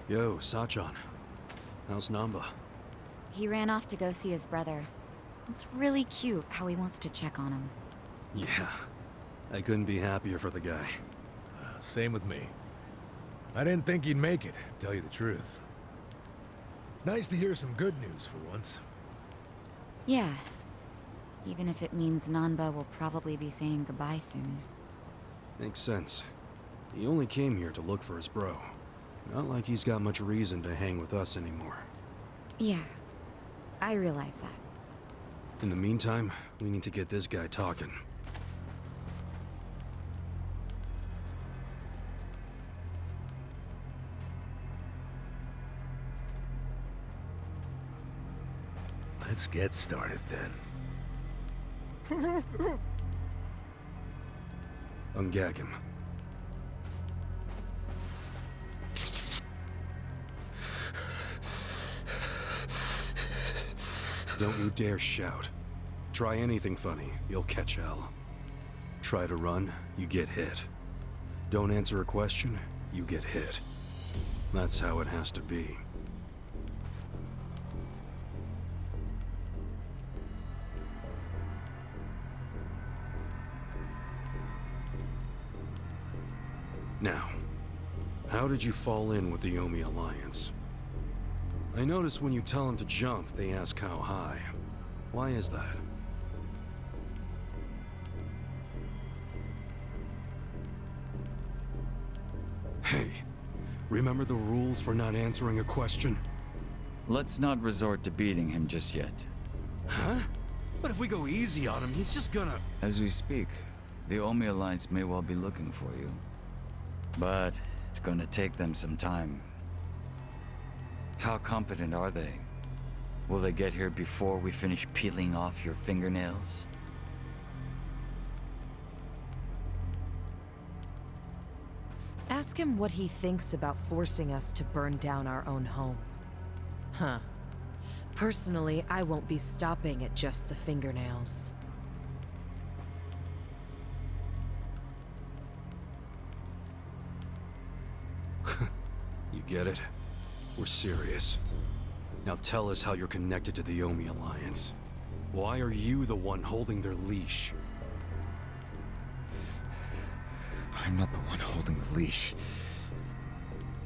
Yo, Sachan. How's Namba? He ran off to go see his brother. It's really cute how he wants to check on him. Yeah. I couldn't be happier for the guy. Same with me. I didn't think he'd make it, to tell you the truth. It's nice to hear some good news for once. Yeah. Even if it means Nanba will probably be saying goodbye soon. Makes sense. He only came here to look for his bro. Not like he's got much reason to hang with us anymore. Yeah. I realize that. In the meantime, we need to get this guy talking. Let's get started then. Ungag him. Don't you dare shout. Try anything funny, you'll catch hell. Try to run, you get hit. Don't answer a question, you get hit. That's how it has to be. Now, how did you fall in with the Yomi Alliance? I notice when you tell them to jump, they ask how high. Why is that? Hey, remember the rules for not answering a question? Let's not resort to beating him just yet. Huh? But if we go easy on him, he's just gonna... As we speak, the Omi Alliance may well be looking for you. But it's gonna take them some time. How competent are they? Will they get here before we finish peeling off your fingernails? Ask him what he thinks about forcing us to burn down our own home. Huh. Personally, I won't be stopping at just the fingernails. You get it? We're serious. Now tell us how you're connected to the Yomi Alliance. Why are you the one holding their leash? I'm not the one holding the leash.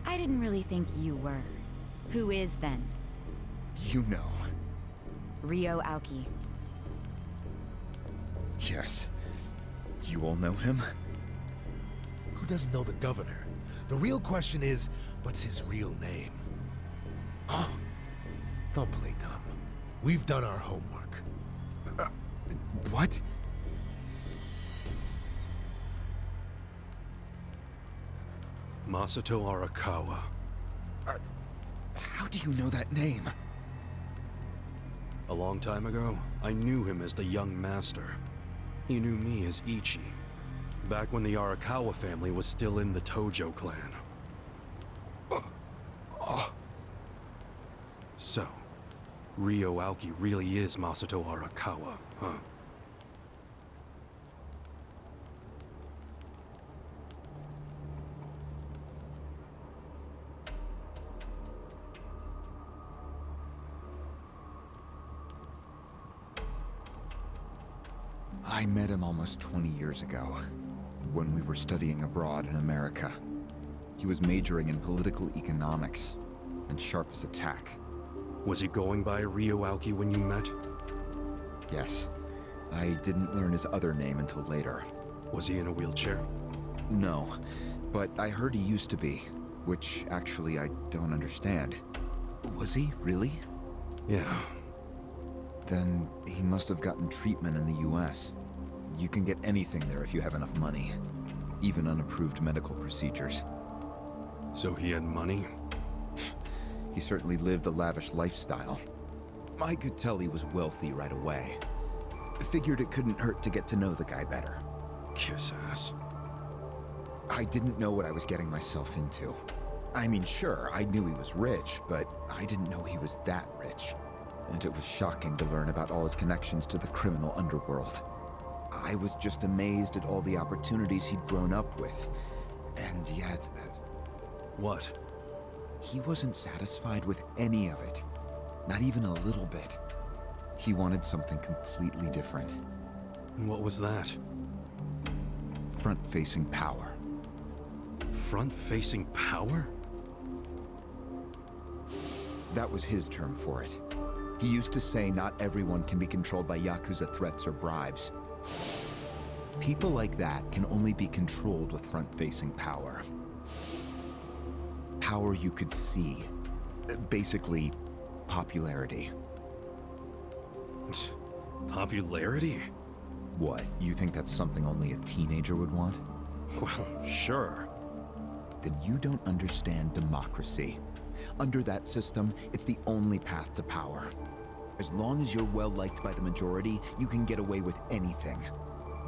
I didn't really think you were. Who is then? You know. Ryo Aoki. Yes. You all know him? Who doesn't know the governor? The real question is, what's his real name? Oh, don't play dumb. We've done our homework. What? Masato Arakawa. How do you know that name? A long time ago, I knew him as the young master. He knew me as Ichi. Back when the Arakawa family was still in the Tojo clan. So, Ryo Aoki really is Masato Arakawa, huh? I met him almost 20 years ago, when we were studying abroad in America. He was majoring in political economics, and sharp as a tack. Was he going by Ryo Aoki when you met? Yes. I didn't learn his other name until later. Was he in a wheelchair? No, but I heard he used to be, which actually I don't understand. Was he, really? Yeah. Then he must have gotten treatment in the US. You can get anything there if you have enough money. Even unapproved medical procedures. So he had money? He certainly lived a lavish lifestyle. I could tell he was wealthy right away. Figured it couldn't hurt to get to know the guy better. Kiss ass. I didn't know what I was getting myself into. I mean, sure, I knew he was rich, but I didn't know he was that rich. And it was shocking to learn about all his connections to the criminal underworld. I was just amazed at all the opportunities he'd grown up with. And yet... What? he wasn't satisfied with any of it. Not even a little bit. He wanted something completely different. What was that? Front-facing power. Front-facing power? That was his term for it. He used to say not everyone can be controlled by Yakuza threats or bribes. People like that can only be controlled with front-facing power. Power you could see. Basically, popularity. Popularity? What, you think that's something only a teenager would want? Well, sure. Then you don't understand democracy. Under that system, it's the only path to power. As long as you're well-liked by the majority, you can get away with anything.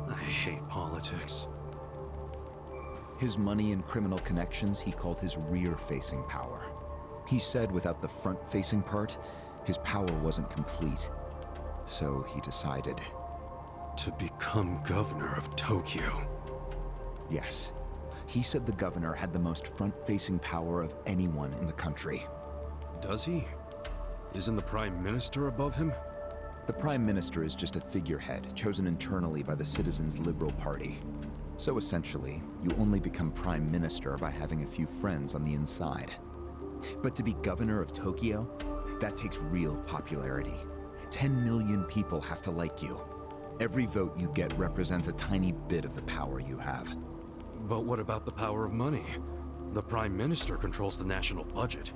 I hate politics. His money and criminal connections he called his rear-facing power. He said without the front-facing part, his power wasn't complete. So he decided. To become governor of Tokyo. Yes. He said the governor had the most front-facing power of anyone in the country. Does he? Isn't the Prime Minister above him? The Prime Minister is just a figurehead, chosen internally by the Citizens' Liberal Party. So essentially, you only become Prime Minister by having a few friends on the inside. But to be governor of Tokyo, that takes real popularity. 10 million people have to like you. Every vote you get represents a tiny bit of the power you have. But what about the power of money? The Prime Minister controls the national budget.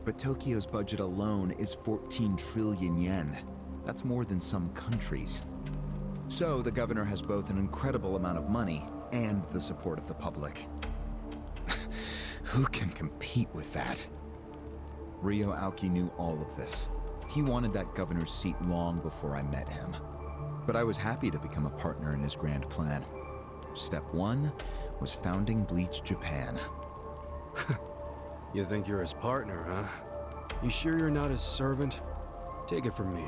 But Tokyo's budget alone is 14 trillion yen. That's more than some countries. So the governor has both an incredible amount of money and the support of the public. Who can compete with that? Ryo Aoki knew all of this. He wanted that governor's seat long before I met him. But I was happy to become a partner in his grand plan. Step 1 was founding Bleach Japan. You think you're his partner, huh? You sure you're not his servant? Take it from me.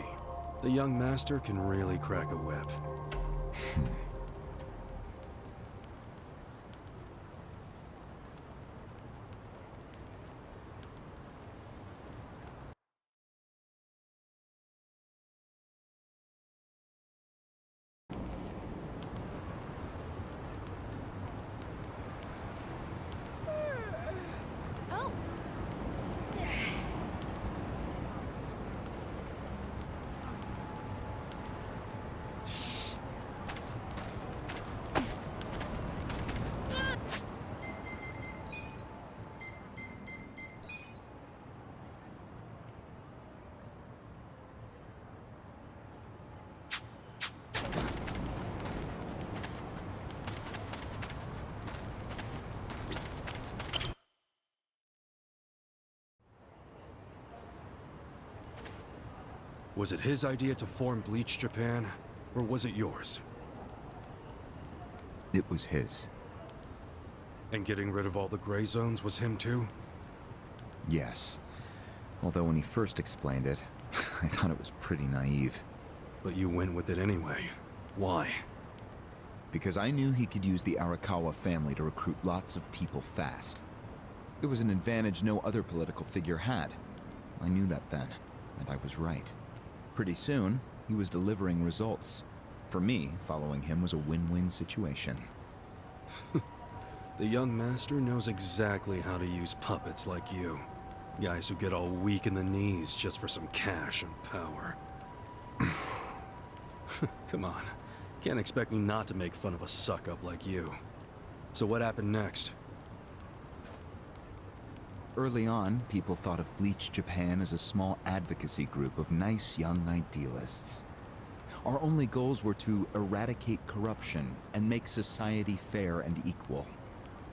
The young master can really crack a whip. Was it his idea to form Bleach Japan, or was it yours? It was his. And getting rid of all the gray zones was him too? Yes. Although when he first explained it, I thought it was pretty naive. But you went with it anyway. Why? Because I knew he could use the Arakawa family to recruit lots of people fast. It was an advantage no other political figure had. I knew that then, and I was right. Pretty soon, he was delivering results. For me, following him was a win-win situation. The young master knows exactly how to use puppets like you. Guys who get all weak in the knees just for some cash and power. Come on. Can't expect me not to make fun of a suck-up like you. So what happened next? Early on, people thought of Bleach Japan as a small advocacy group of nice young idealists. Our only goals were to eradicate corruption and make society fair and equal.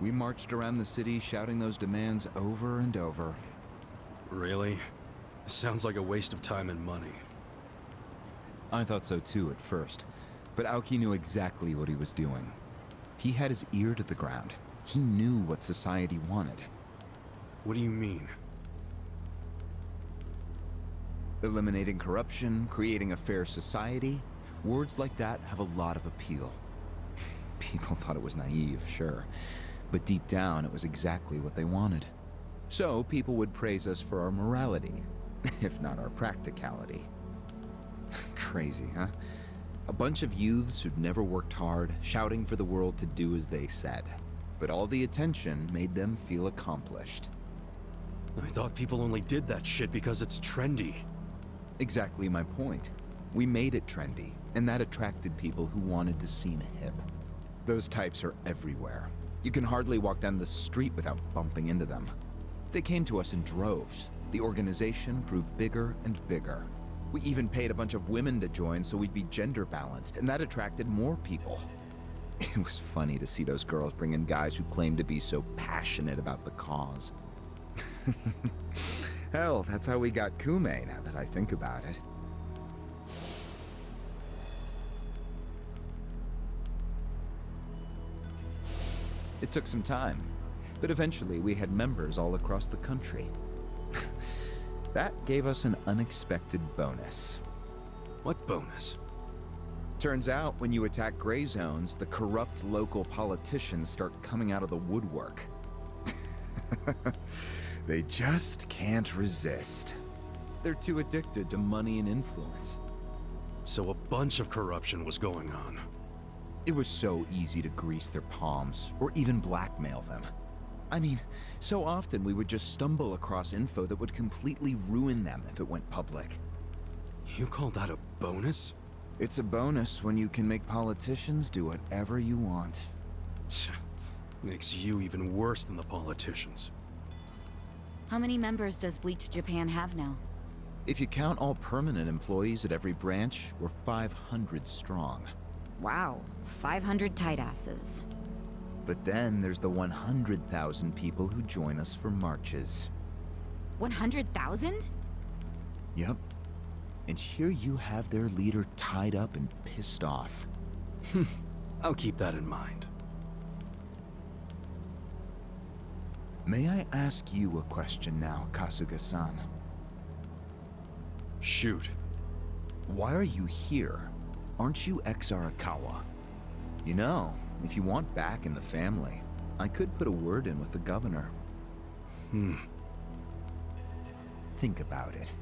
We marched around the city shouting those demands over and over. Really? Sounds like a waste of time and money. I thought so too at first, but Aoki knew exactly what he was doing. He had his ear to the ground. He knew what society wanted. What do you mean? Eliminating corruption, creating a fair society, words like that have a lot of appeal. People thought it was naive, sure, but deep down it was exactly what they wanted. So people would praise us for our morality, if not our practicality. Crazy, huh? A bunch of youths who'd never worked hard, shouting for the world to do as they said. But all the attention made them feel accomplished. I thought people only did that shit because it's trendy. Exactly my point. We made it trendy, and that attracted people who wanted to seem hip. Those types are everywhere. You can hardly walk down the street without bumping into them. They came to us in droves. The organization grew bigger and bigger. We even paid a bunch of women to join so we'd be gender balanced, and that attracted more people. It was funny to see those girls bring in guys who claimed to be so passionate about the cause. Hell, that's how we got Kume, now that I think about it. It took some time, but eventually we had members all across the country. That gave us an unexpected bonus. What bonus? Turns out, when you attack gray zones, the corrupt local politicians start coming out of the woodwork. They just can't resist. They're too addicted to money and influence. So a bunch of corruption was going on. It was so easy to grease their palms, or even blackmail them. I mean, so often we would just stumble across info that would completely ruin them if it went public. You call that a bonus? It's a bonus when you can make politicians do whatever you want. Tch, makes you even worse than the politicians. How many members does Bleach Japan have now? If you count all permanent employees at every branch, we're 500 strong. Wow, 500 tight asses. But then there's the 100,000 people who join us for marches. 100,000? Yep. And here you have their leader tied up and pissed off. I'll keep that in mind. May I ask you a question now, Kasuga-san? Shoot. Why are you here? Aren't you ex-Arakawa? You know, if you want back in the family, I could put a word in with the governor. Think about it.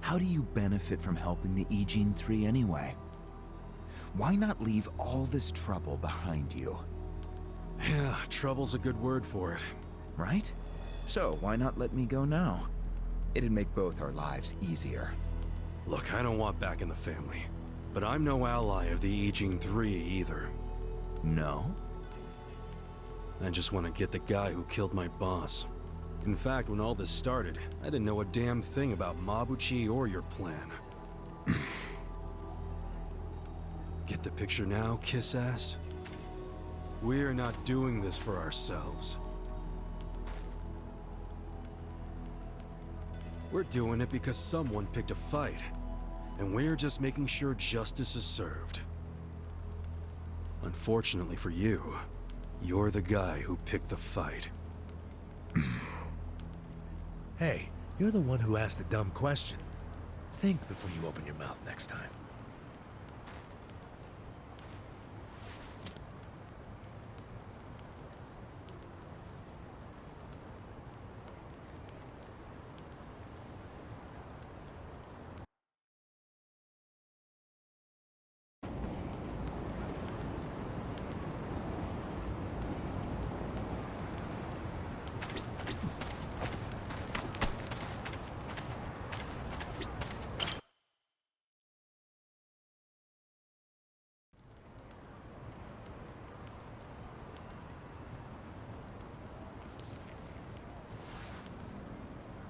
How do you benefit from helping the Ijin 3 anyway? Why not leave all this trouble behind you? Yeah, trouble's a good word for it. Right? So why not let me go now? It'd make both our lives easier. Look, I don't want back in the family. But I'm no ally of the Ijin 3 either. No? I just want to get the guy who killed my boss. In fact, when all this started, I didn't know a damn thing about Mabuchi or your plan. Get the picture now, kiss ass? We're not doing this for ourselves. We're doing it because someone picked a fight. And we're just making sure justice is served. Unfortunately for you, you're the guy who picked the fight. Hey, you're the one who asked the dumb question. Think before you open your mouth next time.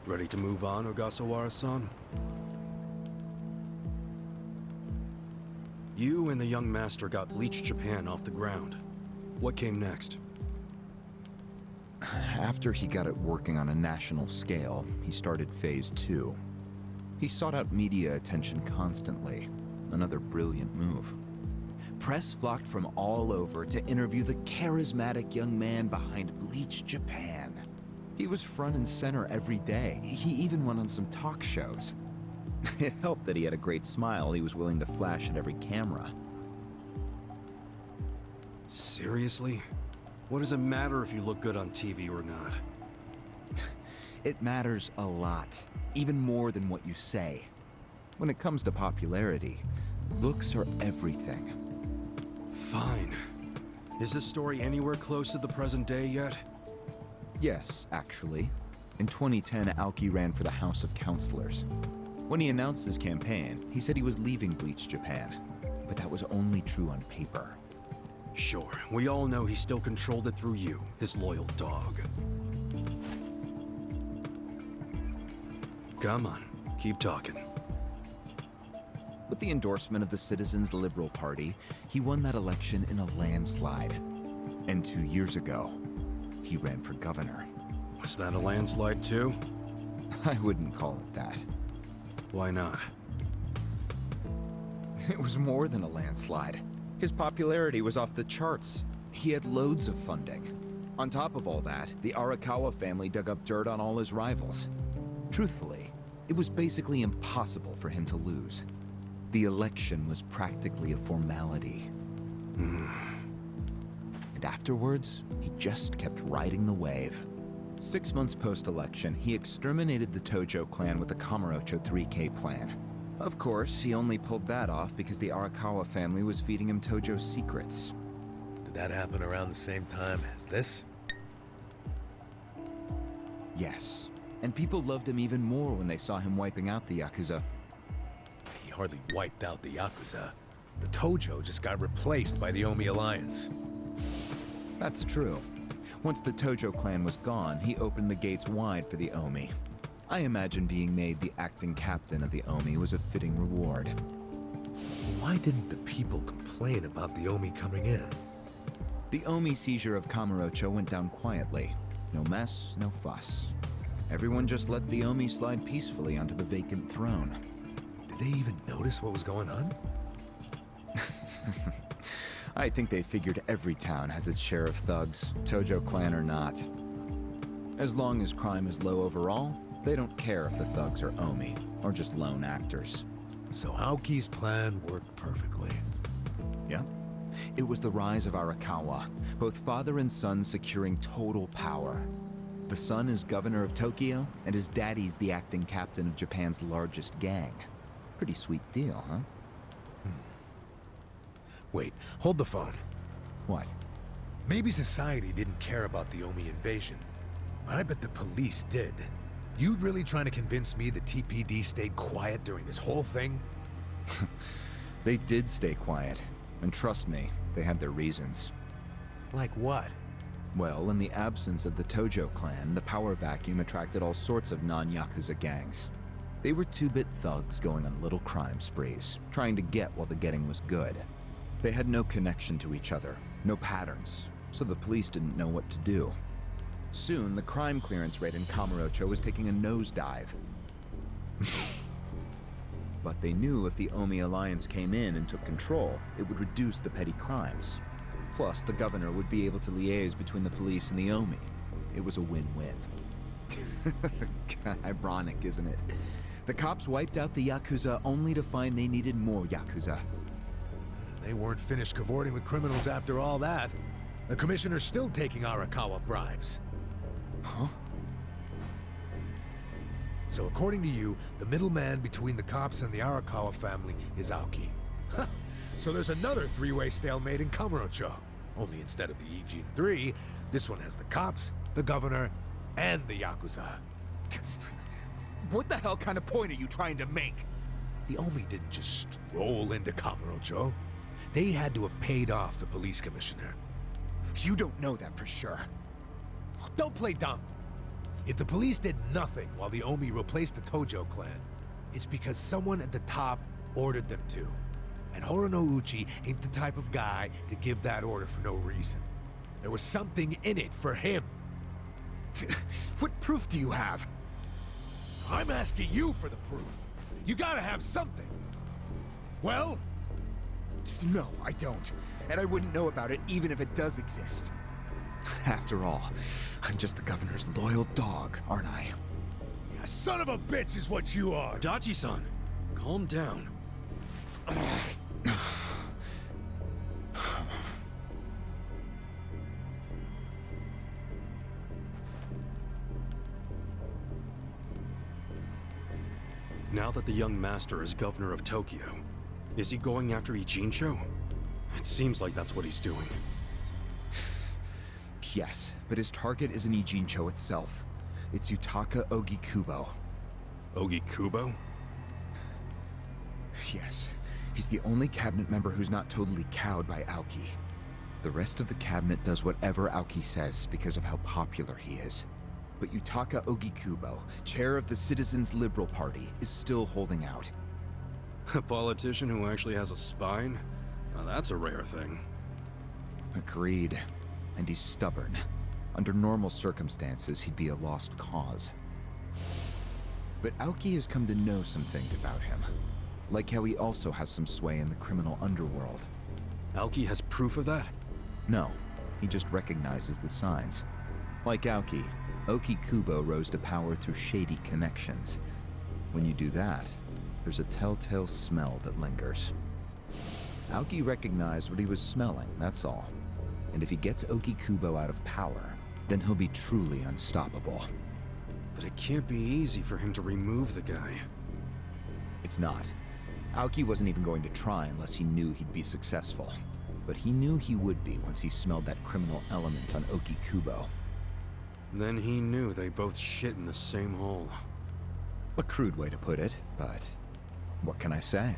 Ready to move on, Ogasawara-san? You and the young master got Bleach Japan off the ground. What came next? After he got it working on a national scale, he started Phase 2. He sought out media attention constantly. Another brilliant move. Press flocked from all over to interview the charismatic young man behind Bleach Japan. He was front and center every day. He even went on some talk shows. It helped that he had a great smile he was willing to flash at every camera. Seriously? What does it matter if you look good on TV or not? It matters a lot, even more than what you say. When it comes to popularity, looks are everything. Fine. Is this story anywhere close to the present day yet? Yes, actually. In 2010, Aoki ran for the House of Councilors. When he announced his campaign, he said he was leaving Bleach Japan. But that was only true on paper. Sure, we all know he still controlled it through you, his loyal dog. Come on, keep talking. With the endorsement of the Citizens Liberal Party, he won that election in a landslide. And 2 years ago, he ran for governor. Was that a landslide too? I wouldn't call it that. Why not? It was more than a landslide. His popularity was off the charts. He had loads of funding. On top of all that, the Arakawa family dug up dirt on all his rivals. Truthfully, it was basically impossible for him to lose. The election was practically a formality. And afterwards, he just kept riding the wave. 6 months post-election, he exterminated the Tojo clan with the Kamurocho 3K plan. Of course, he only pulled that off because the Arakawa family was feeding him Tojo's secrets. Did that happen around the same time as this? Yes. And people loved him even more when they saw him wiping out the Yakuza. He hardly wiped out the Yakuza. The Tojo just got replaced by the Omi Alliance. That's true. Once the Tojo clan was gone, he opened the gates wide for the Omi. I imagine being made the acting captain of the Omi was a fitting reward. Why didn't the people complain about the Omi coming in? The Omi seizure of Kamurocho went down quietly. No mess, no fuss. Everyone just let the Omi slide peacefully onto the vacant throne. Did they even notice what was going on? I think they figured every town has its share of thugs, Tojo clan or not. As long as crime is low overall, they don't care if the thugs are Omi, or just lone actors. So Aoki's plan worked perfectly. Yep. It was the rise of Arakawa, both father and son securing total power. The son is governor of Tokyo, and his daddy's the acting captain of Japan's largest gang. Pretty sweet deal, huh? Wait, hold the phone. What? Maybe society didn't care about the Omi invasion, but I bet the police did. You really trying to convince me the TPD stayed quiet during this whole thing? They did stay quiet, and trust me, they had their reasons. Like what? Well, in the absence of the Tojo clan, the power vacuum attracted all sorts of non-Yakuza gangs. They were two-bit thugs going on little crime sprees, trying to get while the getting was good. They had no connection to each other, no patterns, so the police didn't know what to do. Soon, the crime clearance rate in Kamurocho was taking a nosedive. But they knew if the Omi Alliance came in and took control, it would reduce the petty crimes. Plus, the governor would be able to liaise between the police and the Omi. It was a win-win. Ironic, isn't it? The cops wiped out the Yakuza only to find they needed more Yakuza. They weren't finished cavorting with criminals after all that. The commissioner's still taking Arakawa bribes. Huh? So according to you, the middleman between the cops and the Arakawa family is Aoki. So there's another three-way stalemate in Kamurocho. Only instead of the EG-3, this one has the cops, the governor, and the Yakuza. What the hell kind of point are you trying to make? The Omi didn't just stroll into Kamurocho. They had to have paid off the police commissioner. You don't know that for sure. Don't play dumb. If the police did nothing while the Omi replaced the Tojo clan, it's because someone at the top ordered them to. And Horonouchi ain't the type of guy to give that order for no reason. There was something in it for him. What proof do you have? I'm asking you for the proof. You gotta have something. Well? No, I don't. And I wouldn't know about it even if it does exist. After all, I'm just the governor's loyal dog, aren't I? Yeah, son of a bitch is what you are. Dachi-san, calm down. Now that the young master is governor of Tokyo, is he going after Ijincho? It seems like that's what he's doing. Yes, but his target isn't Ijincho itself. It's Yutaka Ogikubo. Ogikubo? Yes, he's the only cabinet member who's not totally cowed by Aoki. The rest of the cabinet does whatever Aoki says because of how popular he is. But Yutaka Ogikubo, chair of the Citizens Liberal Party, is still holding out. A politician who actually has a spine? Now that's a rare thing. Agreed. And he's stubborn. Under normal circumstances, he'd be a lost cause. But Aoki has come to know some things about him. Like how he also has some sway in the criminal underworld. Aoki has proof of that? No, he just recognizes the signs. Like Aoki, Ogikubo rose to power through shady connections. When you do that, there's a telltale smell that lingers. Aoki recognized what he was smelling, that's all. And if he gets Ogikubo out of power, then he'll be truly unstoppable. But it can't be easy for him to remove the guy. It's not. Aoki wasn't even going to try unless he knew he'd be successful. But he knew he would be once he smelled that criminal element on Ogikubo. Then he knew they both shit in the same hole. A crude way to put it, but what can I say?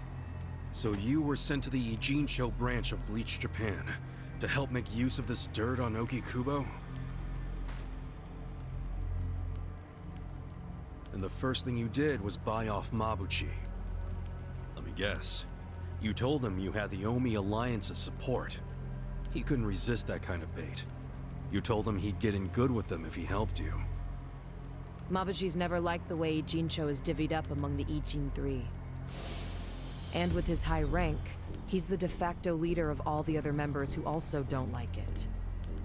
So you were sent to the Ijincho branch of Bleach Japan to help make use of this dirt on Ogikubo? And the first thing you did was buy off Mabuchi. Let me guess. You told him you had the Omi Alliance's support. He couldn't resist that kind of bait. You told him he'd get in good with them if he helped you. Mabuchi's never liked the way Ijincho is divvied up among the Ijin Three. And with his high rank, he's the de facto leader of all the other members who also don't like it.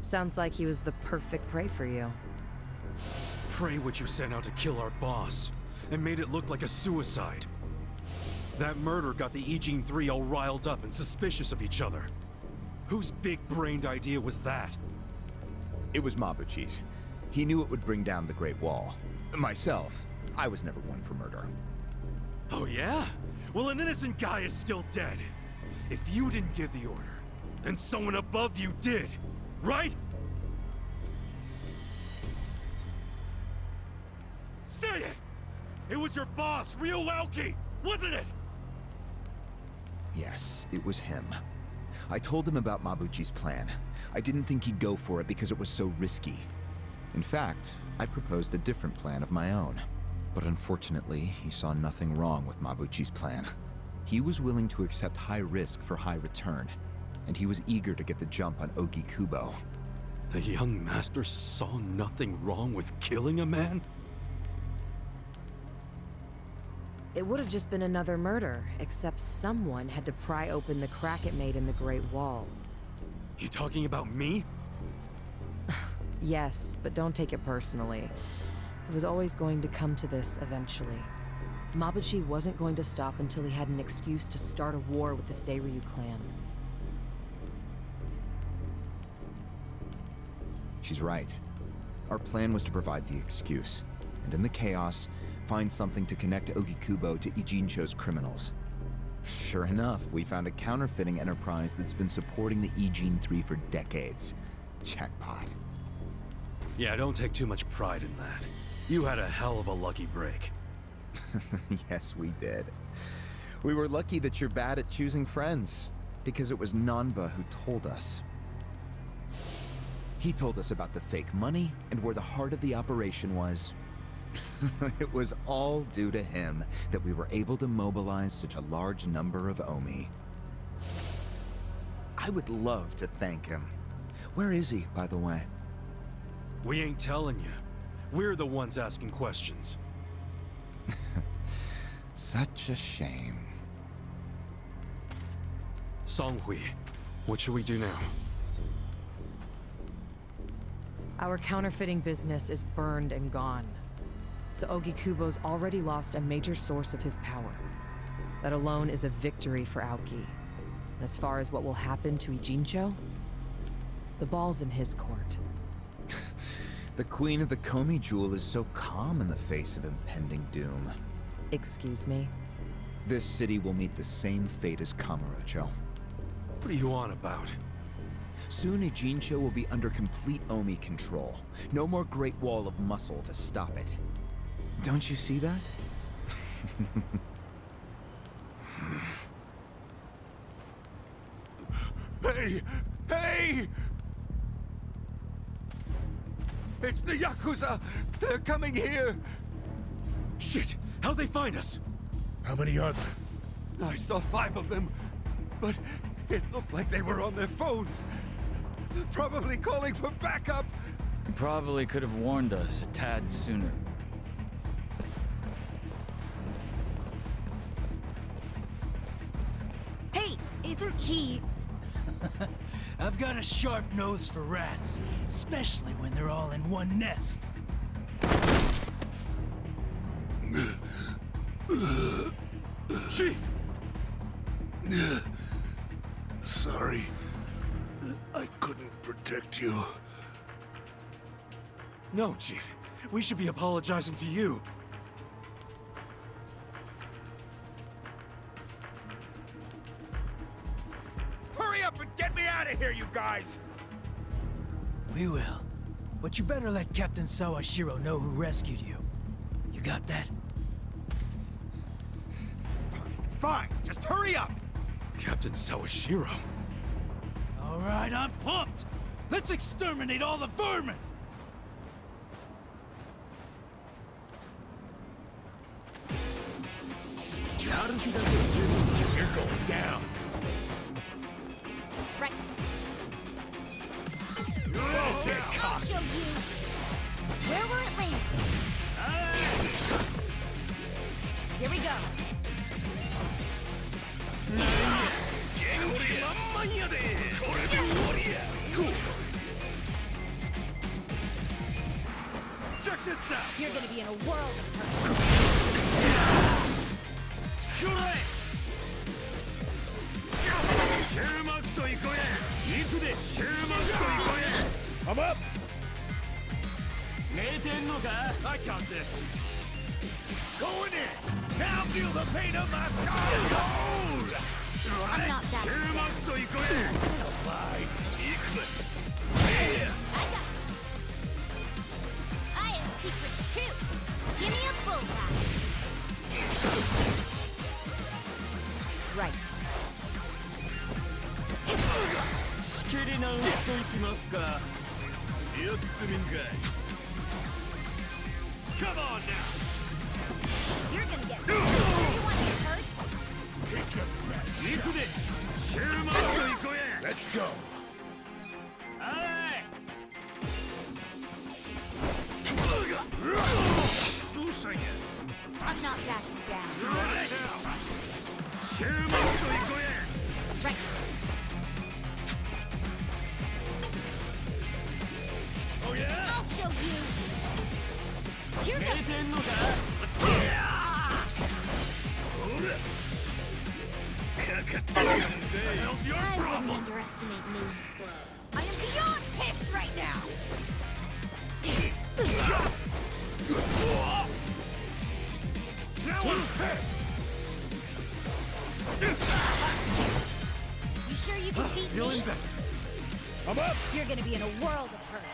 Sounds like he was the perfect prey for you. Pray what you sent out to kill our boss, and made it look like a suicide. That murder got the Ijin Three all riled up and suspicious of each other. Whose big-brained idea was that? It was Mabuchi's. He knew it would bring down the Great Wall. Myself, I was never one for murder. Oh yeah? Well, an innocent guy is still dead. If you didn't give the order, then someone above you did, right? Say it! It was your boss, Ryo Aoki, wasn't it? Yes, it was him. I told him about Mabuchi's plan. I didn't think he'd go for it because it was so risky. In fact, I proposed a different plan of my own. But unfortunately, he saw nothing wrong with Mabuchi's plan. He was willing to accept high risk for high return, and he was eager to get the jump on Ogikubo. The young master saw nothing wrong with killing a man? It would have just been another murder, except someone had to pry open the crack it made in the Great Wall. You talking about me? Yes, but don't take it personally. It was always going to come to this eventually. Mabuchi wasn't going to stop until he had an excuse to start a war with the Seiryu clan. She's right. Our plan was to provide the excuse, and in the chaos, find something to connect Ogikubo to Ijincho's criminals. Sure enough, we found a counterfeiting enterprise that's been supporting the Ijin 3 for decades. Jackpot. Yeah, don't take too much pride in that. You had a hell of a lucky break. Yes, we did. We were lucky that you're bad at choosing friends, because it was Nanba who told us. He told us about the fake money and where the heart of the operation was. It was all due to him that we were able to mobilize such a large number of Omi. I would love to thank him. Where is he, by the way? We ain't telling you. We're the ones asking questions. Such a shame. Songhui, what should we do now? Our counterfeiting business is burned and gone. So Ogikubo's already lost a major source of his power. That alone is a victory for Aoki. And as far as what will happen to Ijincho, the ball's in his court. The Queen of the Komi Jewel is so calm in the face of impending doom. Excuse me? This city will meet the same fate as Kamurocho. What are you on about? Soon Ijincho will be under complete Omi control. No more Great Wall of Muscle to stop it. Don't you see that? Hey! Hey! It's the Yakuza! They're coming here! Shit! How'd they find us? How many are there? I saw 5 of them, but it looked like they were on their phones. Probably calling for backup. Probably could have warned us a tad sooner. Hey, it's he. I've got a sharp nose for rats, especially when they're all in one nest. Chief! Sorry. I couldn't protect you. No, Chief. We should be apologizing to you. Hurry up and get me out of here, you guys! We will. But you better let Captain Sawashiro know who rescued you. You got that? Fine, just hurry up! Captain Sawashiro. All right, I'm pumped. Let's exterminate all the vermin. You're going down. Right. Okay, I'll show you. Where will it land? Here we go. Check this out! You're gonna be in a world of hurt. I'm up! I got this! Going in! Now feel the pain of my scars! I'm not that Alive! I got this. I have secrets too. Give me a bullseye. Right. Come on now! You're gonna get hurt. Sure you want to get hurt? Take your breath. Let's go. I'm not backing down. Right. Oh yeah? I'll show you. Here goes. I wouldn't underestimate me. I am beyond pissed right now. Now I'm pissed! You sure you can beat Feeling me? better. I'm up! You're gonna be in a world of hurt.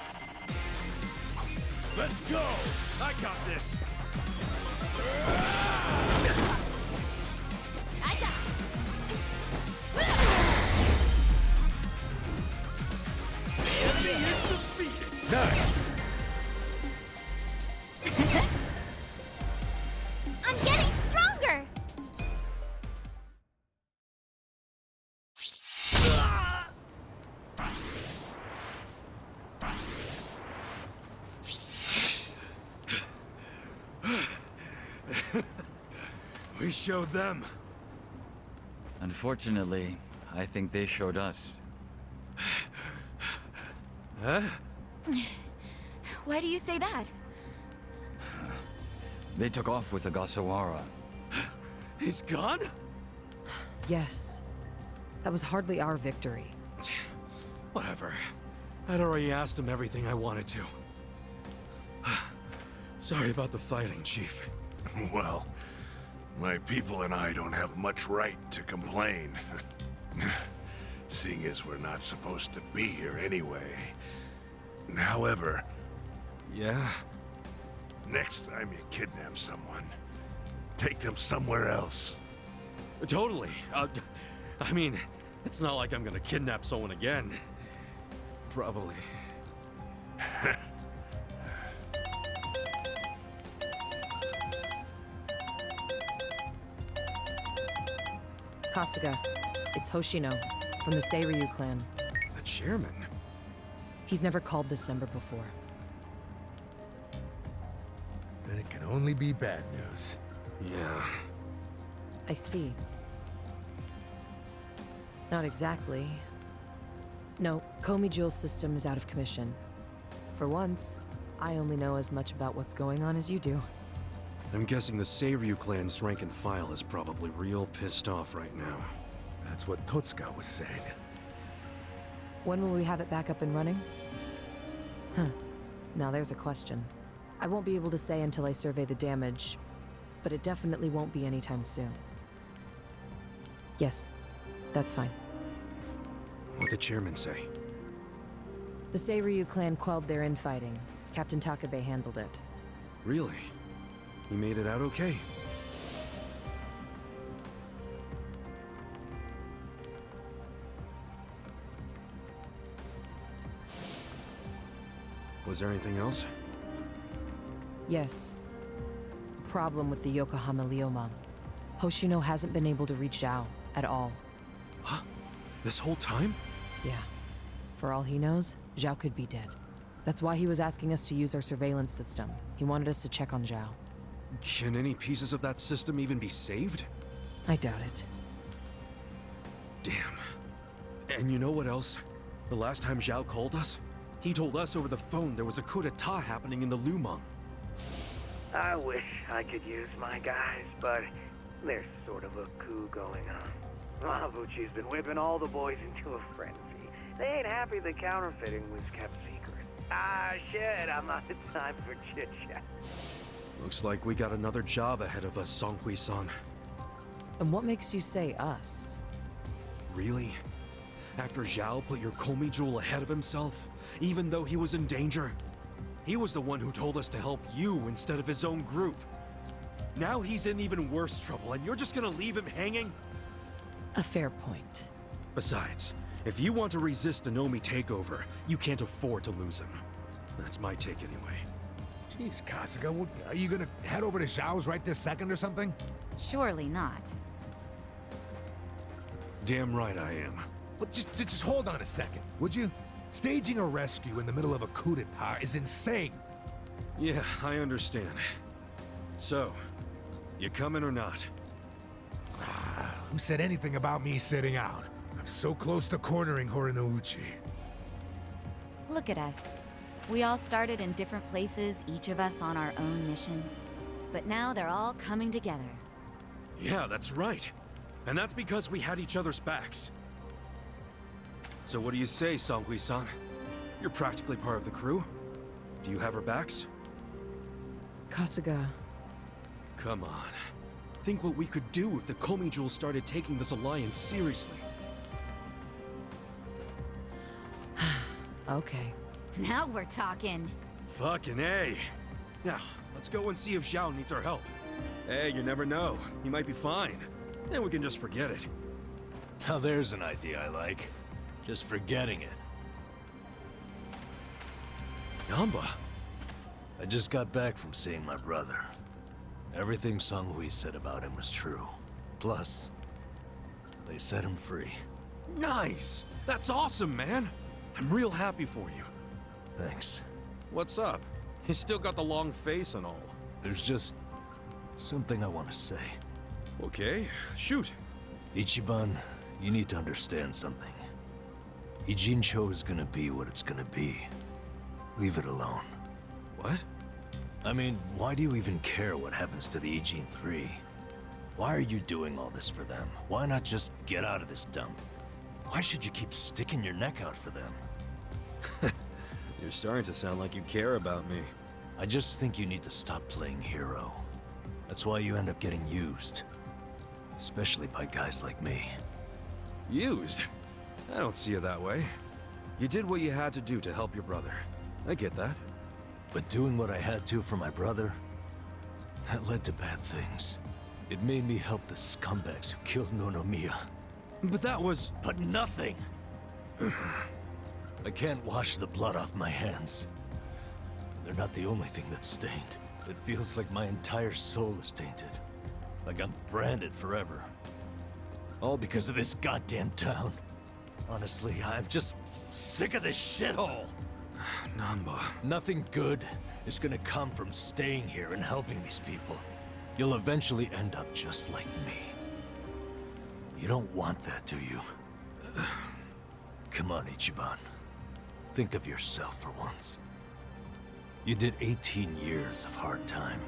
Let's go! I got this! I got this. Enemy is defeated! Nice! I'm getting stronger. We showed them. Unfortunately, I think they showed us. Huh? Why do you say that? They took off with Ogasawara. He's gone? Yes. That was hardly our victory. Whatever. I'd already asked him everything I wanted to. Sorry about the fighting, Chief. Well, My people and I don't have much right to complain. Seeing as we're not supposed to be here anyway. However, Yeah? next time you kidnap someone, take them somewhere else. Totally. I mean, it's not like I'm gonna kidnap someone again. Probably. Kasuga, it's Hoshino, from the Seiryu clan. The chairman? He's never called this number before. Then it can only be bad news. Yeah. I see. Not exactly. No, Komi Jewel's system is out of commission. For once, I only know as much about what's going on as you do. I'm guessing the Seiryu clan's rank and file is probably real pissed off right now. That's what Totsuka was saying. When will we have it back up and running? Huh. Now there's a question. I won't be able to say until I survey the damage, but it definitely won't be anytime soon. Yes, that's fine. What'd the chairman say? The Seiryu clan quelled their infighting. Captain Takabe handled it. Really? He made it out okay? Was there anything else? Yes. Problem with the Yokohama Liuman. Hoshino hasn't been able to reach Zhao at all. Huh? This whole time? Yeah. For all he knows, Zhao could be dead. That's why he was asking us to use our surveillance system. He wanted us to check on Zhao. Can any pieces of that system even be saved? I doubt it. Damn. And you know what else? The last time Zhao called us, he told us over the phone there was a coup d'etat happening in the Lumang. I wish I could use my guys, but there's sort of a coup going on. Mabuchi's been whipping all the boys into a frenzy. They ain't happy the counterfeiting was kept secret. Ah, shit, I'm out of time for chit-chat. Looks like we got another job ahead of us, Songhui-san. And what makes you say us? Really? After Zhao put your Komi jewel ahead of himself, even though he was in danger? He was the one who told us to help you instead of his own group. Now he's in even worse trouble, and you're just gonna leave him hanging? A fair point. Besides, if you want to resist an Omi takeover, you can't afford to lose him. That's my take anyway. Jeez, Kasuga, are you gonna head over to Zhao's right this second or something? Surely not. Damn right I am. Well, just hold on a second, would you? Staging a rescue in the middle of a coup d'etat is insane. Yeah, I understand. So, you coming or not? Who said anything about me sitting out? I'm so close to cornering Horinouchi. Look at us. We all started in different places, each of us on our own mission. But now they're all coming together. Yeah, that's right. And that's because we had each other's backs. So what do you say, Songhui-san? You're practically part of the crew. Do you have our backs? Kasuga. Come on. Think what we could do if the Komi Jewel started taking this alliance seriously. Okay. Now we're talking. Fucking A. Now, let's go and see if Zhao needs our help. Hey, you never know. He might be fine. Then we can just forget it. Now there's an idea I like. Just forgetting it. Yamba. I just got back from seeing my brother. Everything Songhui said about him was true. Plus, they set him free. Nice! That's awesome, man! I'm real happy for you. Thanks. What's up? He's still got the long face and all. There's just something I want to say. Okay, shoot. Ichiban, you need to understand something. Ijincho is gonna be what it's gonna be. Leave it alone. What? I mean, why do you even care what happens to the Ijin 3? Why are you doing all this for them? Why not just get out of this dump? Why should you keep sticking your neck out for them? You're starting to sound like you care about me. I just think you need to stop playing hero. That's why you end up getting used. Especially by guys like me. Used? I don't see it that way. You did what you had to do to help your brother. I get that. But doing what I had to for my brother, that led to bad things. It made me help the scumbags who killed Nonomiya. But that was... But nothing! I can't wash the blood off my hands. They're not the only thing that's stained. It feels like my entire soul is tainted. Like I'm branded forever. All because of this goddamn town. Honestly, I'm just sick of this shithole! Namba... Nothing good is gonna come from staying here and helping these people. You'll eventually end up just like me. You don't want that, do you? Come on, Ichiban. Think of yourself for once. You did 18 years of hard time.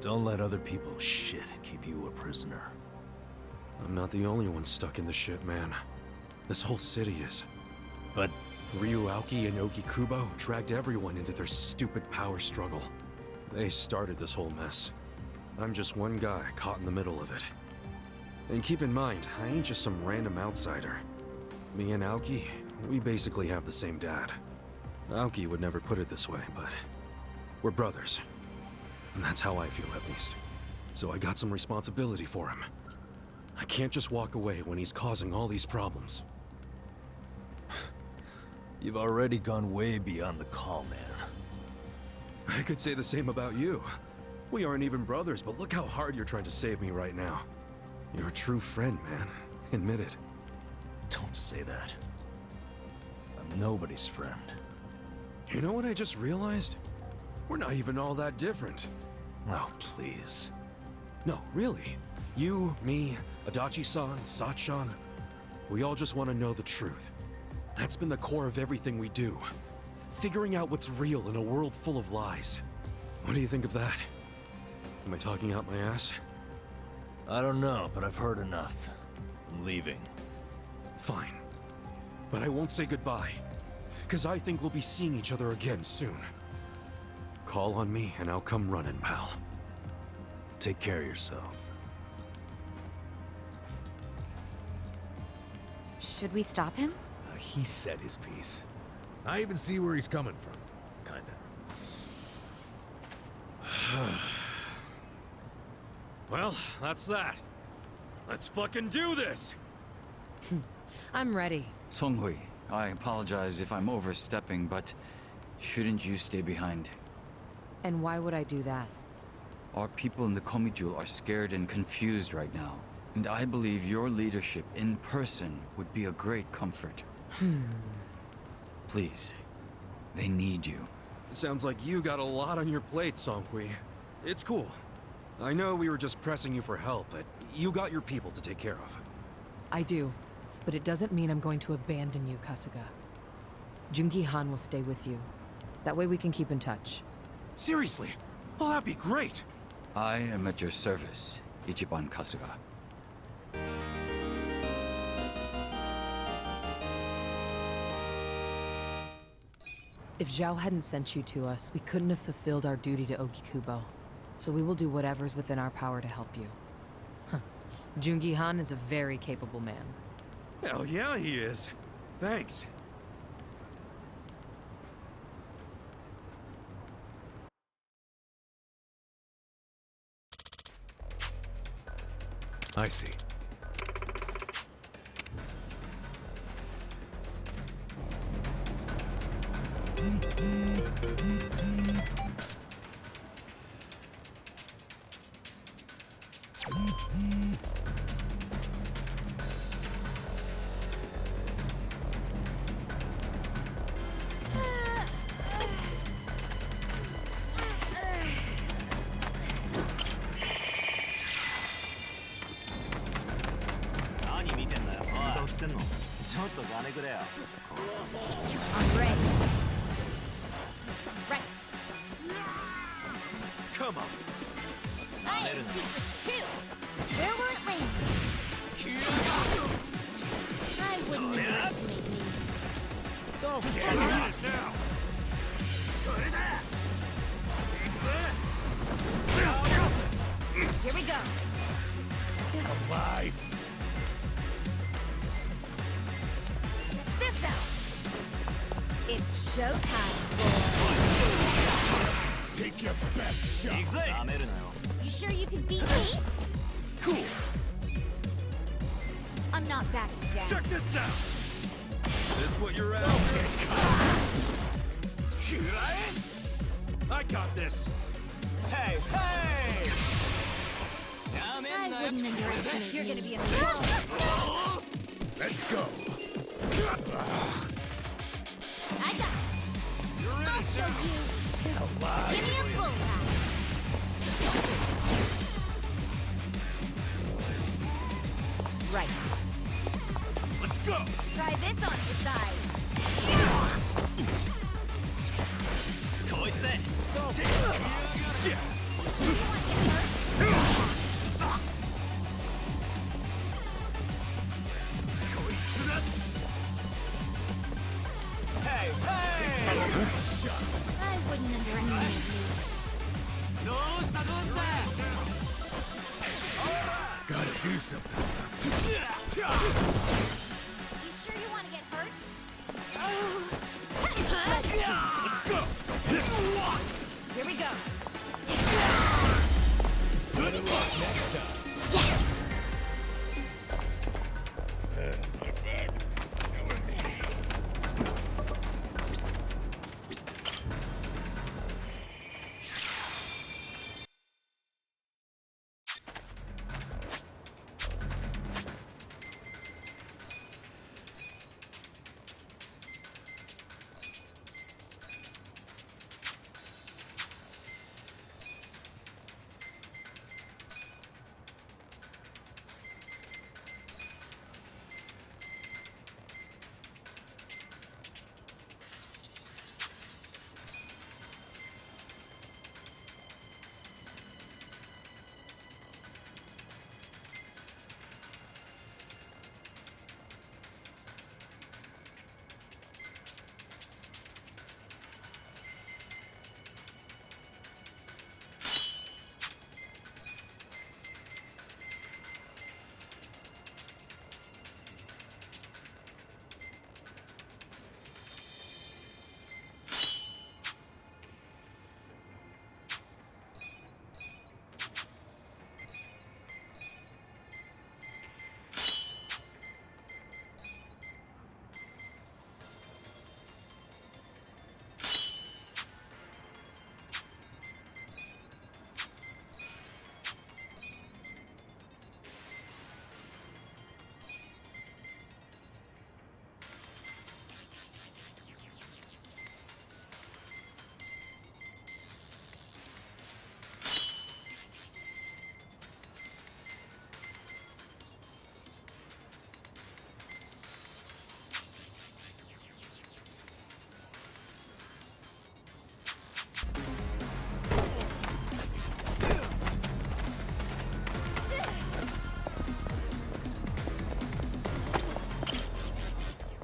Don't let other people's shit keep you a prisoner. I'm not the only one stuck in the shit, man. This whole city is. But Ryuauki and Okikubo dragged everyone into their stupid power struggle. They started this whole mess. I'm just one guy caught in the middle of it. And keep in mind, I ain't just some random outsider. Me and Aoki, we basically have the same dad. Aoki would never put it this way, but we're brothers. And that's how I feel, at least. So I got some responsibility for him. I can't just walk away when he's causing all these problems. you've already gone way beyond the call, man. I could say the same about you. We aren't even brothers, but look how hard you're trying to save me right now. You're a true friend, man. Admit it. Don't say that. I'm nobody's friend. You know what I just realized? We're not even all that different. Oh, please. No, really. You, me, Adachi-san, Sachan, we all just want to know the truth. That's been the core of everything we do. Figuring out what's real in a world full of lies. What do you think of that? Am I talking out my ass? I don't know, but I've heard enough. I'm leaving. Fine. But I won't say goodbye. Because I think we'll be seeing each other again soon. Call on me and I'll come running, pal. Take care of yourself. Should we stop him? He said his piece. I even see where he's coming from. Kinda. Well, that's that. Let's fucking do this! I'm ready. Songhui, I apologize if I'm overstepping, but shouldn't you stay behind? And why would I do that? Our people in the Komijul are scared and confused right now. And I believe your leadership in person would be a great comfort. Please, they need you. Sounds like you got a lot on your plate, Songhui. It's cool. I know we were just pressing you for help, but you got your people to take care of. I do, but it doesn't mean I'm going to abandon you, Kasuga. Jungi Han will stay with you. That way we can keep in touch. Seriously? Well, that'd be great! I am at your service, Ichiban Kasuga. If Zhao hadn't sent you to us, we couldn't have fulfilled our duty to Okikubo. So we will do whatever's within our power to help you. Jungi Han is a very capable man. Hell yeah, he is. Thanks. I see. I'm ready. Right. Come on. I have secrets too. Where will it land? I wouldn't underestimate me. Don't get it now! Alive! This out! It's showtime, Take your best shot! You sure you can beat me? Cool! I'm not backing down. Check this out! This what you're after? I got this! Hey, hey! I wouldn't underestimate You're gonna be a strong. Let's go! I got this. I'll show you. Give me a bull Right. Let's go! Try this on your side. You want to get hurt? Hey, hey! I wouldn't underestimate you. Gotta do something. You sure you want to get hurt? Let's go! Here we go. Better luck next time. My back is killing me.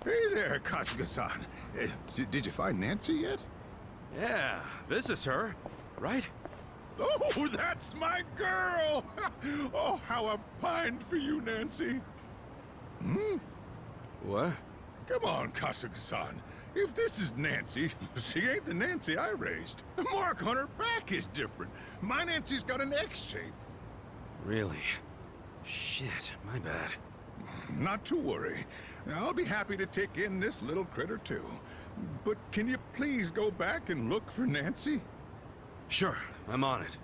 Hey there, Kasuga-san. Did you find Nancy yet? Yeah, this is her, right? Oh, that's my girl! Oh, how I've pined for you, Nancy. What? Come on, Kasuga-san. If this is Nancy, she ain't the Nancy I raised. The mark on her back is different. My Nancy's got an X shape. Really? Shit, my bad. Not to worry. I'll be happy to take in this little critter too. But can you please go back and look for Nancy? Sure, I'm on it.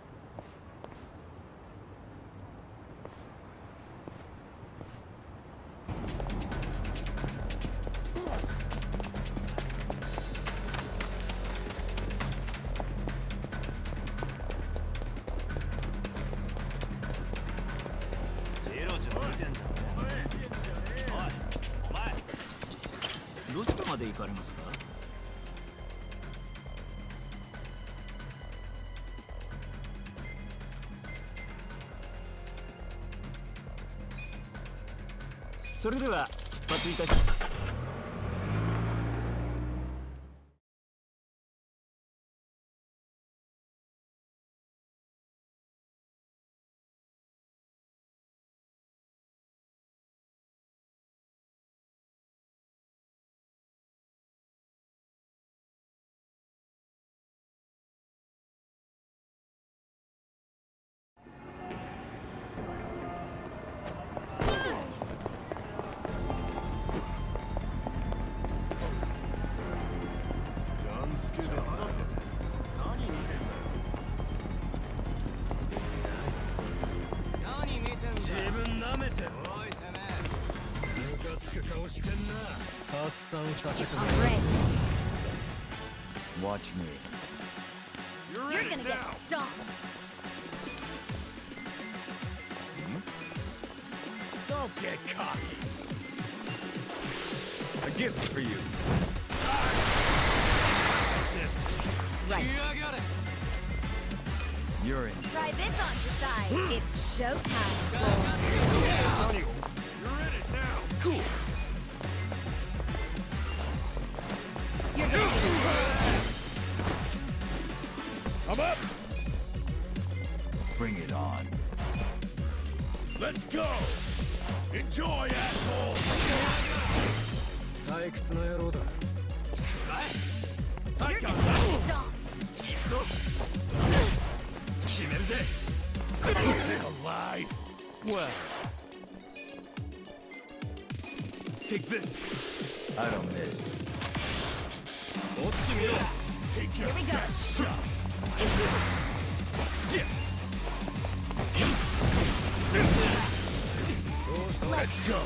I'm ready. Watch me. You're gonna get stomped. Don't get cocky. A gift for you. This. Right. You're in. Try this on your side. It's showtime. You're in it now. Cool. You're gonna I'm up. Bring it on. Let's go. Enjoy, asshole. 退屈な野郎だ。 I You're got gonna that. get stomped. 決めるぜ. Alive. Well, Take this. I don't miss. Take your Here we go. best shot. Yeah. Let's go.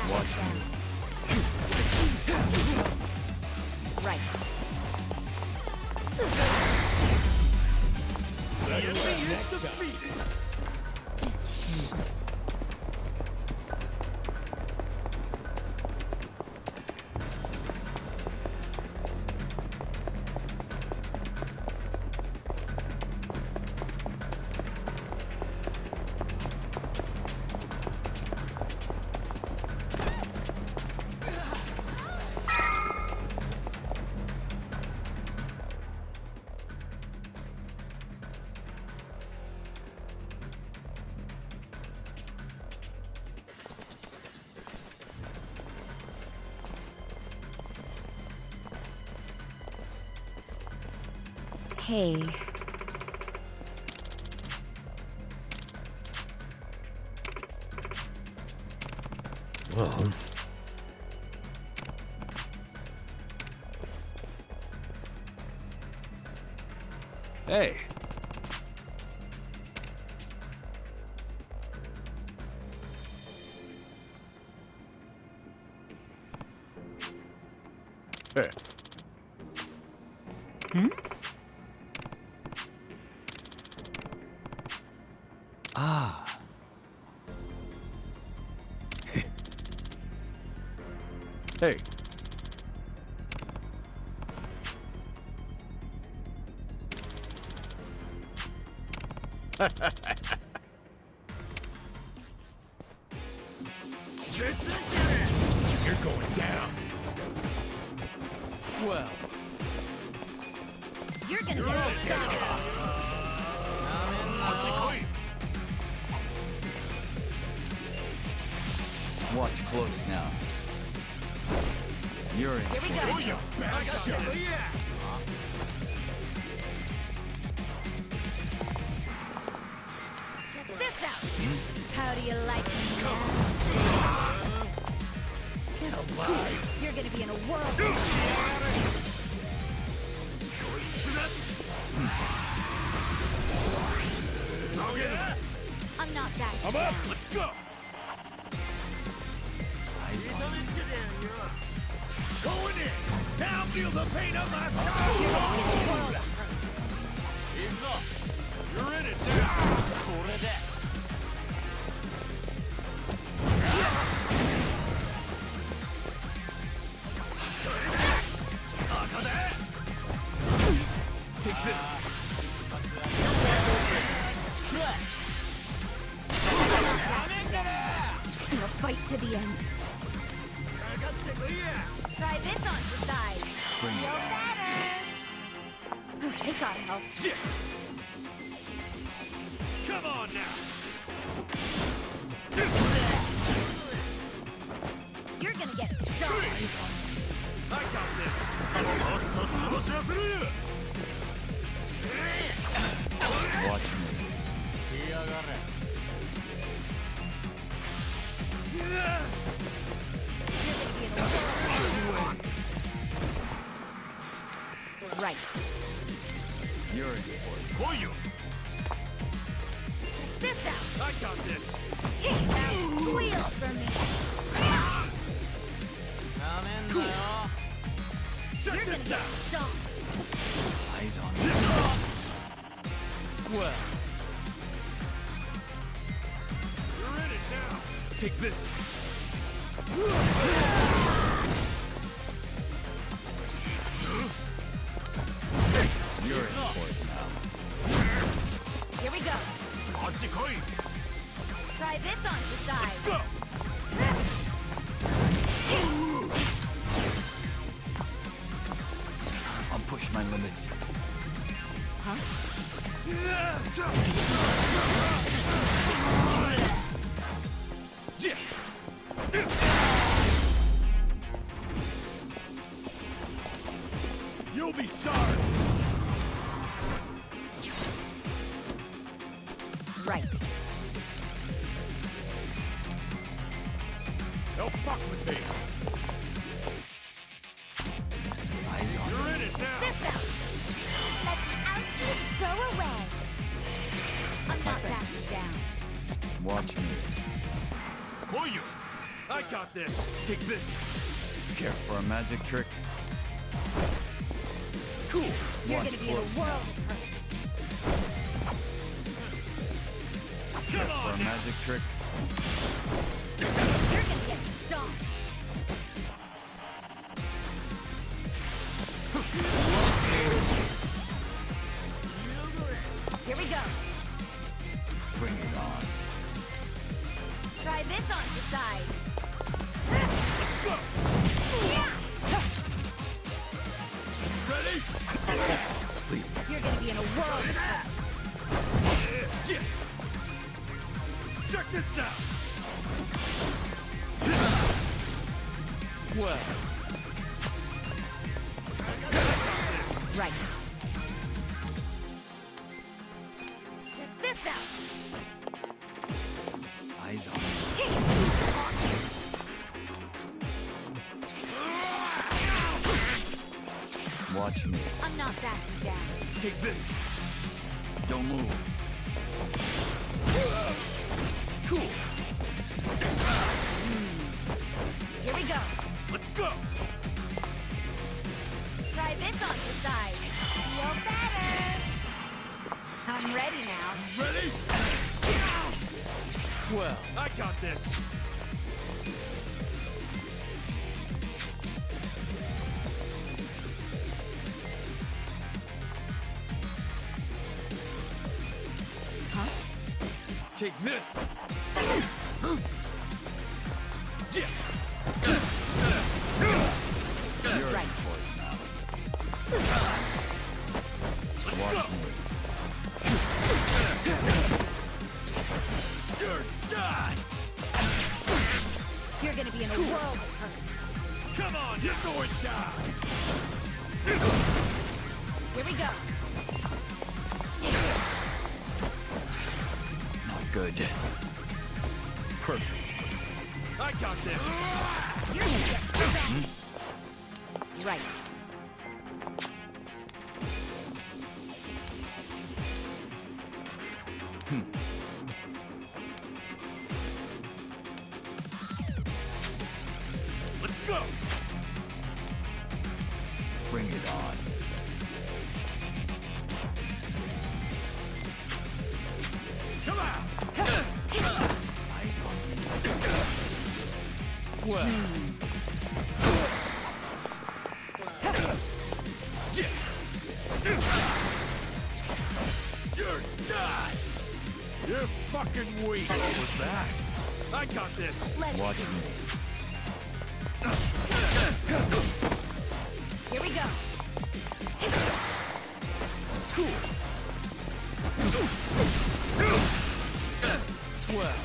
Watch me. Right. Hey. Well. Hey. Hey. Ah. Hey. You're going down. Well, You're gonna get stomped. watch close now. You're in. Here we go. Your best shot. Check this out. How do you like me now? Get alive. You're gonna be in a whirl. I'm not that. I'm up. Let's go. Eyes on me. Going in. Now feel the pain of my You're scars. gonna be in a whirl. You're in it. Take this. Gonna fight to the end. Try this on your side. Bring it Feel on. better. Okay, gotta help. Come on now. You're gonna get stomped. I got this. Watch me. You're gonna be in a whirl. Right. You're in for it. Koyu! This out! I got this! Now squeal for me! You're gonna get stomped! Eyes on me. Well, You're in it now! Take this! you're in for it now. Here we go! Archikoi! Try this on the side! Go! I'll push my limits. Huh? You'll be sorry! Right. Don't fuck with me! Eyes on me. You're in it now! This out! Let the ouchies go away! I'm not backing down. Watch me. Koyu! I got this! Take this! Care for a magic trick? Cool! You're Watch gonna be in a close world now. of hurt. Care for a magic trick? You're gonna get stomped! Here we go! Bring it on. Try this on the side! Ready? You're gonna be in a world of hurt! Check this out! Well, Right. Check this out! eyes on me. Watch me. I'm not backing down. Take this! Don't move. Cool! Here we go! Let's go! Try this on the side. Feel better! I'm ready now. Ready? Well, I got this! Huh? Take this! you're Right. in for it now. Watch me. You're done! You're gonna be in a world of hurt. Come on, you're going down! Here we go. Not good. Perfect. I got this! You're gonna get stomped. Right. Let's go! Bring it on. Come on! Eyes on me. Well, You're done! You're fucking weak! What was that? I got this! Let's watch see. me. Here we go. Well,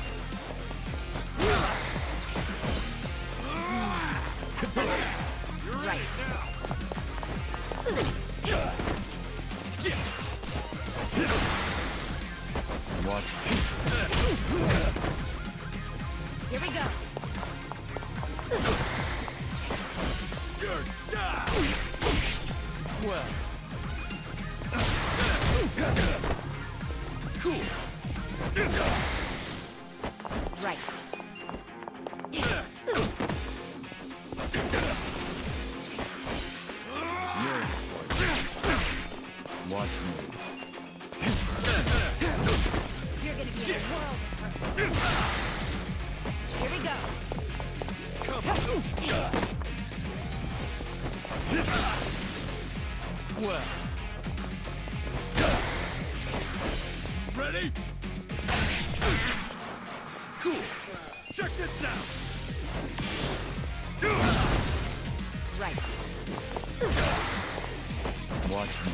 You're Right. in it now! watch me. Here we go. You're done! Well, Right. Watch me. You're gonna be in a world of hurt. Here we go. Well. Ready? Cool. Check this out. Right. Watch me.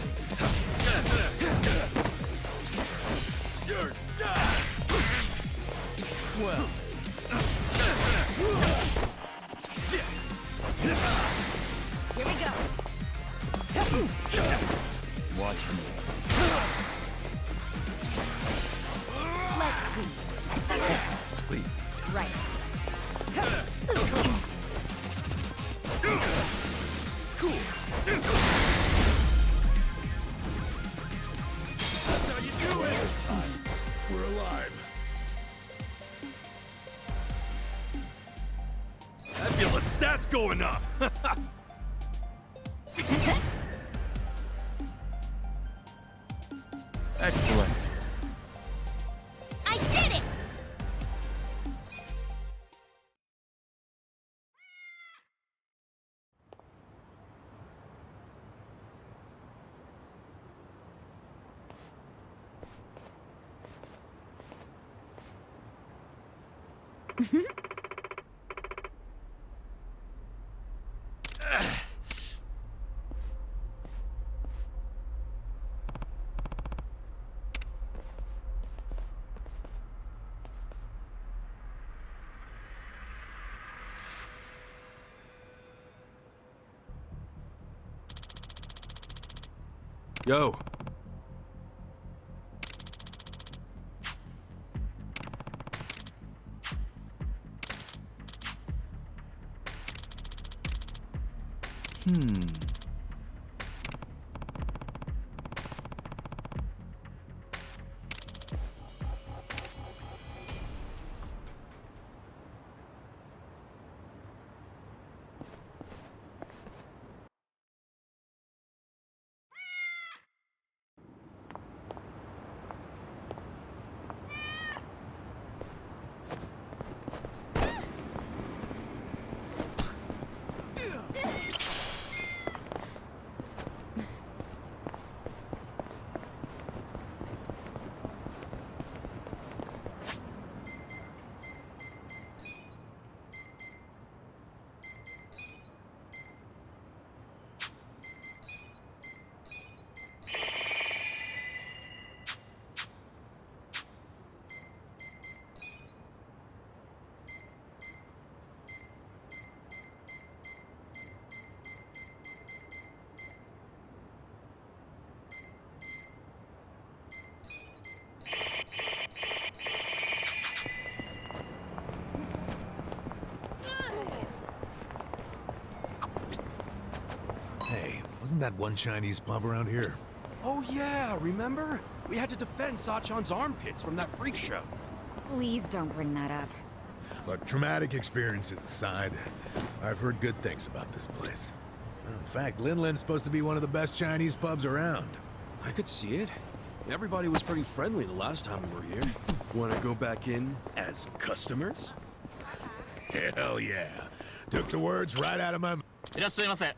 You're done. Well. Here we go. Watch me. Let's see. Please. Right. That's how you do it. Times. We're alive. I feel the stats going up. Excellent. I did it! Yo. Hey, wasn't that one Chinese pub around here? Oh yeah, remember? We had to defend Sachan's armpits from that freak show. Please don't bring that up. Look, traumatic experiences aside, I've heard good things about this place. In fact, Linlin's supposed to be one of the best Chinese pubs around. I could see it. Everybody was pretty friendly the last time we were here. Want to go back in as customers? Hell yeah. Took the words right out of my mouth. いらっしゃいませ。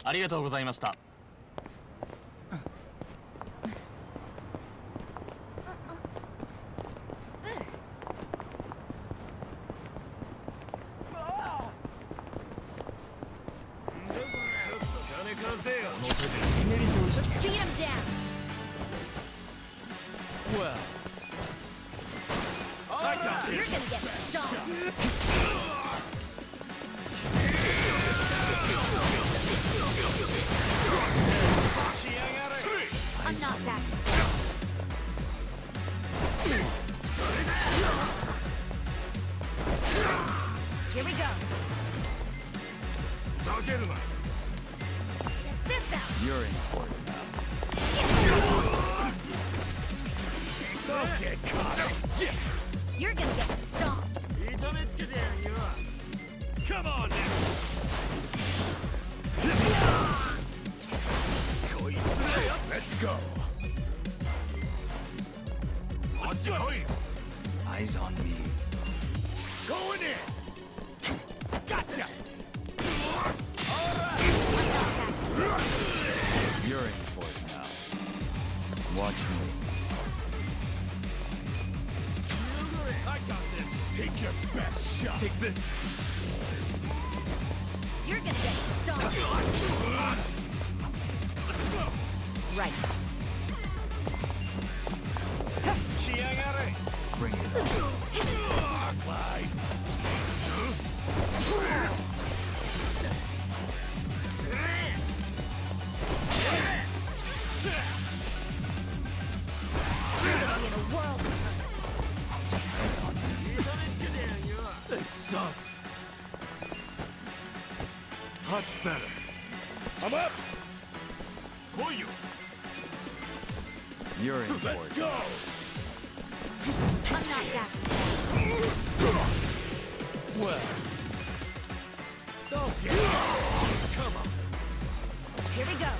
ありがとうございました。金貸せよ。ひねり通して gonna get stomped. I'm not back. Here we go. Check this out. You're in for it now. Don't get caught. You're gonna get stomped. Come on now. Let's go. Eyes on me. Going in. Gotcha. You're in for it now. Watch me. I got this. Take your best shot. Take this. You're gonna get stomped. Right. Bring it on. You're gonna be in a world of hurt. Eyes on me. This sucks. Much better. I'm up. You're in for Let's it. go. I'm not back. Well. Don't get Come on. Here we go.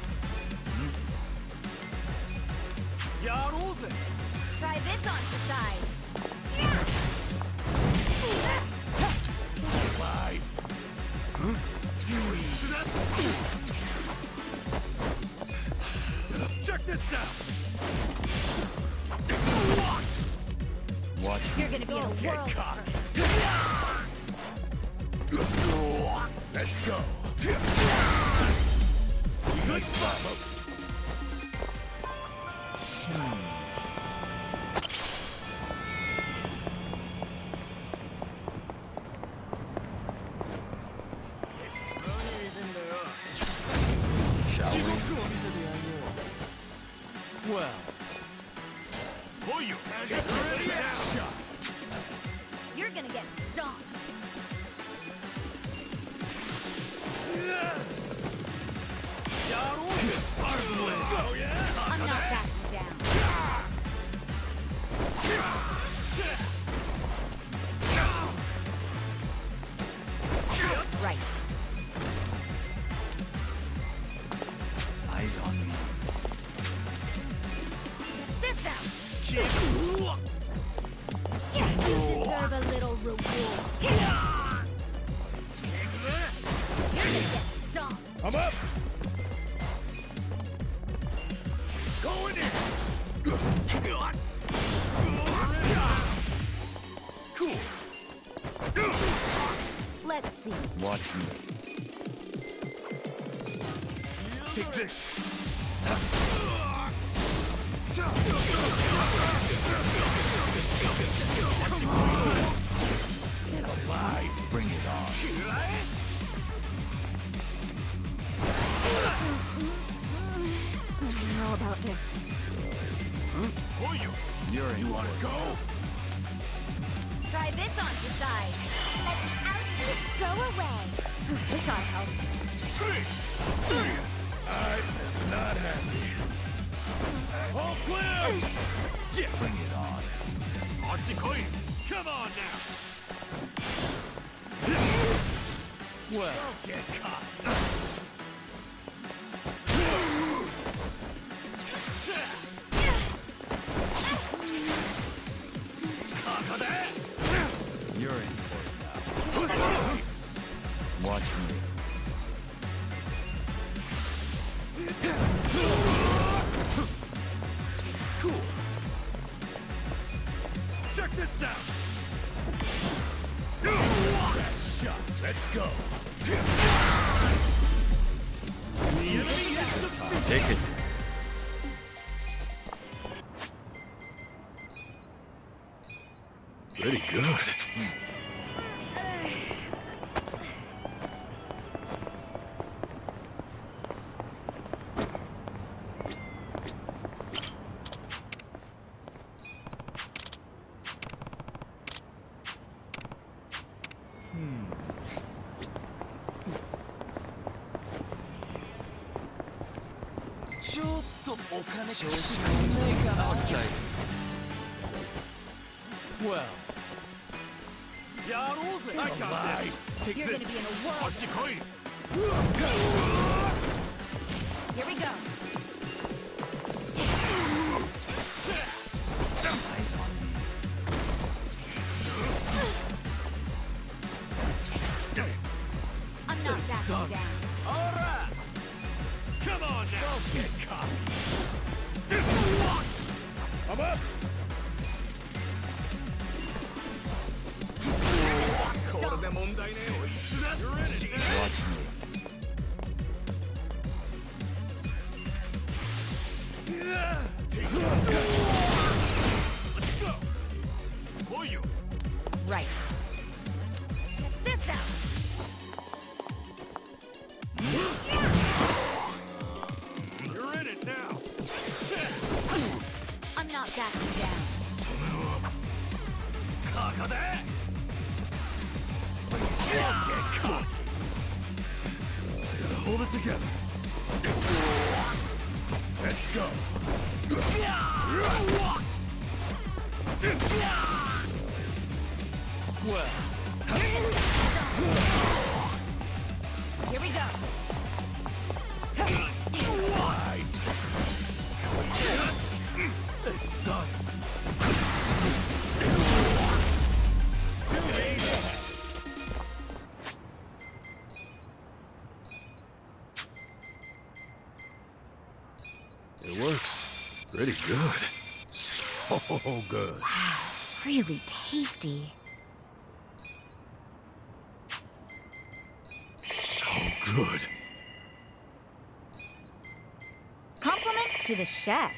Try this on for size. Live. Check this out. Watch me. You're gonna be in a world of hurt. Let's go. Good stuff. Shall we? Well. Take your best shot. You're gonna get stomped. I'm not backing down. Right. Eyes on me. This out. You deserve a little reward. You're gonna get stomped. I'm up. Going in. Cool. Let's see. Watch me. Take this. Get alive. Bring it on. I don't know about this. You're in. You wanna go? Try this on for size. Let the ouchies go away. This ought to help. I'm not happy. All clear! Yeah. Bring it on. Come on now. Well. Don't get caught. You're in for it now. Watch me. Cool. Check this out. Best shot. Let's go. Take it. Pretty good. How exciting. Well. I got this. Take You're this. gonna be in a world. Here we go. Eyes on me. I'm not backing down. Alright! Come on now! Don't get caught! I'm up! You're in it now! Watch me. Take it! Let's go! Koyu! Right. Check this out. You're in it now! I'm not backing down. Kakade! Don't get caught! Hold it together. Let's go! Well, Here we go. right. This sucks. It works. Pretty good. So good. Really tasty. So good. Compliments to the chef.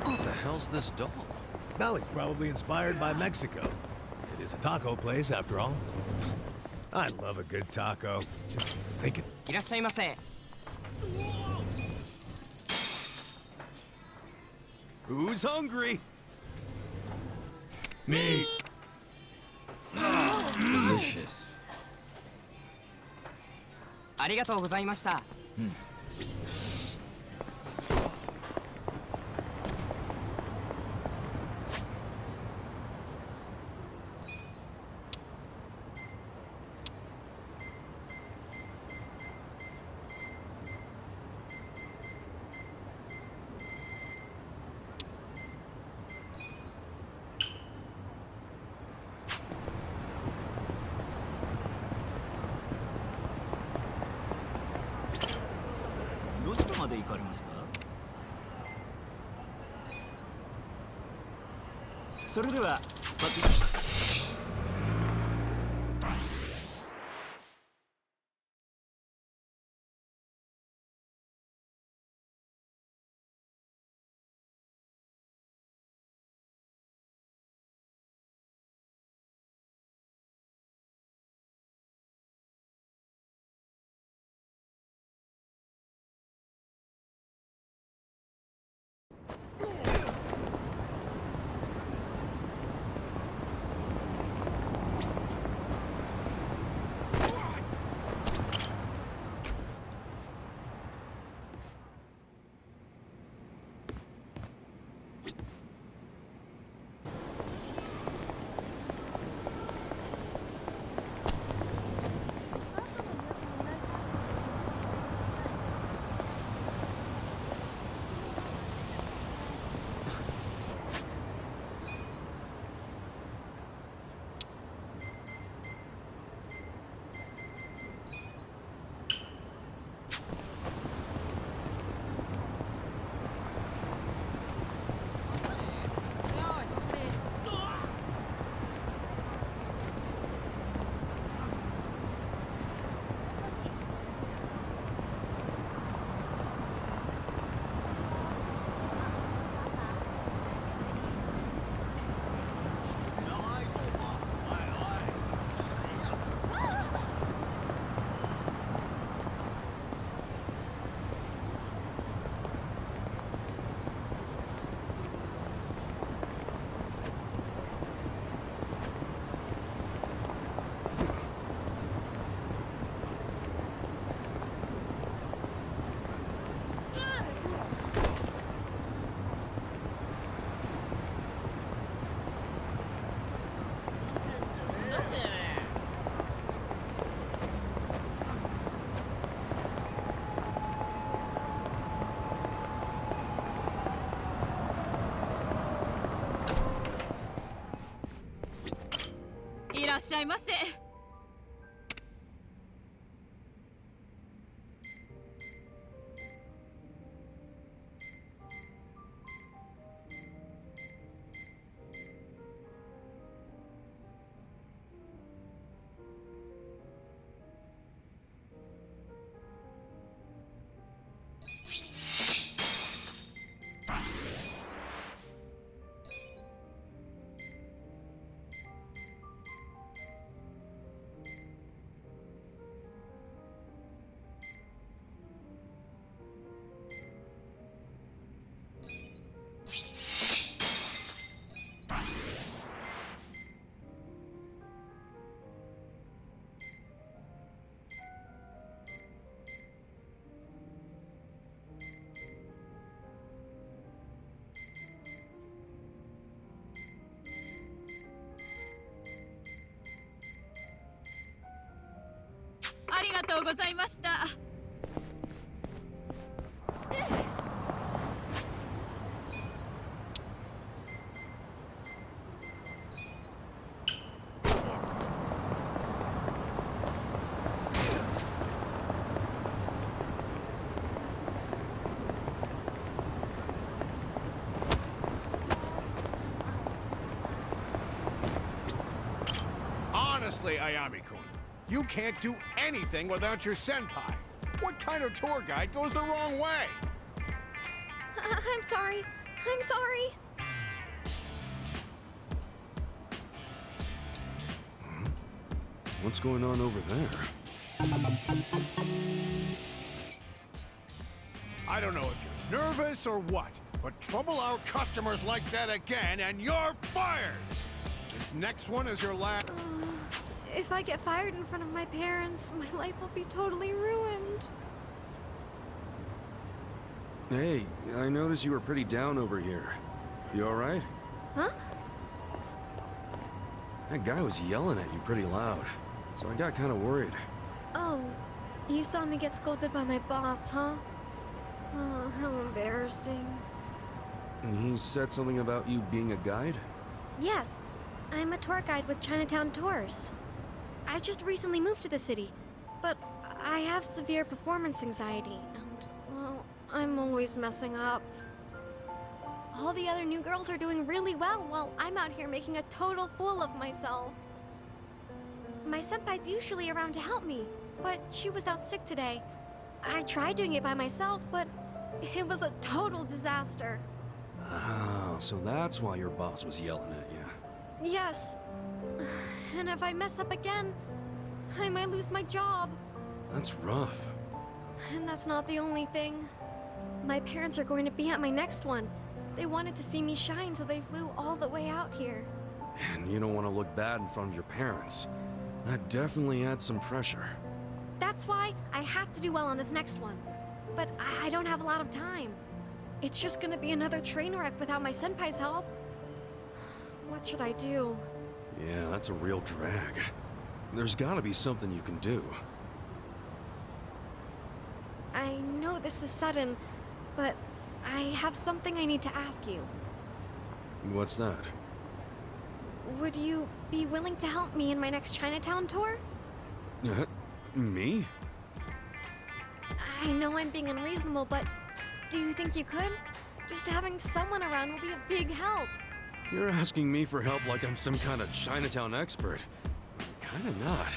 What the hell's this doll? Belly, probably inspired by Mexico. It is a taco place, after all. I love a good taco. Just thinking. いらっしゃいませ。 Who's hungry? Me. Delicious. ありがとうございました。どちらまで行かれますか？それでは出発。いませ。ありがとうございました。Honestly, Ayami-kun, you can't do anything without your senpai. What kind of tour guide goes the wrong way? I'm sorry. I'm sorry. What's going on over there? I don't know if you're nervous or what, but trouble our customers like that again and you're fired! This next one is your last... If I get fired in front of my parents, my life will be totally ruined. Hey, I noticed you were pretty down over here. You alright? Huh? That guy was yelling at you pretty loud, so I got kind of worried. Oh, you saw me get scolded by my boss, huh? Oh, how embarrassing. He said something about you being a guide? Yes, I'm a tour guide with Chinatown Tours. I just recently moved to the city, but I have severe performance anxiety, and, well, I'm always messing up. All the other new girls are doing really well while I'm out here making a total fool of myself. My senpai's usually around to help me, but she was out sick today. I tried doing it by myself, but it was a total disaster. Oh, so that's why your boss was yelling at you. Yes. And if I mess up again, I might lose my job. That's rough. And that's not the only thing. My parents are going to be at my next one. They wanted to see me shine, so they flew all the way out here. And you don't want to look bad in front of your parents. That definitely adds some pressure. That's why I have to do well on this next one. But I don't have a lot of time. It's just gonna be another train wreck without my senpai's help. What should I do? Yeah, that's a real drag. There's gotta be something you can do. I know this is sudden, but I have something I need to ask you. What's that? Would you be willing to help me in my next Chinatown tour? Me? I know I'm being unreasonable, but do you think you could? Just having someone around will be a big help. You're asking me for help like I'm some kind of Chinatown expert. Kinda not.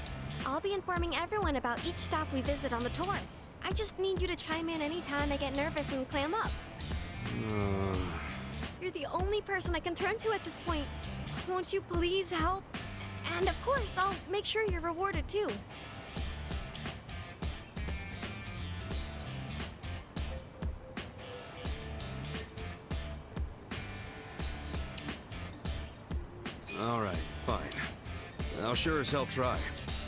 I'll be informing everyone about each stop we visit on the tour. I just need you to chime in anytime I get nervous and clam up. You're the only person I can turn to at this point. Won't you please help? And of course, I'll make sure you're rewarded too. Alright, fine. I'll sure as hell try.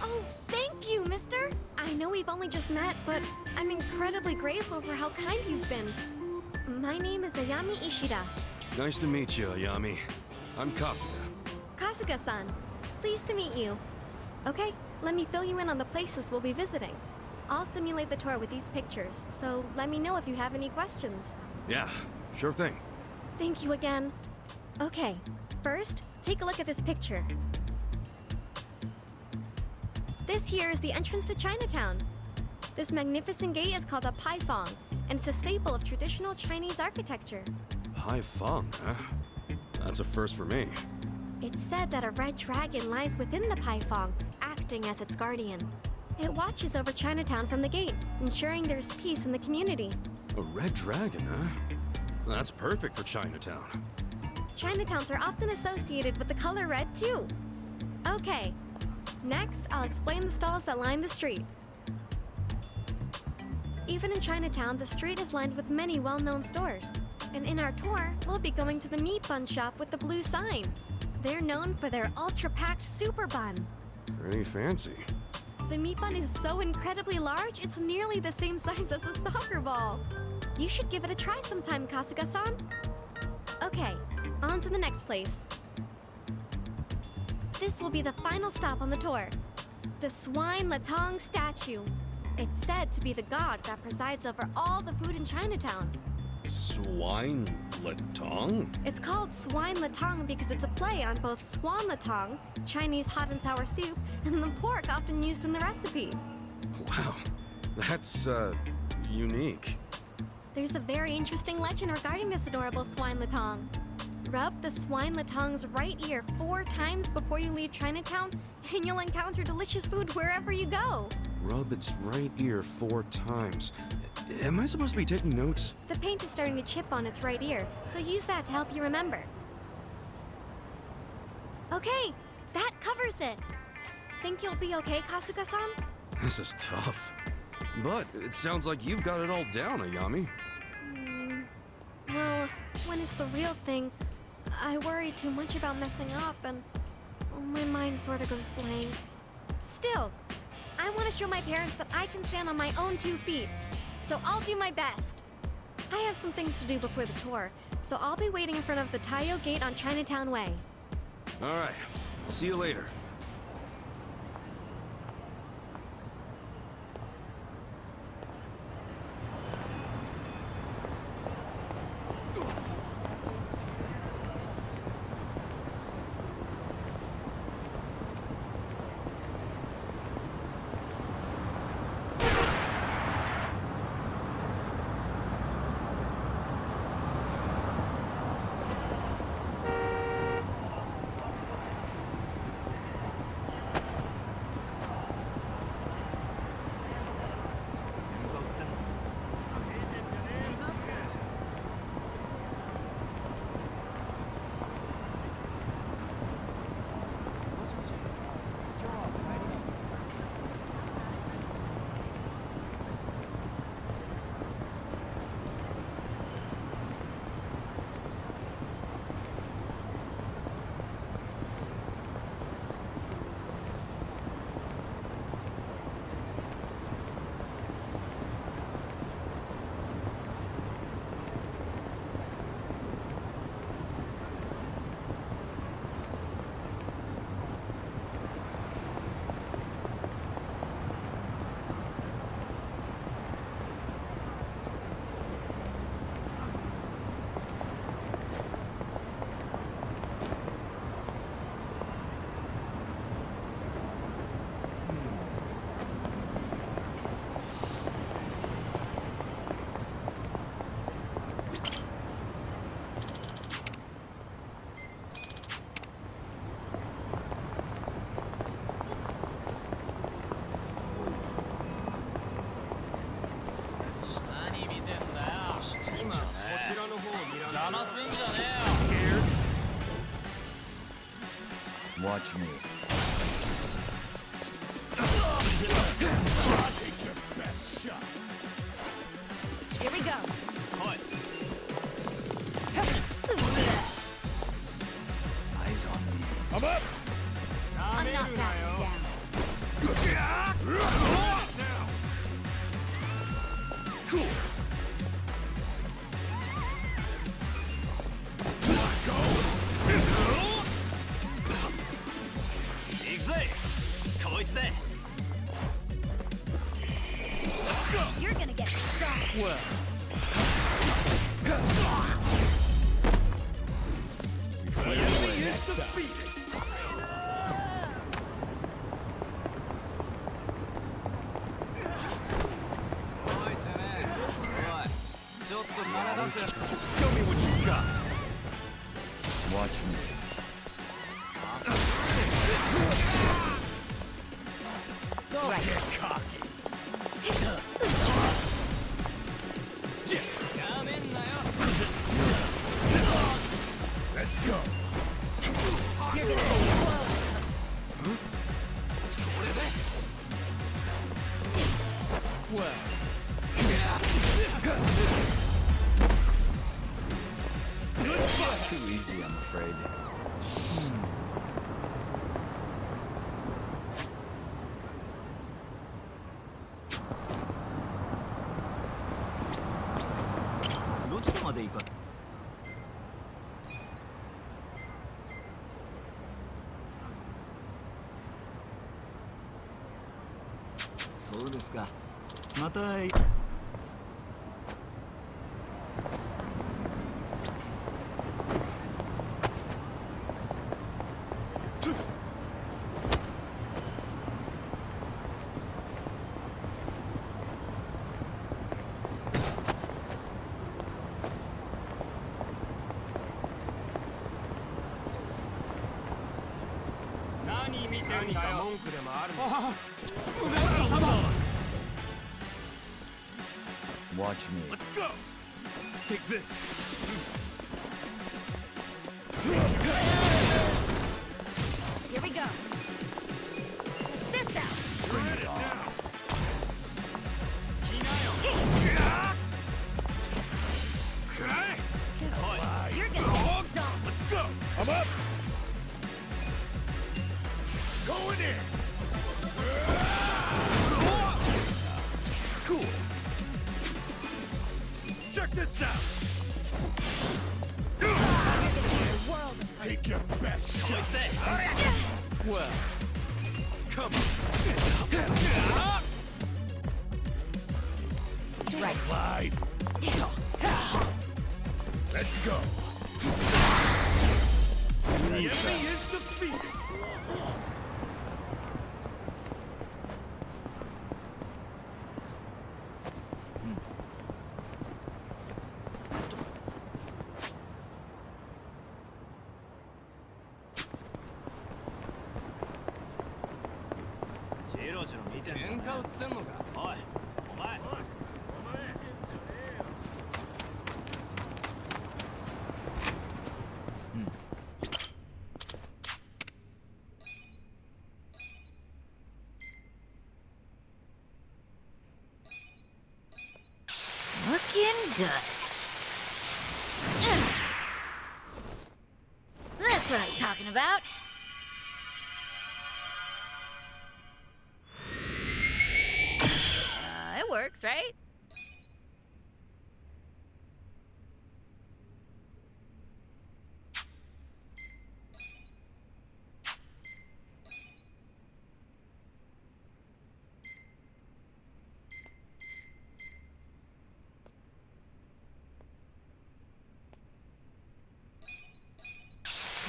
Oh, thank you, mister! I know we've only just met, but I'm incredibly grateful for how kind you've been. My name is Ayami Ishida. Nice to meet you, Ayami. I'm Kasuga. Kasuga-san. Pleased to meet you. Okay, let me fill you in on the places we'll be visiting. I'll simulate the tour with these pictures, so let me know if you have any questions. Yeah, sure thing. Thank you again. Okay, first, take a look at this picture. This here is the entrance to Chinatown. This magnificent gate is called a paifang, and it's a staple of traditional Chinese architecture. Hai Feng, huh? That's a first for me. It's said that a red dragon lies within the paifang, acting as its guardian. It watches over Chinatown from the gate, ensuring there's peace in the community. A red dragon, huh? That's perfect for Chinatown. Chinatowns are often associated with the color red, too. Okay, next I'll explain the stalls that line the street. Even in Chinatown, the street is lined with many well-known stores. And in our tour, we'll be going to the meat bun shop with the blue sign. They're known for their ultra-packed super bun. Pretty fancy. The meat bun is so incredibly large, it's nearly the same size as a soccer ball. You should give it a try sometime, Kasuga-san. Okay, on to the next place. This will be the final stop on the tour. The Swine Latong statue. It's said to be the god that presides over all the food in Chinatown. Swine Latong? It's called Swine Latong because it's a play on both swan latong, Chinese hot and sour soup, and the pork often used in the recipe. Wow, that's, unique. There's a very interesting legend regarding this adorable swine latong. Rub the swine latong's right ear 4 times before you leave Chinatown, and you'll encounter delicious food wherever you go. Rub its right ear 4 times. Am I supposed to be taking notes? The paint is starting to chip on its right ear, so use that to help you remember. Okay, that covers it. Think you'll be okay, Kasuga-san? This is tough. But it sounds like you've got it all down, Ayami. Well, when it's the real thing, I worry too much about messing up and my mind sort of goes blank. Still, I want to show my parents that I can stand on my own 2 feet, so I'll do my best. I have some things to do before the tour, so I'll be waiting in front of the Taiyo Gate on Chinatown Way. All right, I'll see you later. Watch me. Here we go. Eyes on me. I'm up! I'm not backing down. Now! Cool. You're gonna get stung. Well. Show me what you got. Watch me. Don't get cocky. Let's go. You're gonna be Too easy, I'm afraid. Watch me. Let's go. Take this. Here we go. This out. Bring it on. Get alive. You're gonna get dumped. Let's go. I'm up. Going in. Cool. Check this out. You're gonna need a world of hurt. Take your best shot. Well, come on. Right. Live. Let's go. The enemy is defeated. Looking good. That's what I'm talking about. It works, right?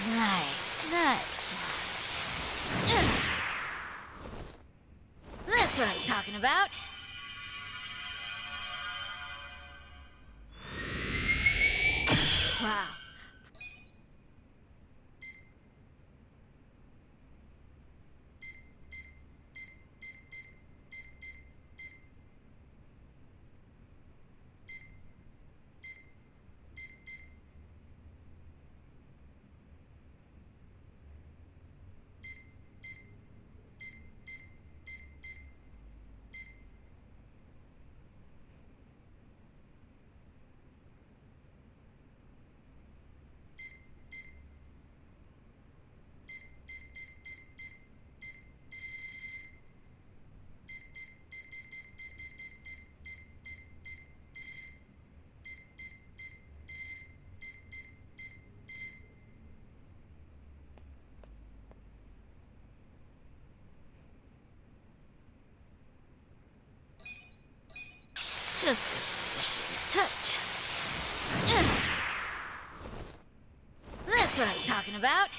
Nice. That's what I'm talking about. Wow. Just a finishing touch. That's what I'm talking about.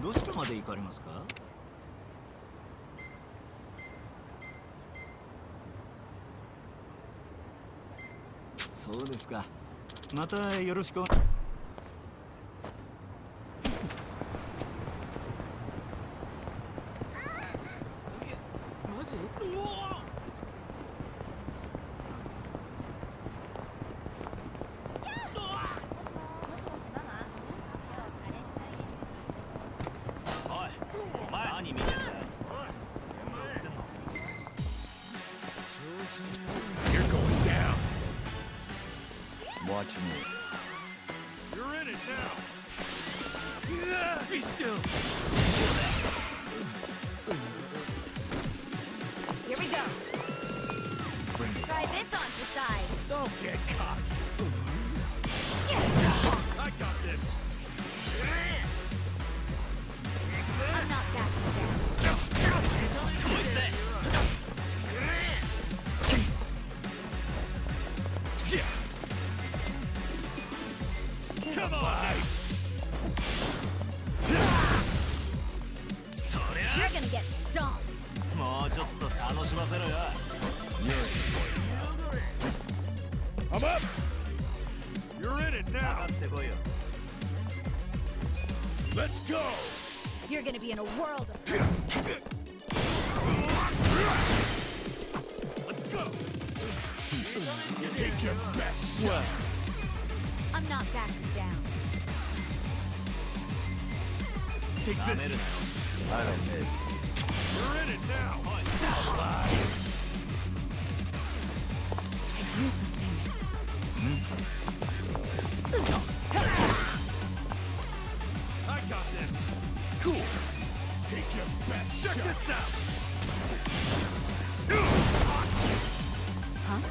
どちらまで行かれますか？そうですか。またよろしく。マジ？You're going down. Watch me. You're in it now. Be still. Here we go. Try this on for size. Don't get cocky. I got this. I'm not backing down. Come on. You're gonna get stomped. もうちょっと楽しませろよ。I'm up. You're in it か now. かってこいよ。Let's go. You're gonna be in a world of Let's go. Take your best shot. I'm not backing down. Take なめる this. なよ。 I don't miss. You're in it now. Do something. I got this. Cool. Take your best shot. Check this out. Huh?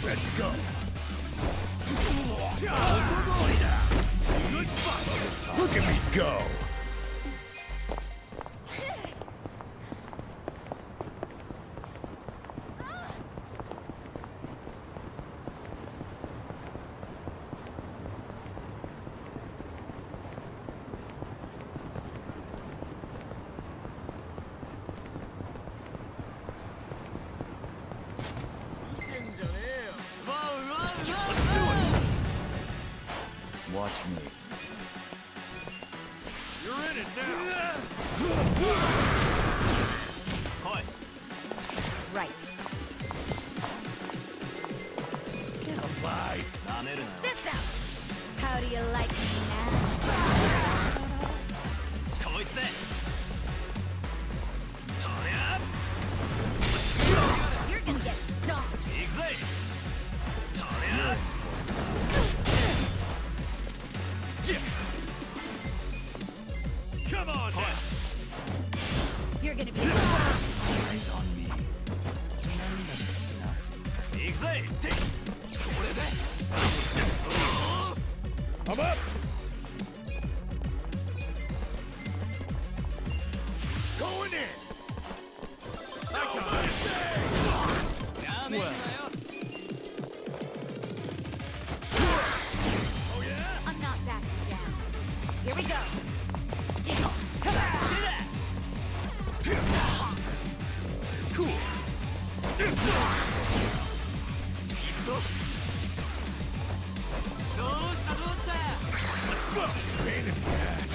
Let's go. Good fight. Look at me go. Watch me. You're in it now. Right. Get alive. なめるなよ。 This out. How do you like me now? こいつで。そりゃ。 You're gonna get stomped. 行くぜ。そりゃ。 Come on now. You're gonna be. Eyes on me. 行くぜ。これで。 I'm up. Going in. I got this. やめんなよ。 Oh yeah. I'm not backing down. Here we go. Cool. どうしたどうした。 Let's go. Pain in the ass.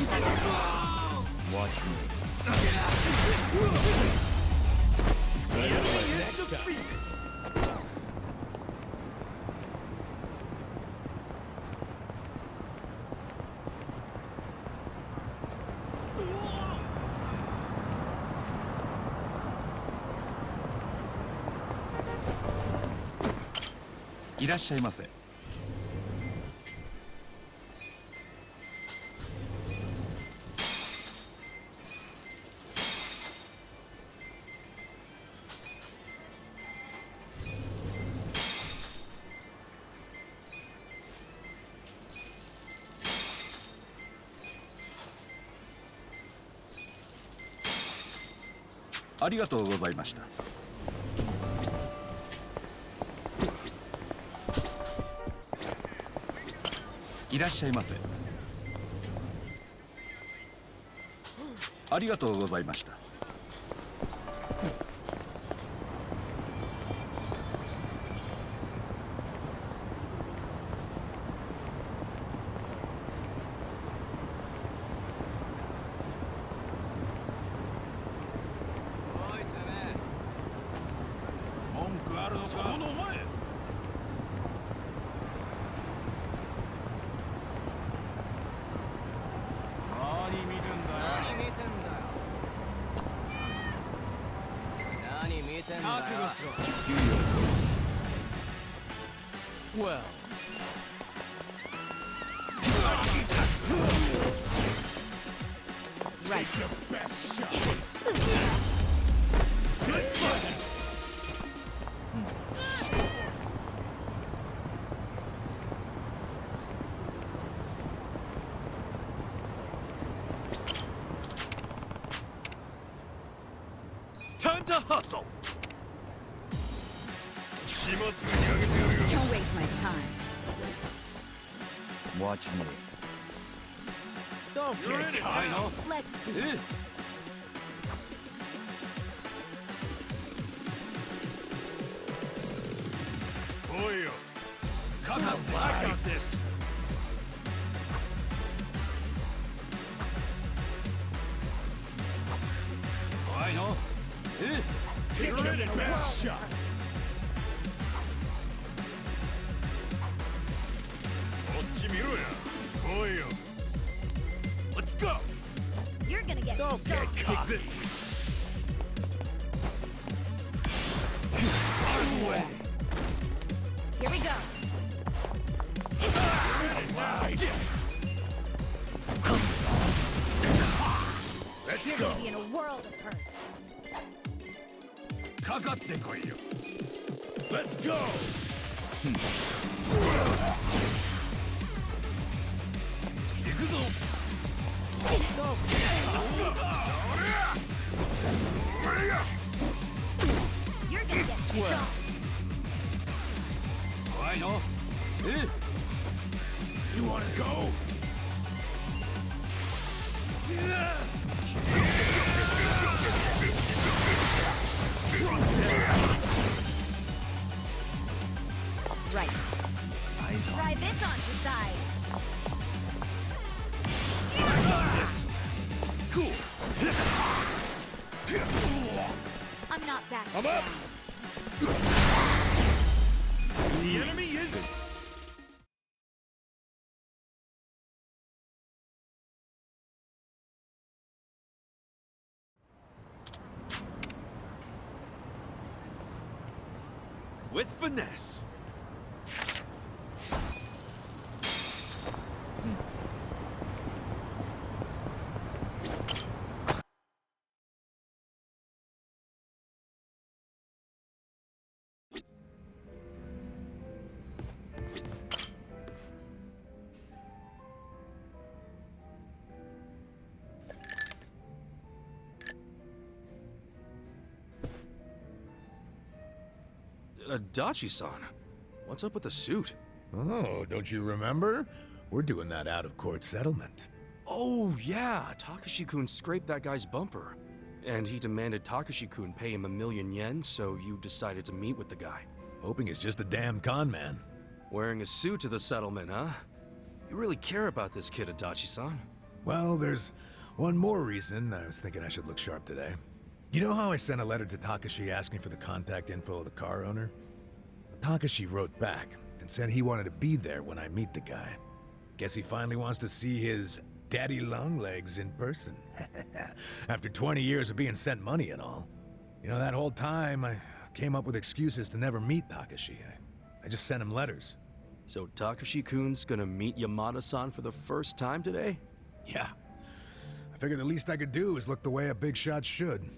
Watch me. Next time. ありがとうございました。おいてめえ。文句あるのか？そこのお前。何見てんだよ。何見てんだよ。何見てんだよ。覚悟しろ。Do your best. Well, Right. Your best shot. time to hustle. Don't waste my time. Watch me. Don't You're get in it caught. now. Let's see. Oyo. Come on, I got this. I know. You're gonna get a world Best of shot. hurt. こっち見ろや。来いよ。 Let's go. You're gonna get Don't get stomped. caught. Take this. Away. Here we go. Let's You're go. gonna be in a world of hurt. かかってこいよ。Let's go. You're gonna get stomped. I know. You wanna go? Right. Eyes on. Try this on for size. I'm not back. I'm up. The enemy is. With finesse. Dachi-san, what's up with the suit? Oh, don't you remember? We're doing that out-of-court settlement. Oh, yeah, Takashi-kun scraped that guy's bumper. And he demanded Takashi-kun pay him 1,000,000 yen, so you decided to meet with the guy. Hoping it's just a damn con man. Wearing a suit to the settlement, huh? You really care about this kid, Adachi-san. Well, there's one more reason I was thinking I should look sharp today. You know how I sent a letter to Takashi asking for the contact info of the car owner? Takashi wrote back and said he wanted to be there when I meet the guy. Guess he finally wants to see his daddy longlegs in person. After 20 years of being sent money and all. You know, that whole time I came up with excuses to never meet Takashi. I just sent him letters. So Takashi-kun's gonna meet Yamada-san for the first time today? Yeah. I figured the least I could do is look the way a big shot should.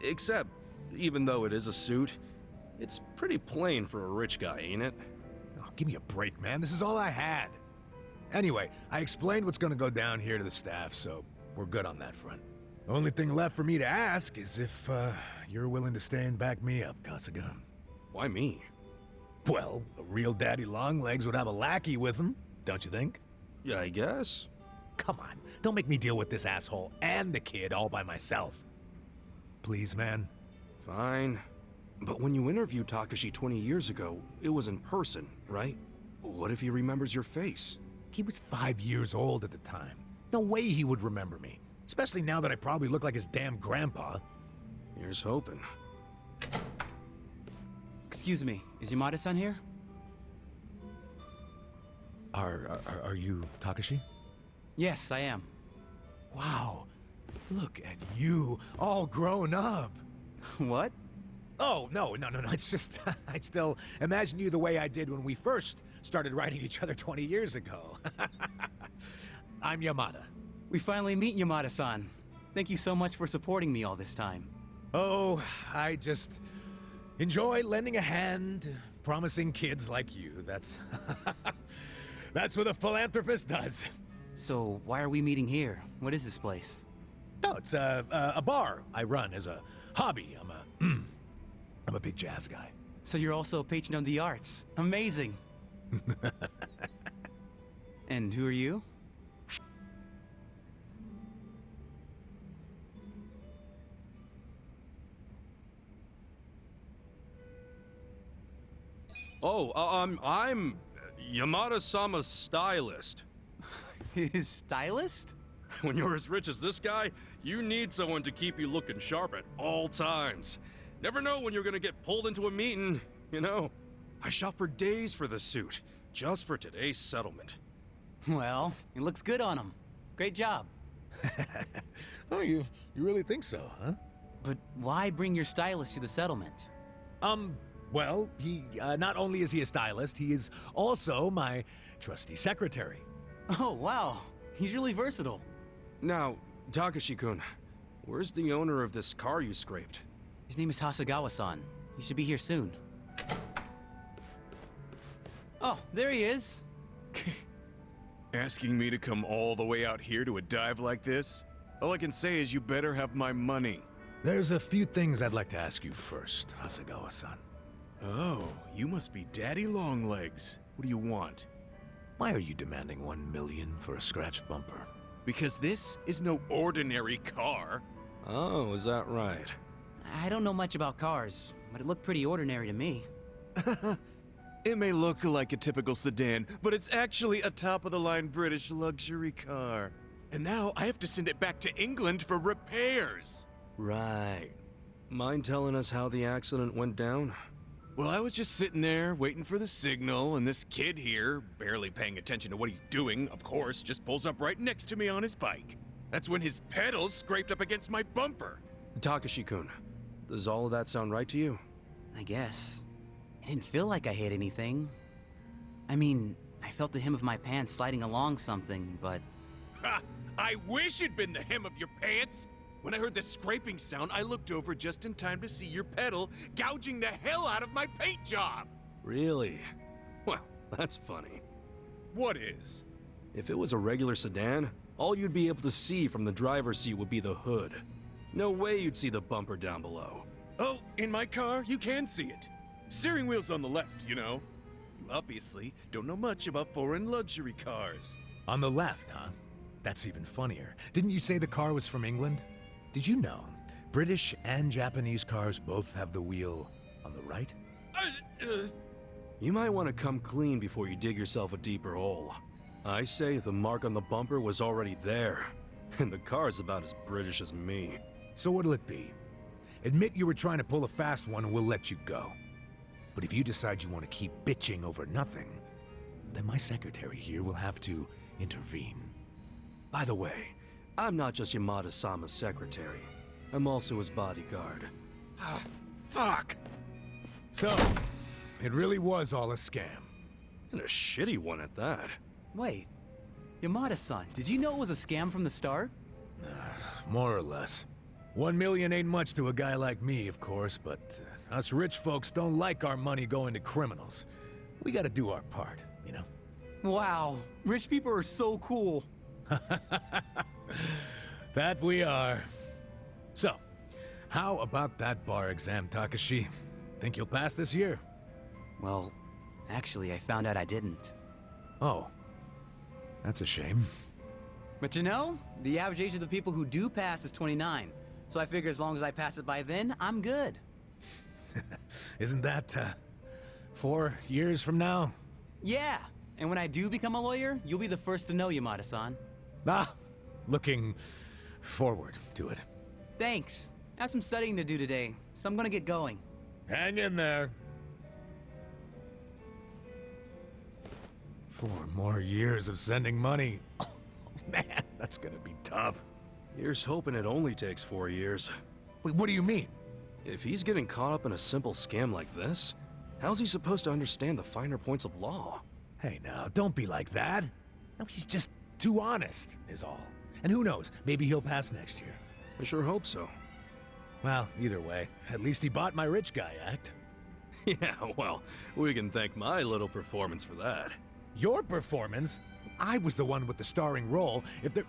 Except, even though it is a suit, it's pretty plain for a rich guy, ain't it? Oh, give me a break, man. This is all I had. Anyway, I explained what's gonna go down here to the staff, so we're good on that front. Only thing left for me to ask is if, you're willing to stay and back me up, Kasuga. Why me? Well, a real daddy longlegs would have a lackey with him, don't you think? Yeah, I guess. Come on, Don't make me deal with this asshole and the kid all by myself. Please, man. Fine. But when you interviewed Takashi 20 years ago, it was in person, right? What if he remembers your face? He was 5 years old at the time. No way he would remember me. Especially now that I probably look like his damn grandpa. Here's hoping. Excuse me, is Yamada-san here? Are you Takashi? Yes, I am. Wow. Look at you, all grown up. What? Oh, no. It's just, I still imagine you the way I did when we first started writing each other 20 years ago. I'm Yamada. We finally meet Yamada-san. Thank you so much for supporting me all this time. Oh, I just enjoy lending a hand, promising kids like you. That's that's what a philanthropist does. So, why are we meeting here? What is this place? No, it's a bar I run as a hobby. I'm a big jazz guy. So you're also a patron of the arts. Amazing. And who are you? Oh, I'm Yamada-sama's stylist. His stylist? When you're as rich as this guy, you need someone to keep you looking sharp at all times. Never know when you're gonna get pulled into a meeting, you know? I shop for days for the suit, just for today's settlement. Well, it looks good on him. Great job. Oh, you really think so, huh? But why bring your stylist to the settlement? Well, he, not only is he a stylist, he is also my trusty secretary. Oh, wow. He's really versatile. Now, Takashi-kun, where's the owner of this car you scraped? His name is Hasegawa-san. He should be here soon. Oh, there he is. Asking me to come all the way out here to a dive like this? All I can say is you better have my money. There's a few things I'd like to ask you first, Hasegawa-san. Oh, you must be Daddy Longlegs. What do you want? Why are you demanding 1 million for a scratched bumper? Because this is no ordinary car. Oh, is that right? I don't know much about cars, but it looked pretty ordinary to me. It may look like a typical sedan, but it's actually a top-of-the-line British luxury car. And now I have to send it back to England for repairs. Right. Mind telling us how the accident went down? Well, I was just sitting there, waiting for the signal, and this kid here, barely paying attention to what he's doing, of course, just pulls up right next to me on his bike. That's when his pedals scraped up against my bumper. Takashi-kun, does all of that sound right to you? I guess. It didn't feel like I hit anything. I mean, I felt the hem of my pants sliding along something, but... Ha! I wish it'd been the hem of your pants! When I heard the scraping sound, I looked over just in time to see your pedal gouging the hell out of my paint job! Really? Well, that's funny. What is? If it was a regular sedan, all you'd be able to see from the driver's seat would be the hood. No way you'd see the bumper down below. Oh, in my car, you can see it. Steering wheel's on the left, you know. You obviously don't know much about foreign luxury cars. On the left, huh? That's even funnier. Didn't you say the car was from England? Did you know British and Japanese cars both have the wheel on the right? You might want to come clean before you dig yourself a deeper hole. I say the mark on the bumper was already there, and the car's about as British as me. So what'll it be? Admit you were trying to pull a fast one and we'll let you go. But if you decide you want to keep bitching over nothing, then my secretary here will have to intervene. By the way, I'm not just Yamada-sama's secretary. I'm also his bodyguard. Ah, fuck! So, it really was all a scam. And a shitty one at that. Wait. Yamada-san, did you know it was a scam from the start? More or less. 1 million ain't much to a guy like me, of course, but us rich folks don't like our money going to criminals. We gotta do our part, you know? Wow, rich people are so cool. That we are. So, how about that bar exam, Takashi? Think you'll pass this year? Well, actually, I found out I didn't. Oh. That's a shame. But you know, the average age of the people who do pass is 29. So I figure as long as I pass it by then, I'm good. Isn't that, 4 years from now? Yeah, and when I do become a lawyer, you'll be the first to know, Yamada-san. Ah, looking forward to it. Thanks. I have some studying to do today, so I'm gonna get going. Hang in there. 4 more years of sending money. Oh, man, that's gonna be tough. Here's hoping it only takes 4 years. Wait, what do you mean? If he's getting caught up in a simple scam like this, how's he supposed to understand the finer points of law? Hey now, don't be like that. No, he's just too honest, is all. And who knows, maybe he'll pass next year. I sure hope so. Well, either way, at least he bought my rich guy act. Yeah, well, we can thank my little performance for that. Your performance? I was the one with the starring role. If there...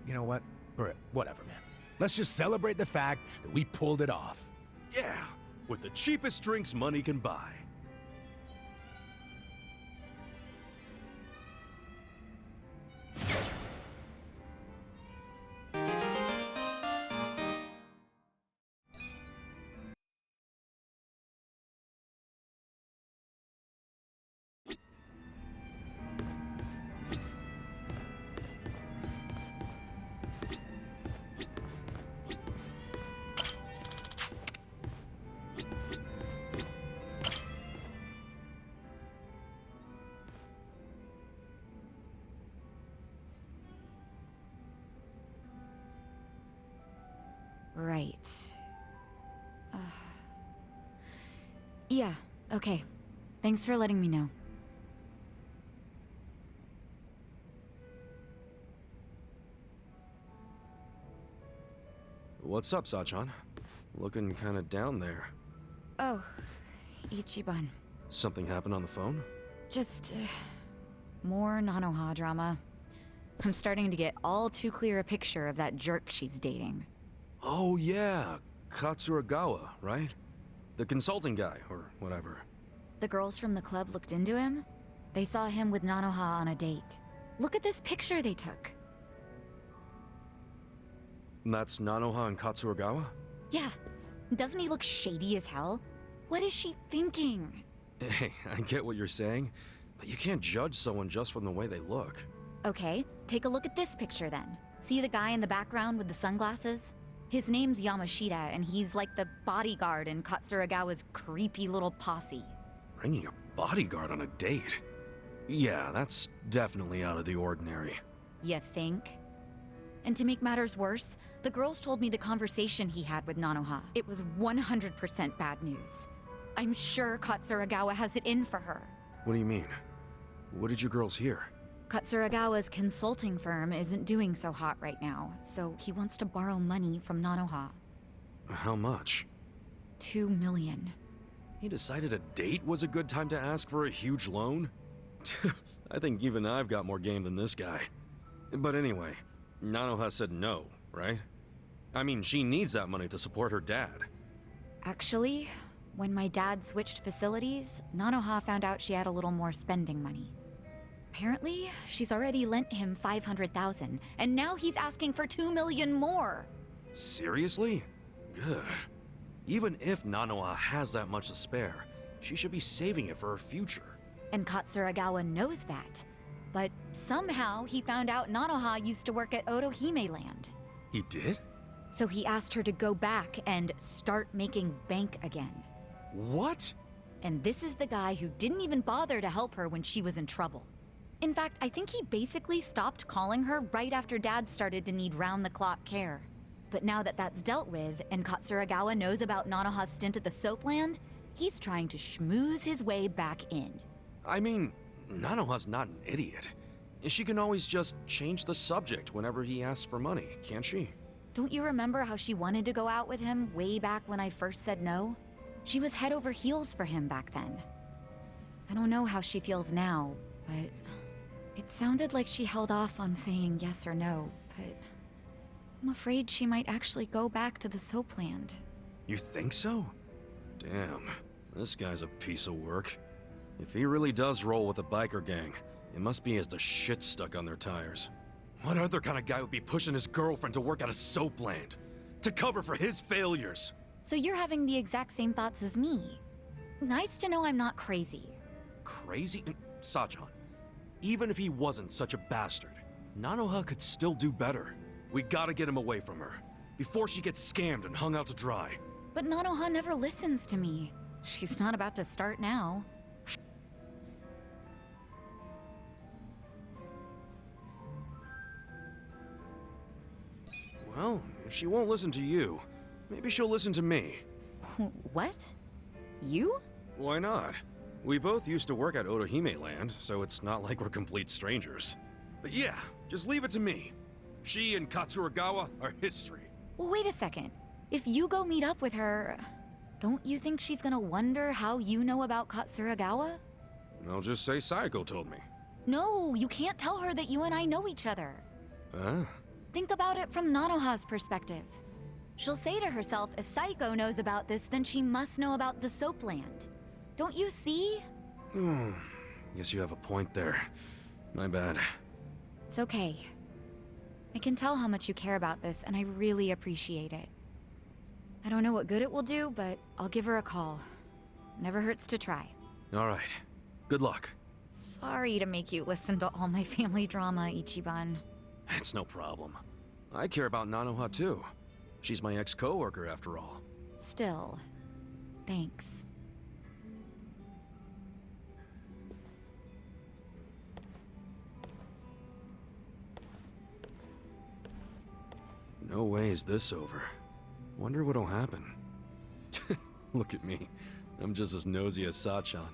You know what? Whatever, man. Let's just celebrate the fact that we pulled it off. Yeah, with the cheapest drinks money can buy. Right. Yeah, okay. Thanks for letting me know. What's up, Sachan? Looking kinda down there. Oh, Ichiban. Something happened on the phone? Just, more Nanoha drama. I'm starting to get all too clear a picture of that jerk she's dating. Oh yeah, Katsuragawa, right? The consulting guy, or whatever. The girls from the club looked into him. They saw him with Nanoha on a date. Look at this picture they took. That's Nanoha and Katsuragawa? Yeah. Doesn't he look shady as hell? What is she thinking? Hey, I get what you're saying, but you can't judge someone just from the way they look. Okay, take a look at this picture then. See the guy in the background with the sunglasses? His name's Yamashita, and he's like the bodyguard in Katsuragawa's creepy little posse. Bringing a bodyguard on a date? Yeah, that's definitely out of the ordinary. You think? And to make matters worse, the girls told me the conversation he had with Nanoha. It was 100% bad news. I'm sure Katsuragawa has it in for her. What do you mean? What did you girls hear? Katsuragawa's consulting firm isn't doing so hot right now, so he wants to borrow money from Nanoha. How much? 2 million. He decided a date was a good time to ask for a huge loan? I think even I've got more game than this guy. But anyway, Nanoha said no, right? I mean, she needs that money to support her dad. Actually, when my dad switched facilities, Nanoha found out she had a little more spending money. Apparently, she's already lent him 500,000, and now he's asking for 2 million more. Seriously? Good. Even if Nanoha has that much to spare, she should be saving it for her future. And Katsuragawa knows that. But somehow he found out Nanoha used to work at Otohime Land. He did? So he asked her to go back and start making bank again. What? And this is the guy who didn't even bother to help her when she was in trouble. In fact, I think he basically stopped calling her right after Dad started to need round-the-clock care. But now that that's dealt with, and Katsuragawa knows about Nanoha's stint at the Soapland, he's trying to schmooze his way back in. I mean, Nanoha's not an idiot. She can always just change the subject whenever he asks for money, can't she? Don't you remember how she wanted to go out with him way back when I first said no? She was head over heels for him back then. I don't know how she feels now, but... It sounded like she held off on saying yes or no, but... I'm afraid she might actually go back to the Soapland. You think so? Damn, this guy's a piece of work. If he really does roll with a biker gang, it must be as the shit stuck on their tires. What other kind of guy would be pushing his girlfriend to work at a soap land? To cover for his failures? So you're having the exact same thoughts as me. Nice to know I'm not crazy. Crazy? Sajan, even if he wasn't such a bastard, Nanoha could still do better. We gotta get him away from her, before she gets scammed and hung out to dry. But Nanoha never listens to me. She's not about to start now. Well, if she won't listen to you, maybe she'll listen to me. What? You? Why not? We both used to work at Otohime Land, so it's not like we're complete strangers. But yeah, just leave it to me. She and Katsuragawa are history. Well, wait a second. If you go meet up with her, don't you think she's gonna wonder how you know about Katsuragawa? I'll just say Sayako told me. No, you can't tell her that you and I know each other. Huh? Think about it from Nanoha's perspective. She'll say to herself, if Saiko knows about this, then she must know about the soap land. Don't you see? Guess you have a point there. My bad. It's okay. I can tell how much you care about this, and I really appreciate it. I don't know what good it will do, but I'll give her a call. Never hurts to try. All right. Good luck. Sorry to make you listen to all my family drama, Ichiban. It's no problem. I care about Nanoha too. She's my ex-coworker after all. Still, thanks. No way is this over. Wonder what'll happen. Look at me. I'm just as nosy as Sachan.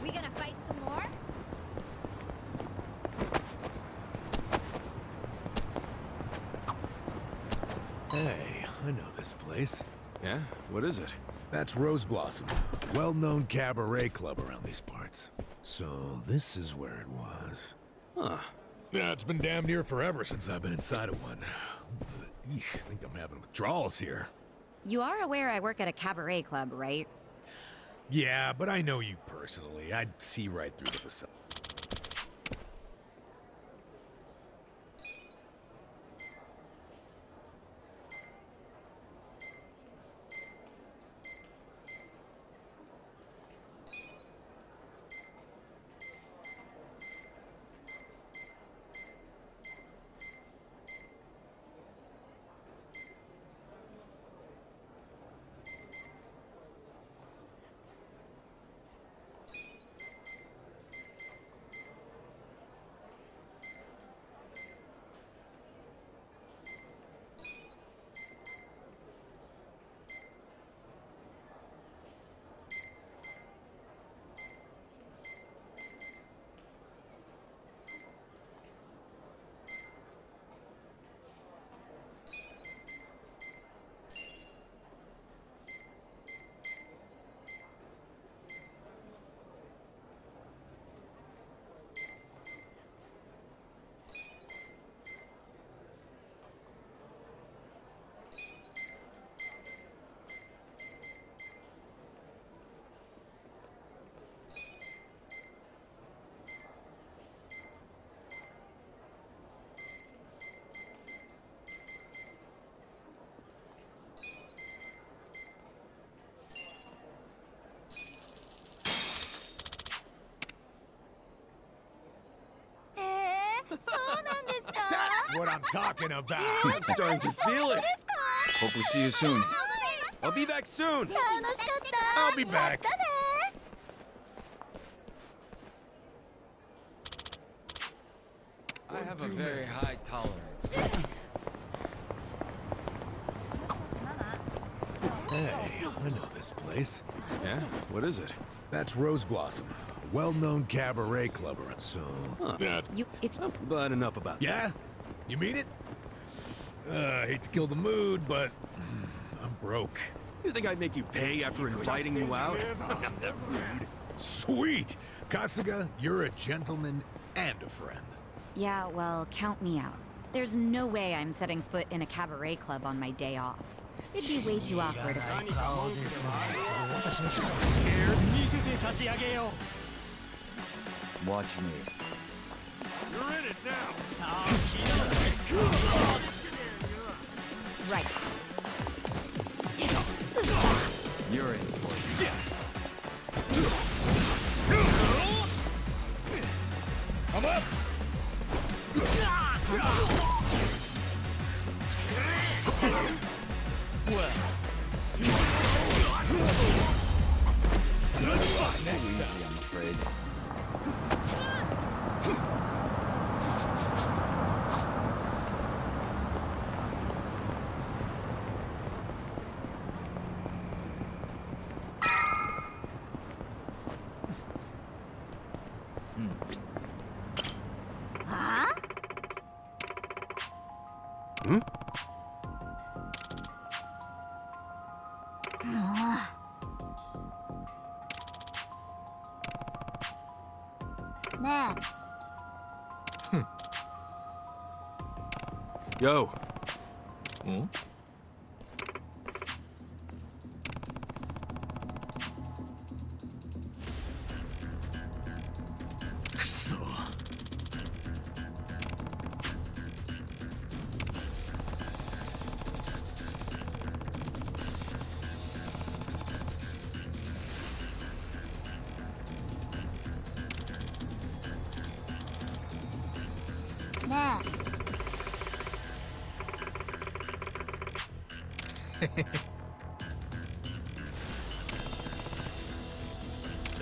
We gonna fight some more? Hey, I know this place. Yeah? What is it? That's Rose Blossom, well-known cabaret club around these parts. So this is where it was. Huh. Yeah, it's been damn near forever since I've been inside of one. Eek, I think I'm having withdrawals here. You are aware I work at a cabaret club, right? Yeah, but I know you personally. I'd see right through the facade. That's what I'm talking about. I'm starting to feel it. Hope we see you soon. I'll be back soon. I'll be back. I have a very high tolerance. Hey, I know this place. Yeah? What is it? That's Rose Blossom, a well-known cabaret clubber. So, But enough about that. yeah? You mean it? I hate to kill the mood, but I'm broke. You think I'd make you pay after inviting you out? Sweet! Kasuga, you're a gentleman and a friend. Yeah, well, count me out. There's no way I'm setting foot in a cabaret club on my day off. It'd be way too awkward if I... Watch me. You're in it now. Right. You're in for it. I'm up! Easy, I'm afraid. Hmm? Yo. Hmm?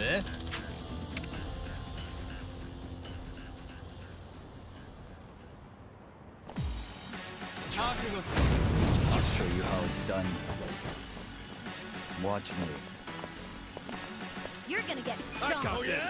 Eh? I'll show you how it's done. Watch me. You're gonna get I dumped. got this.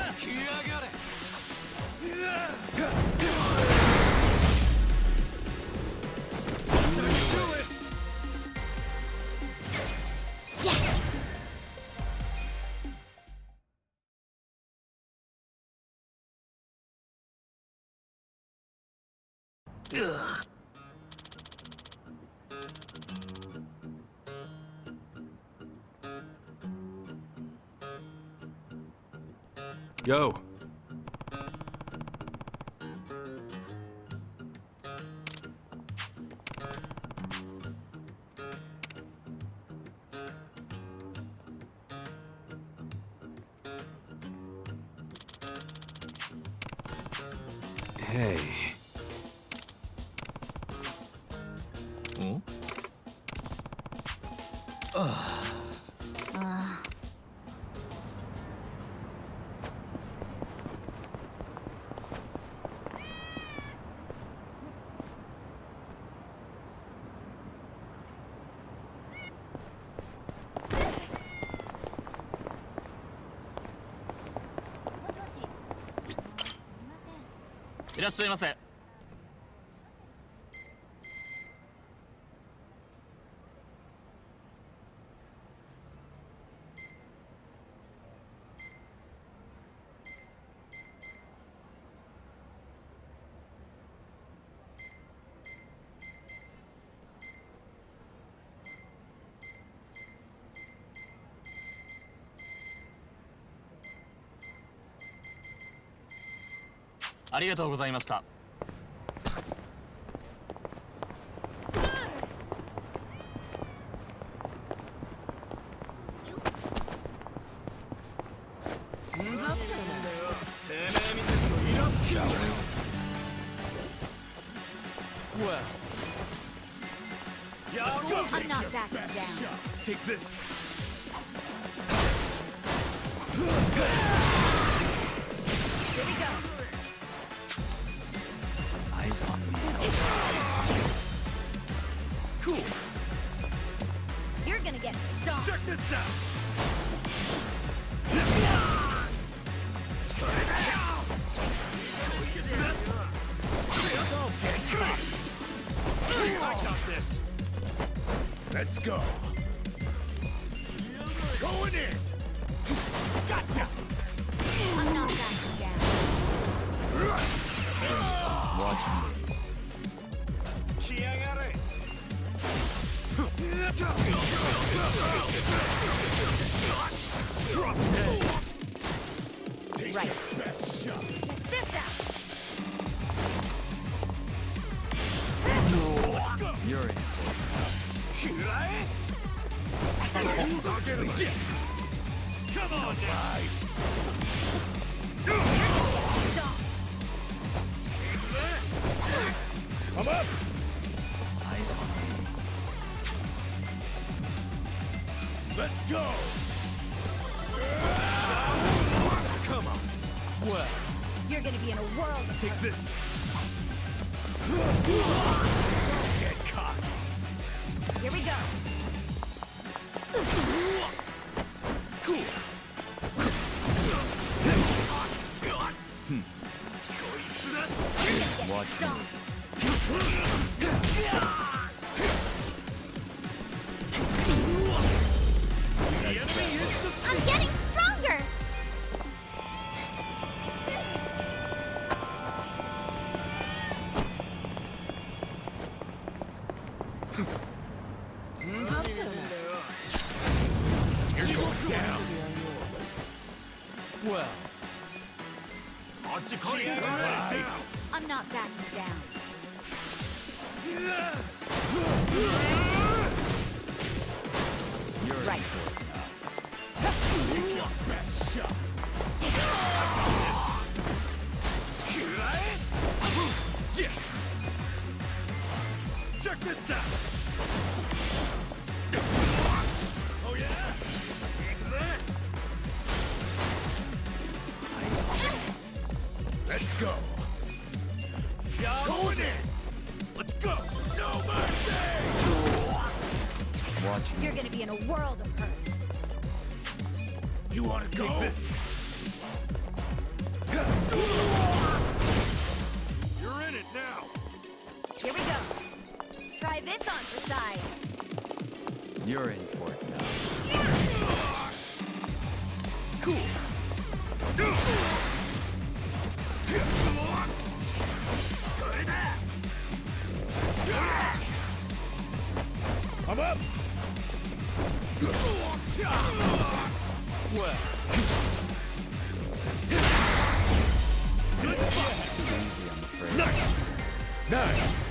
Yo. Hey. Hmm? Well. I'm not backing down. Take this. Here we go. Eyes on me. Cool. You're gonna get stomped. Check this out. I got this. Let's go. Going in. Gotcha. I'm not backing down. Watch me. Drop dead. Take Right. your best shot. Check this out. You're in. Come on now. I'm up. Eyes on me. Let's go. Come on. Well, You're gonna be in a world of take this. Get caught. Here we go. Cool. Watch me. Stomped. I'm getting stronger. You're going down. Well. Right. I'm not backing down. You're Right. Take your best shot. Yeah. Check this out. Oh yeah. Let's go. Going in. Let's go. No mercy. Watch me. You're gonna be in a world of hurt. You want to go? Take this. You're in it now. Here we go. Try this on for size. You're in for it now. Cool. I'm up. Well. Easy, I'm afraid. Nice.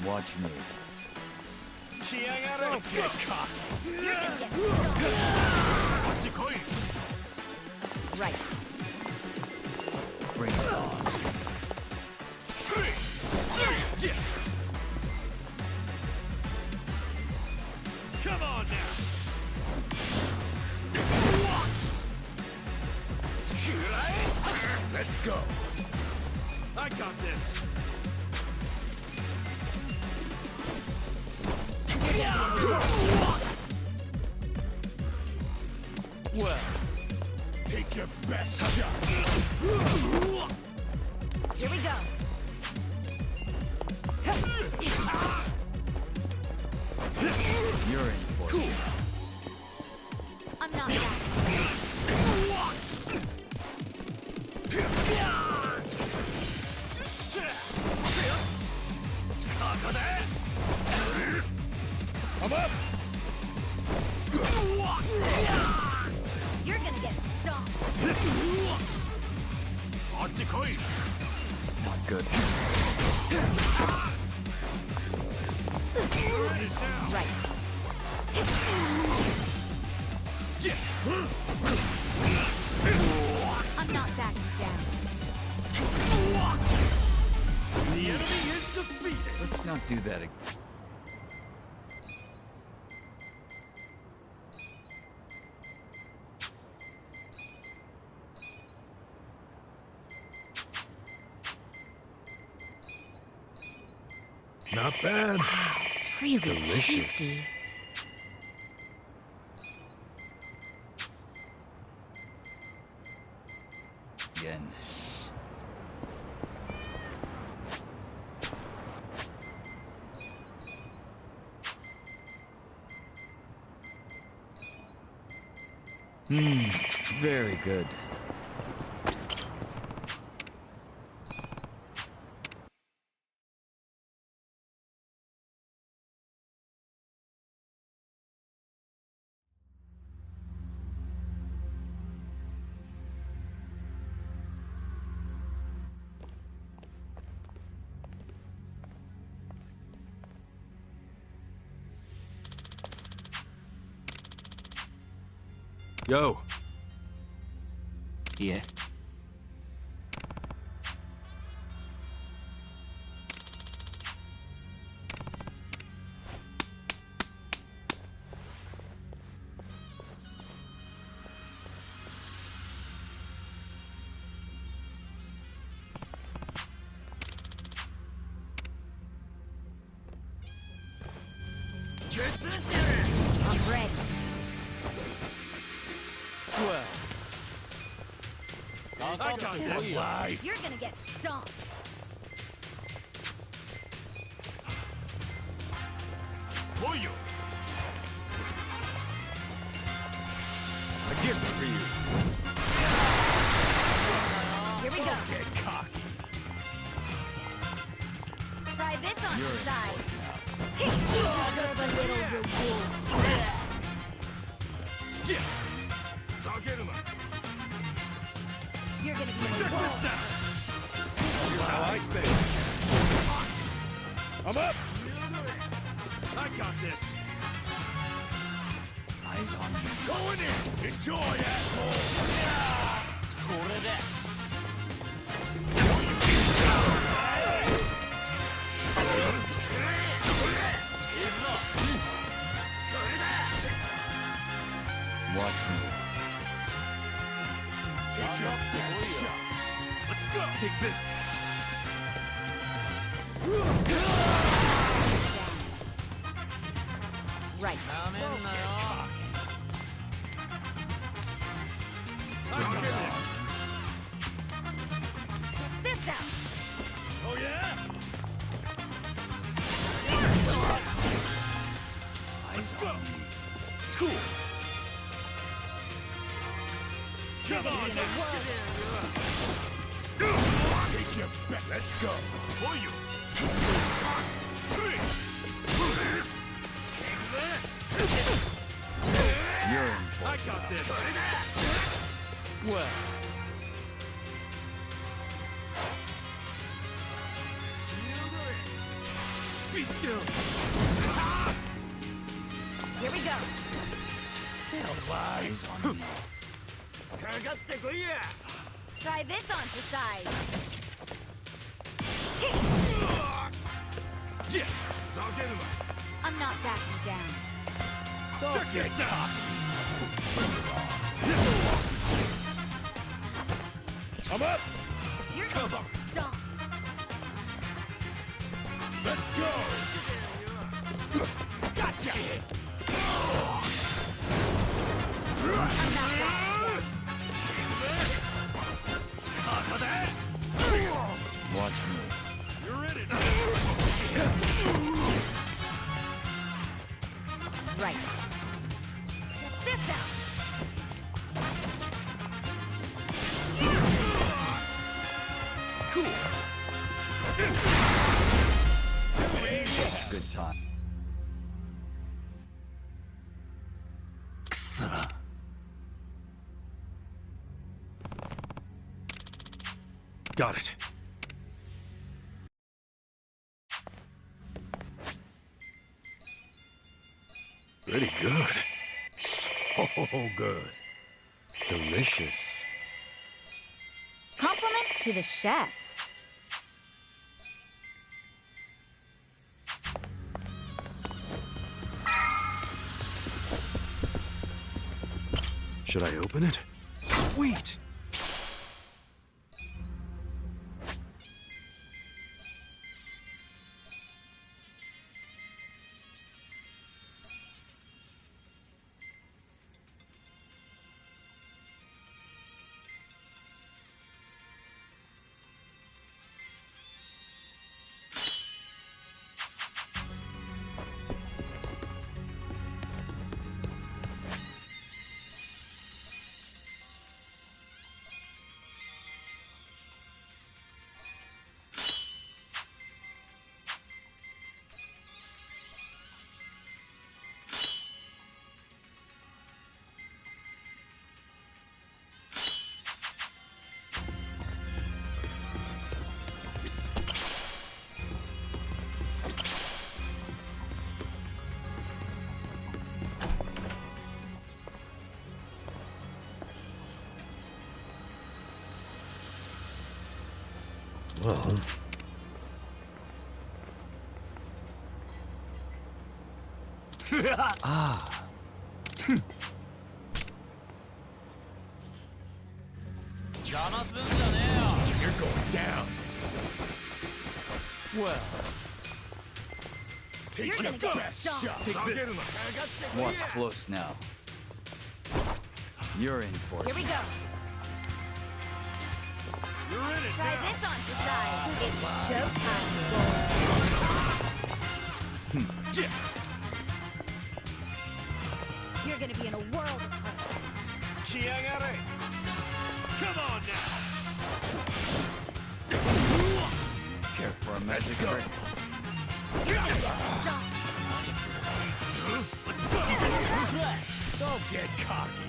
Watch me. Let's get caught. You're gonna get stomped. Watch it, Koi. Right. Bring it on. Yeah. Come on now. Let's go. I got this. Well, Take your best shot. Here we go. You're in for it. I'm not back. I'm up. You're gonna get stomped. Koi. Not good. don't do that again. Not bad. Really Delicious. tasty. Again. Very good. Yo, Yeah. I'm ready. Well. I got this life. You're gonna get stomped. Pollo. A gift for you. Here we go. Get cocky. Try this on your side. You deserve a little reward. Yeah. Zageruma. You're gonna be Check rewarded. this out. Here's how I spend. I'm up. I got this. Eyes on you. Going in. Enjoy, asshole. Watch me. Take your best shot. Let's go. Take this. Right. This out. Oh yeah? Eyes Go. on me. Cool. You're Come gonna on, be now. rewarded. Take your bet. Let's go. For you. You're in for I it. got this. Well. Be still. Here we go. Eyes on me. Try this on for size. Yes. Zageruma. I'm not backing down. Check this out. I'm up. You're gonna get stomped. Let's go. Gotcha. I'm not backing down. Watch me. You're in it. Right. Check this out. Good time. got it. Pretty good. So good. Delicious. Compliments to the chef. Should I open it? Sweet! Well... Ah. You're going down. Well, Take You're the gonna get best stomped. shot. Take this. Watch close now. You're in for it. Here we go. You're in it Try now. this on for size. It's showtime. Yeah. You're gonna be in a world of hurt. Chiangare. Come on now. Care for a magic go. trick? You're gonna get stomped. Let's go. Don't get cocky.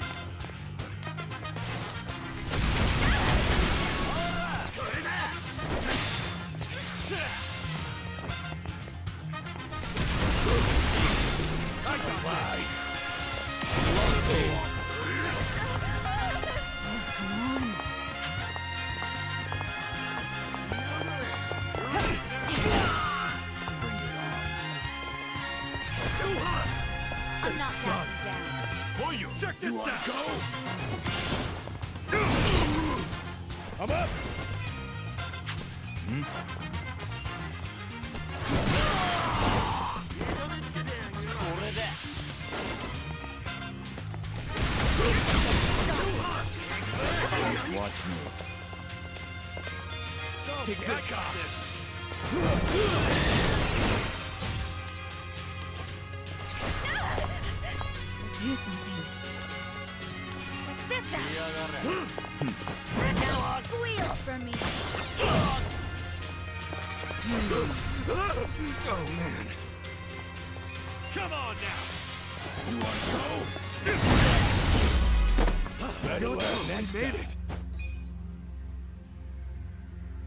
I got life. I'm not backing down. Boy, you check this out. Go. I'm up. Watch me. Take this. I got this. Do something. This out. Now squeal for me. Oh, man. Come on now. You want to go? Better luck next time. It.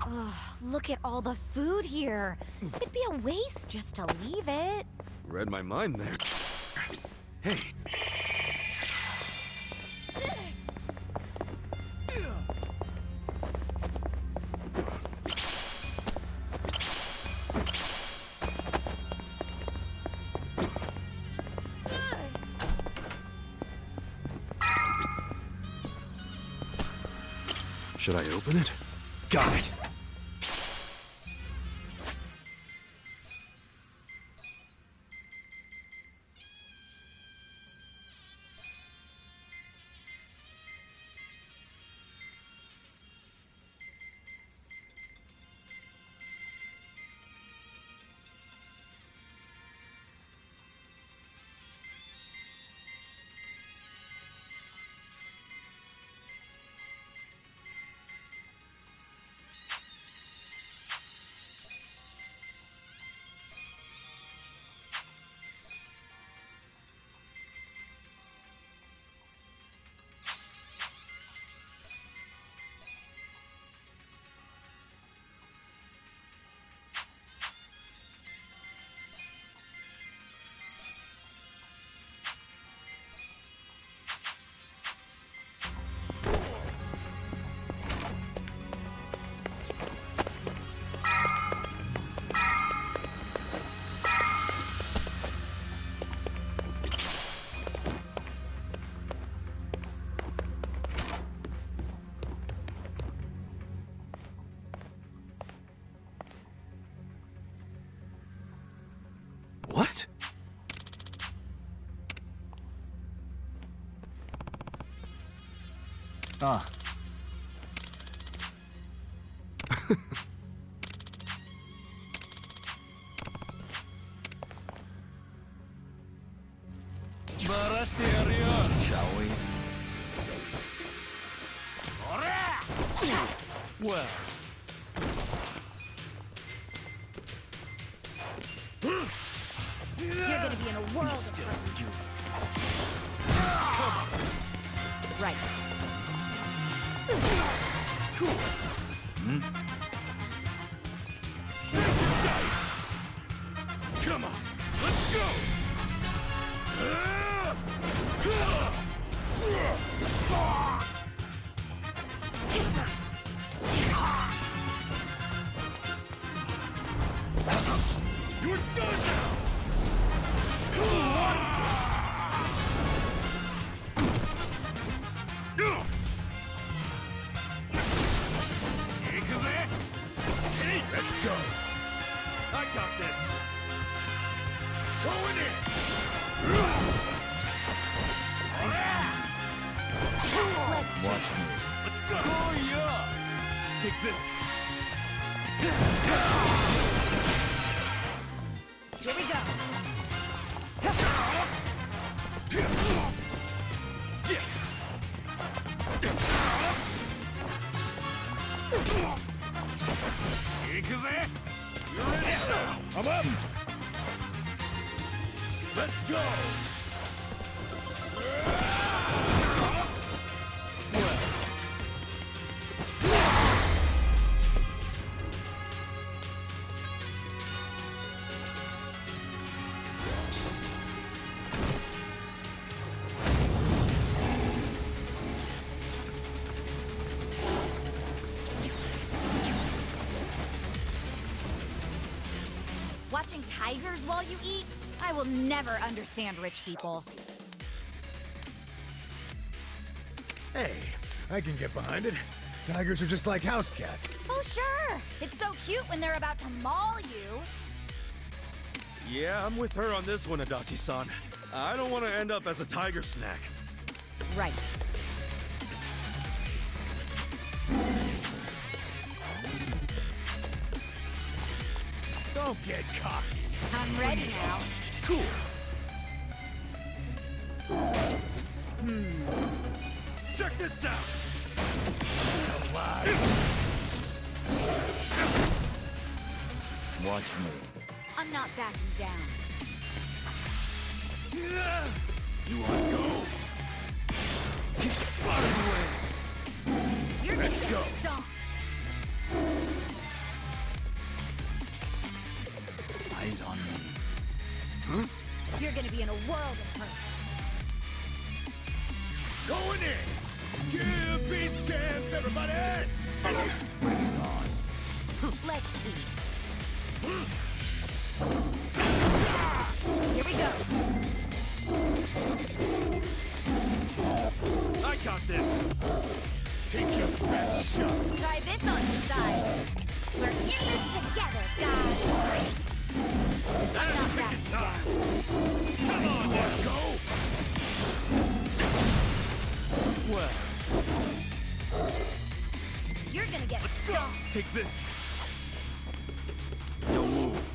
Ugh, look at all the food here. It'd be a waste just to leave it. Read my mind there. Hey. Should I open it? Got it. What? Ah. Shall we? Well. You're gonna be in a world of hurt. Right. Come on, let's go! You're done now! Let's go! I got this! Going in! Watch me. Let's go! Oh, yeah! Take this! Here we go. Yakuza! You ready? I'm up! Let's go! Watching tigers while you eat? I will never understand rich people. Hey, I can get behind it. Tigers are just like house cats. Oh, sure. It's so cute when they're about to maul you. Yeah, I'm with her on this one, Adachi-san. I don't want to end up as a tiger snack. Right. Don't get cocky. I'm ready now. Cool. Check this out. Watch me. I'm not backing down. You wanna go? Get spotted away. You're Let's gonna go. get stomped. Eyes on me. You're gonna be in a world of hurt. Going in. Give peace a chance, everybody. Bring it on. Let's see. Here we go. I got this. Take your best shot. Try this on your side. We're in this together, guys. I'm not backing down. Nice. You wanna go? Well, You're gonna get stomped. take this. Don't move.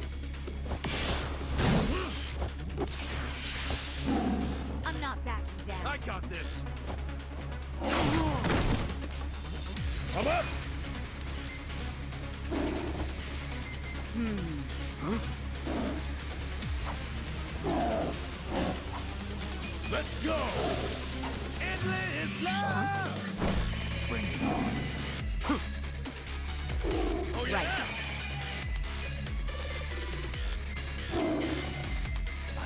I'm not backing down. I got this. I'm up. Let's go. Endless love. Bring it on. Oh yeah. Right.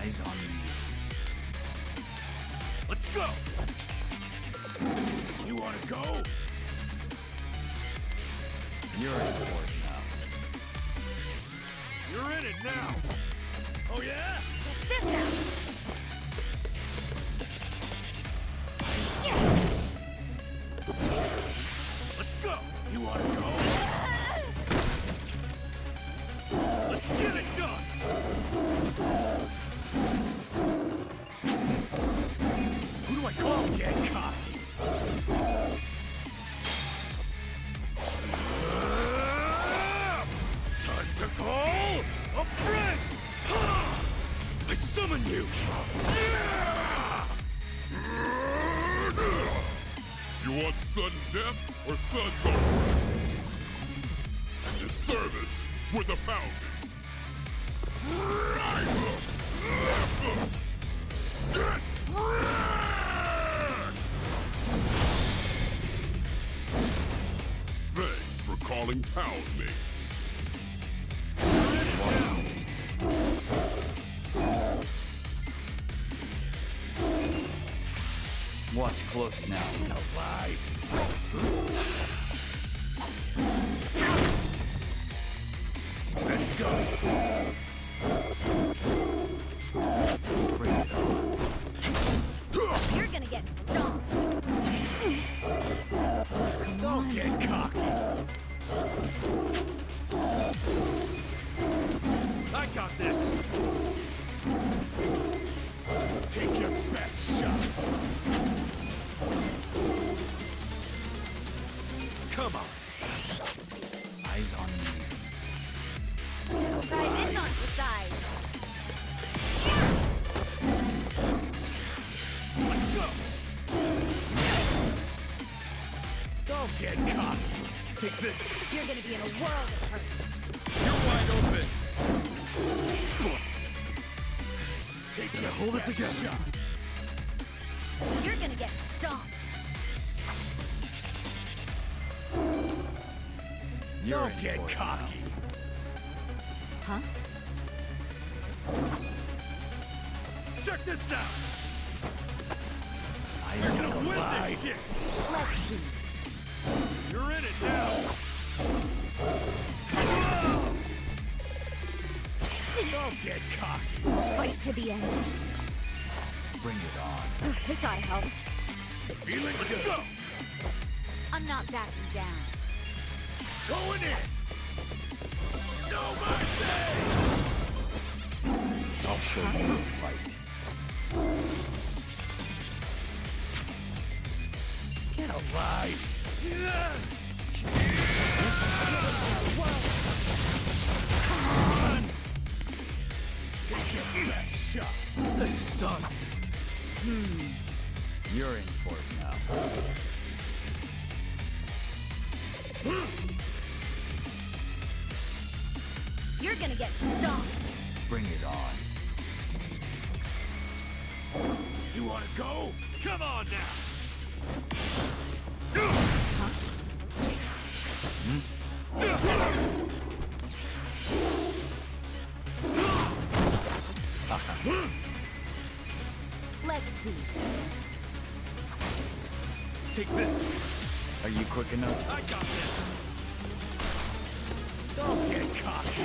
Eyes on me. Let's go. You wanna go? You're in port now. You're in it now. Oh yeah? Check this out. Let's go. You wanna go? Let's get it done. on you! You want sudden death or sun's arrests? In service with a pounding. Get wrecked! Thanks for calling Pound Mates. Watch close now. Let's go! Bring it on. You're gonna get stomped. Don't get cocky. I got this. Take your best shot. Come on. Eyes on me. Try this on the side. Let's go. Don't get cocky. Take this. You're gonna be in a world of hurt. You're wide open. Take your hold it together. Shot. You're gonna get stomped. You're Don't in get for it cocky. Huh? Check this out. now. Eyes You're on gonna me. win this shit. Let's see. You're in it now. Don't get cocky. Fight to the end. Bring it on. This ought to help. Feeling good. Go. I'm not backing down. Going in. No mercy. I'll show you a fight. Get alive. Come on. Take your best shot. This sucks. You're in for it now. You're gonna get stomped. Bring it on. You wanna go? Come on now. Let's see. Take this. Are you quick enough? I got this. Don't get cocky.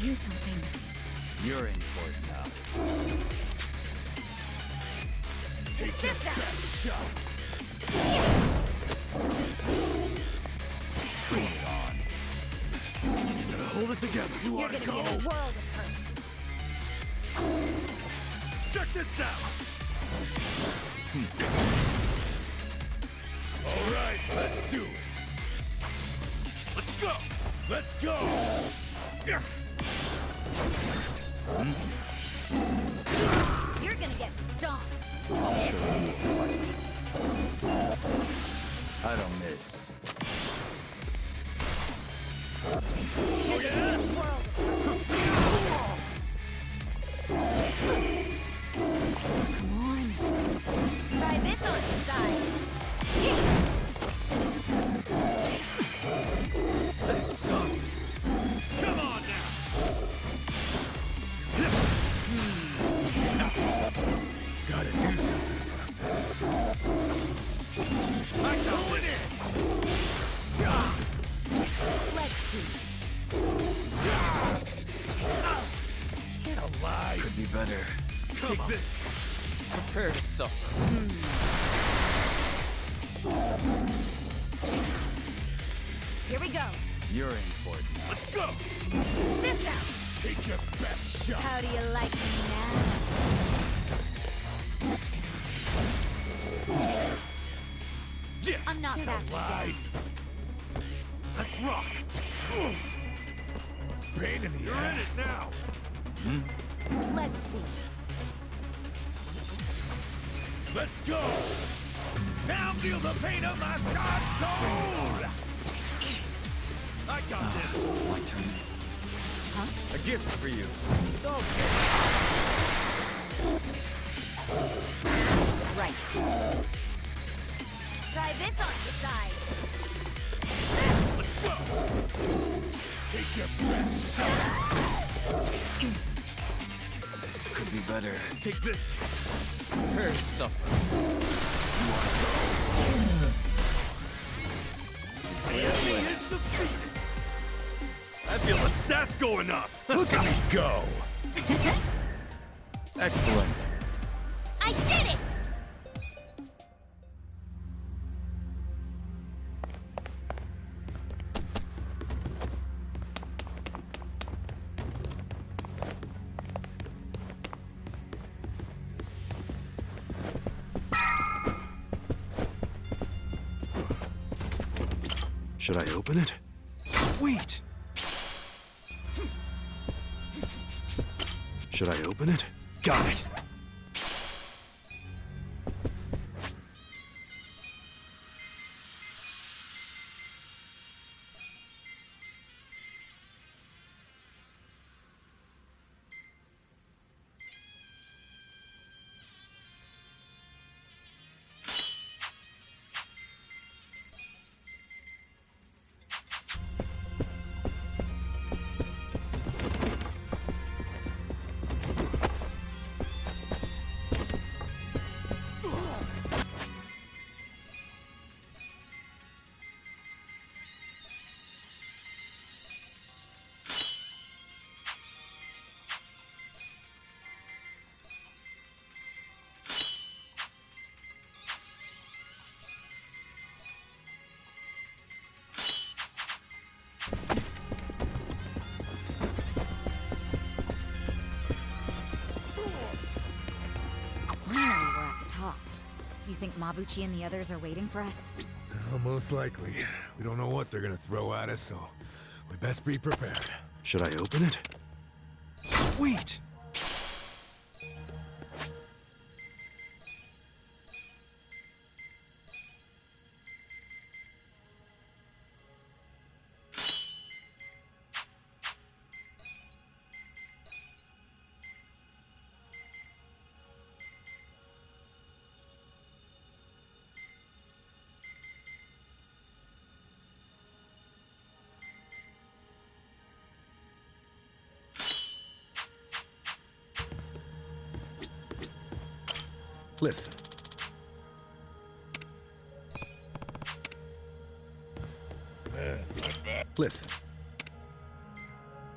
Do something. You're in for it now. Take your This out. best shot. Bring it on. Gotta hold it together. You You're wanna gonna go? be in a world of hurt. Check this out. All right, let's do it. Let's go. Let's go. You're gonna get stomped. I'll show you a fight. I don't miss. You're gonna be in a world of hurt. Come on. Try this on your side. This sucks. Come on now. Gotta do something about this. I got this. Let's see. Get alive. Could be better. Take this. Prepare to suffer. Here we go. You're in for it now. Let's go. This out. Take your best shot. How do you like me now? Yeah. I'm not backing down. Alive. Let's rock. Pain in the ass. You're in it now. Let's Let's see. Let's go! Now feel the pain of my scarred soul! I got this! My turn. Huh? A gift for you. Right. Try this on the side. Let's go! Take your best shot! This could be better. Take this. Prepare to suffer. The enemy is defeated! I feel the stats going up. Look at me go! Excellent. I did it! Should I open it? Sweet! Should I open it? Got it! Finally, we're at the top. You think Mabuchi and the others are waiting for us? Well, most likely. We don't know what they're gonna throw at us, so we best be prepared. Should I open it? Sweet! Listen. Listen.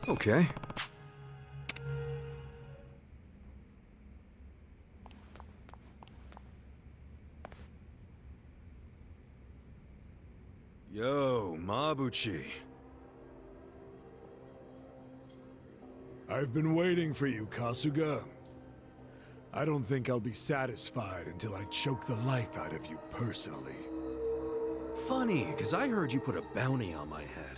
Okay. Yo, Mabuchi. I've been waiting for you, Kasuga. I don't think I'll be satisfied until I choke the life out of you personally. Funny, because I heard you put a bounty on my head.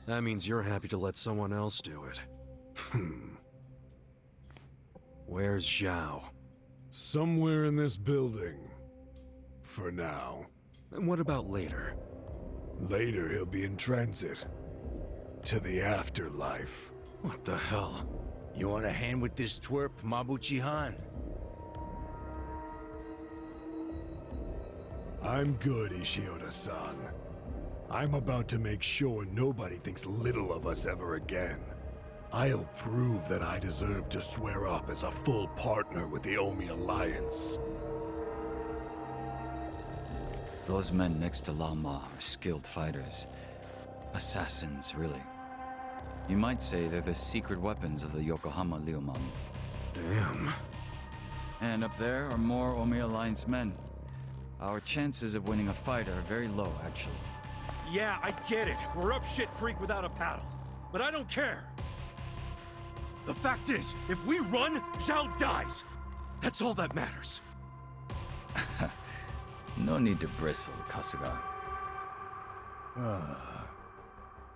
That means you're happy to let someone else do it. Where's Zhao? Somewhere in this building. For now. And what about later? Later, he'll be in transit. To the afterlife. What the hell? You want a hand with this twerp, Mabuchi-han? I'm good, Ishioda-san. I'm about to make sure nobody thinks little of us ever again. I'll prove that I deserve to swear up as a full partner with the Omi Alliance. Those men next to Lama are skilled fighters. Assassins, really. You might say they're the secret weapons of the Yokohama Liumang. Damn. And up there are more Omi Alliance men. Our chances of winning a fight are very low, actually. Yeah, I get it. We're up shit creek without a paddle. But I don't care. The fact is, if we run, Zhao dies. That's all that matters. No need to bristle, Kasuga.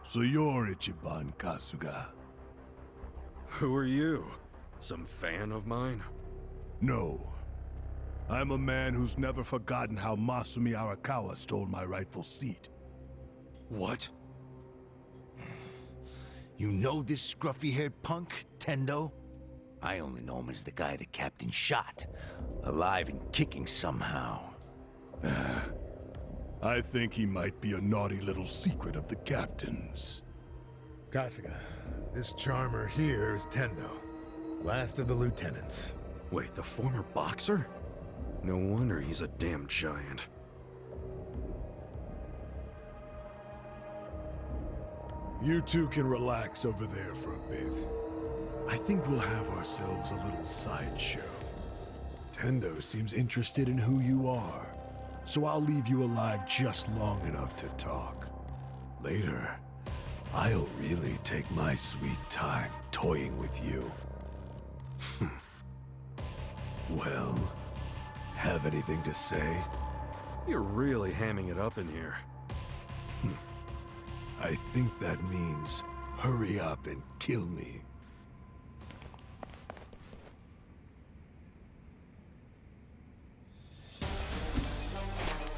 So you're Ichiban Kasuga. Who are you? Some fan of mine? No. I'm a man who's never forgotten how Masumi Arakawa stole my rightful seat. What? You know this scruffy-haired punk, Tendo? I only know him as the guy the captain shot. Alive and kicking somehow. I think he might be a naughty little secret of the captain's. Kasuga, this charmer here is Tendo, last of the lieutenants. Wait, the former boxer? No wonder he's a damn giant. You two can relax over there for a bit. I think we'll have ourselves a little sideshow. Tendo seems interested in who you are, so I'll leave you alive just long enough to talk. Later, I'll really take my sweet time toying with you. Well, have anything to say? You're really hamming it up in here. I think that means hurry up and kill me.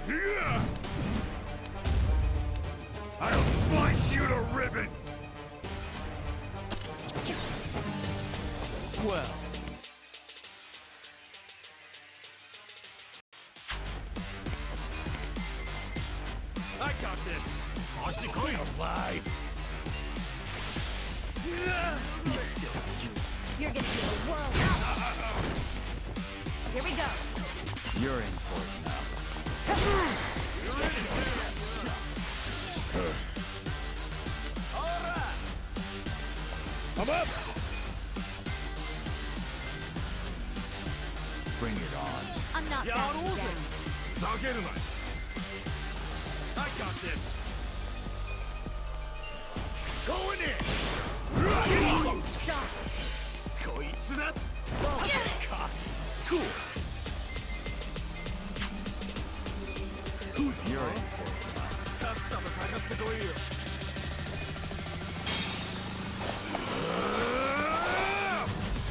Yeah! I'll slice you to ribbons! Well. I got this! Archie alive! He's still you. You're gonna be a world. Here we go. You're in for it now. I'm up! Bring it on. I'm not backing down. I got this! Going in! Stop. Cool! You're in for it.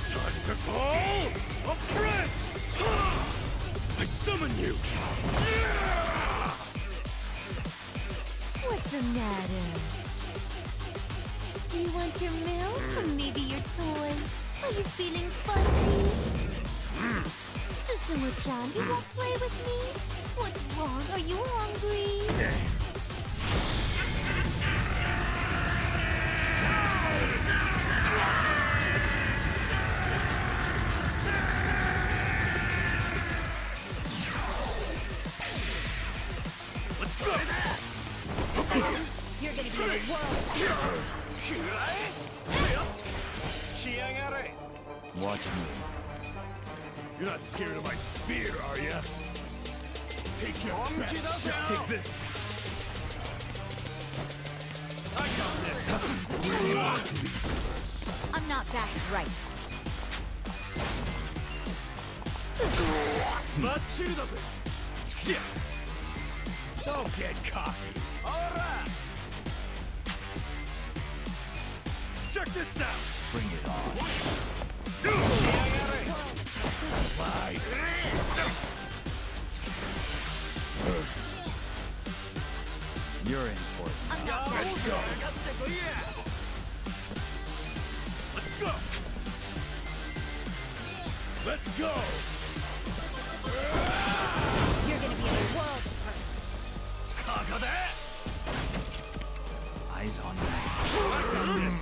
Time to call a friend! I summon you! What's the matter? Do you want your milk or maybe your toy? Are you feeling fuzzy? Susumu-chan, you won't play with me? What's wrong? Are you hungry? Let's go! You're gonna be in a world. Watch me. You're not scared of my spear, are ya? Take your best shot. Take this. I got this! I'm not back right. Don't get cocky! Alright! Check this out! Bring it on. Bye. You're in for it. I'm not back. Let's go! Let's go! Let's go! You're gonna be in a world of hurt. Eyes on me. I got this!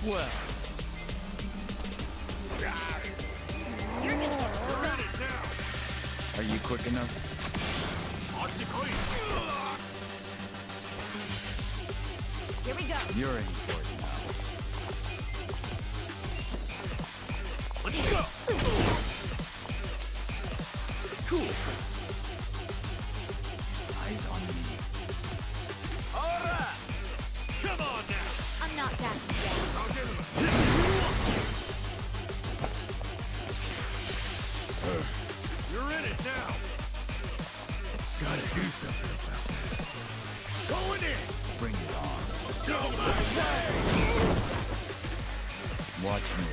Well, You're gonna get Got it now! are you quick enough? Here we go. You're in for it now. Let's go! Cool! Eyes on me. Alright! Come on now! I'm not backing down. You're in it now! Gotta do something about this. Going in! Bring it on. Go my way! Watch me.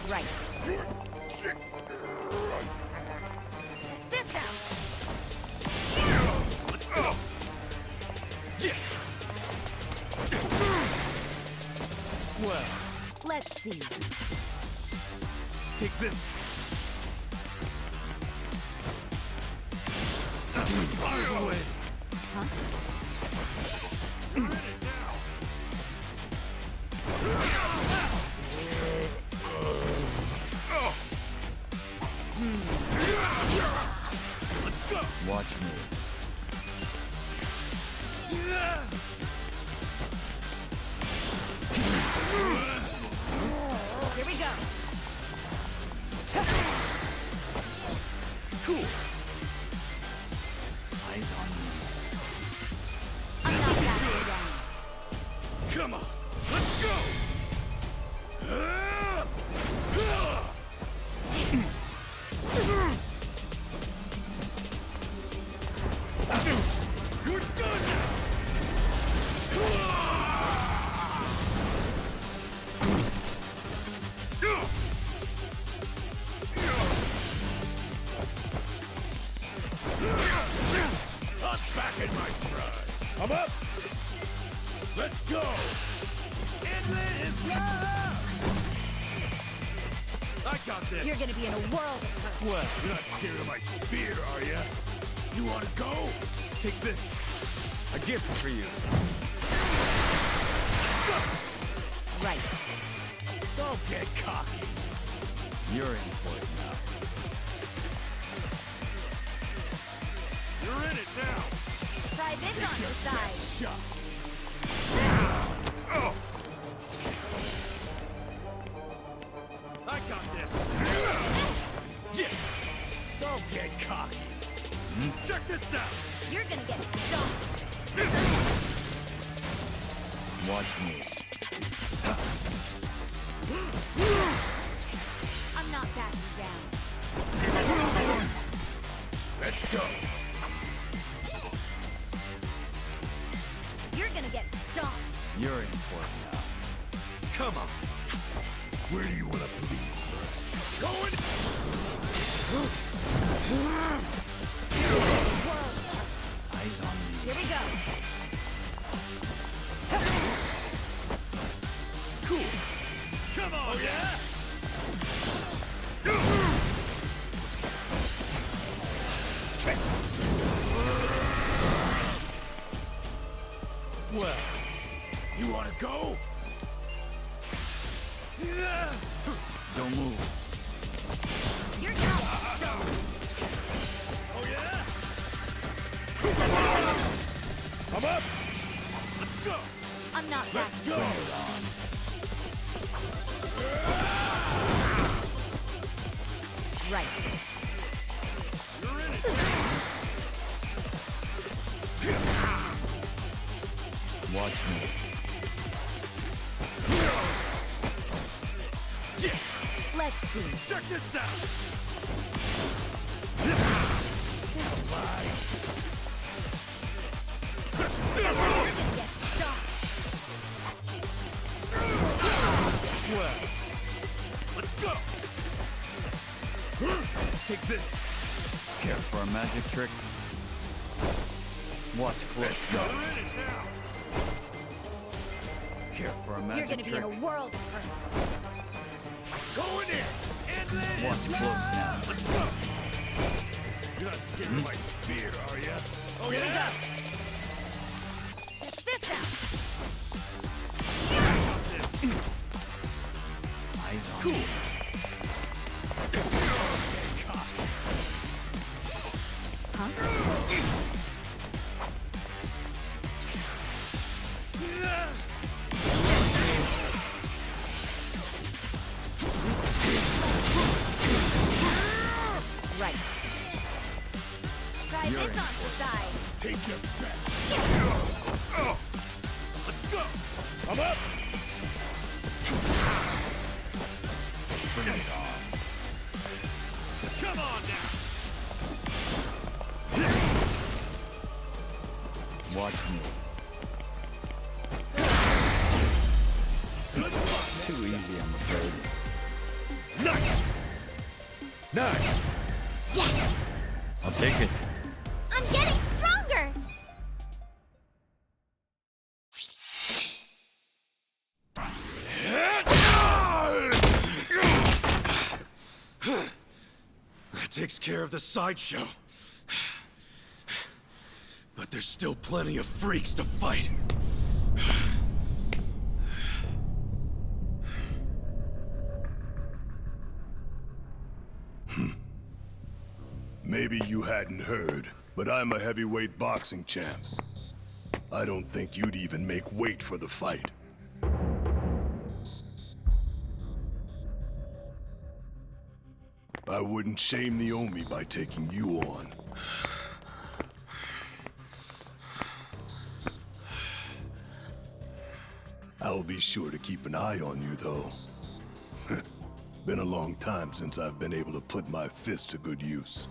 Right. Sit down. Well, Let's see. take this. Out of the way. Huh? Watch me. Here we go. Cool. Eyes on me. I'm not backing down. Come on, let's go! You're done now! I'm back in my pride. I'm up! Let's go! Endless love! I got this! You're gonna be in a world of hurt. What? You're not scared of my spear, are ya? You wanna go? Take this. A gift for you. Go! Right. Don't get cocky. You're in for it now. You're in it now. Try this on your side. Shot. Oh! I got this. Yeah. Don't get cocky. Check this out. You're gonna get stomped. Watch me. I'm not backing down. Let's go. You're gonna get stomped. You're in for it now. Come on. Where do you want to bleed first? Going. Eyes on me. Here we go. Cool. Come on, oh, yeah? Well, you want to go? Don't move. You're now stomped. Oh, yeah? I'm up! Let's go! I'm not Let's backing go! down. Right. You're in it! Watch me. Let's see. Check this out! You're gonna get stomped. Well, let's go! Take this! Care for a magic trick? Watch close. You're in it now! Care for a magic You're gonna be trick? in a world of hurt. Going in! Endless Watch close now. Let's go! You're not scared of my spear, are ya? Oh, Here we yeah? go. Check this out. I got this! Eyes on Cool! me. Right. Try You're this in on the side. Take your bet! Let's go! I'm up! Bring it on. Come on now! Watch me. Too easy, I'm afraid. Nice! Nice! Yes! I'll take it. I'm getting stronger! That takes care of the sideshow. But there's still plenty of freaks to fight. Maybe you hadn't heard, but I'm a heavyweight boxing champ. I don't think you'd even make weight for the fight. I wouldn't shame the Omi by taking you on. I'll be sure to keep an eye on you, though. Been a long time since I've been able to put my fist to good use.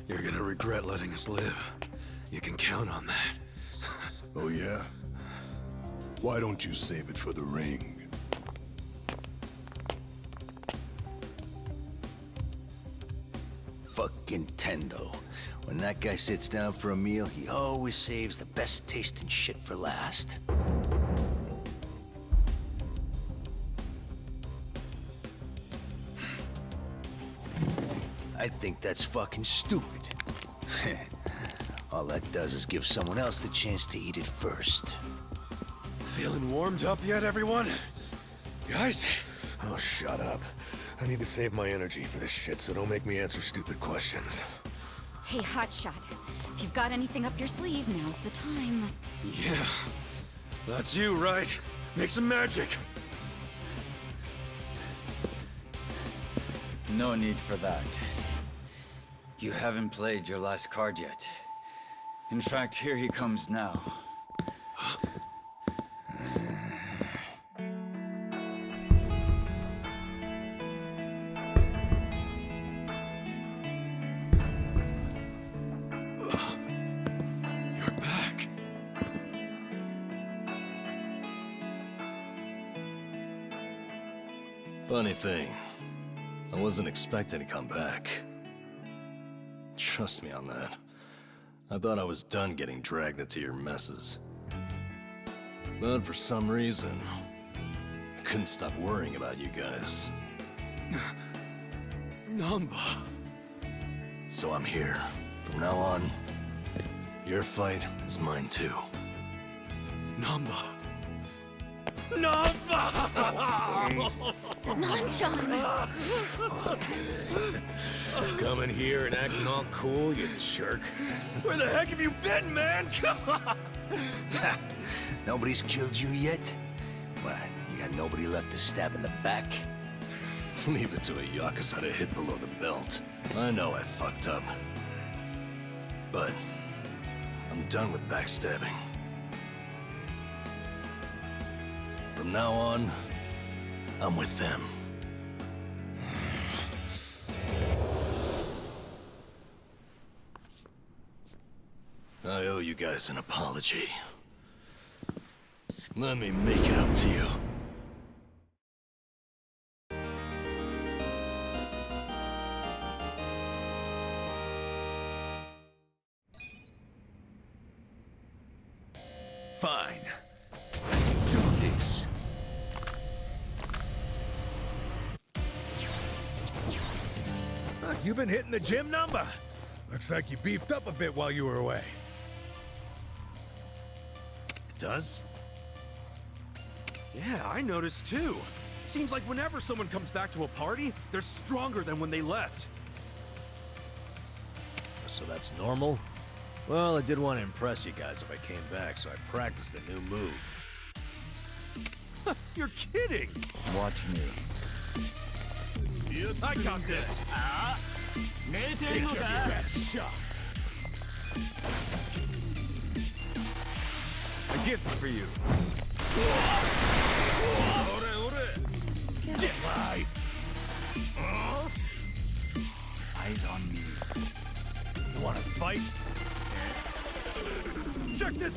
You're gonna regret letting us live. You can count on that. Oh, yeah? Why don't you save it for the ring? Fucking Tendo. When that guy sits down for a meal, he always saves the best tasting shit for last. I think that's fucking stupid. All that does is give someone else the chance to eat it first. Feeling warmed up yet, everyone? Guys? Oh, shut up. I need to save my energy for this shit, so don't make me answer stupid questions. Hey, Hotshot. If you've got anything up your sleeve, now's the time. Yeah. That's you, right? Make some magic. No need for that. You haven't played your last card yet. In fact, here he comes now. You're back. Funny thing, I wasn't expecting to come back. Trust me on that. I thought I was done getting dragged into your messes. But for some reason, I couldn't stop worrying about you guys. Namba. So I'm here. From now on, your fight is mine too. Namba. Nanchan! Coming here and acting all cool, you jerk. Where the heck have you been, man? Come on! Nobody's killed you yet? What, you got nobody left to stab in the back? Leave it to a Yakuza to hit below the belt. I know I fucked up. But I'm done with backstabbing. From now on, I'm with them. I owe you guys an apology. Let me make it up to you. Fine. Let's do this. You've been hitting the gym, Number. Looks like you beefed up a bit while you were away. It does? Yeah, I noticed too. Seems like whenever someone comes back to a party, they're stronger than when they left. So that's normal? Well, I did want to impress you guys if I came back, so I practiced a new move. You're kidding! Watch me. I got this! Take your best shot! A gift for you. Get life!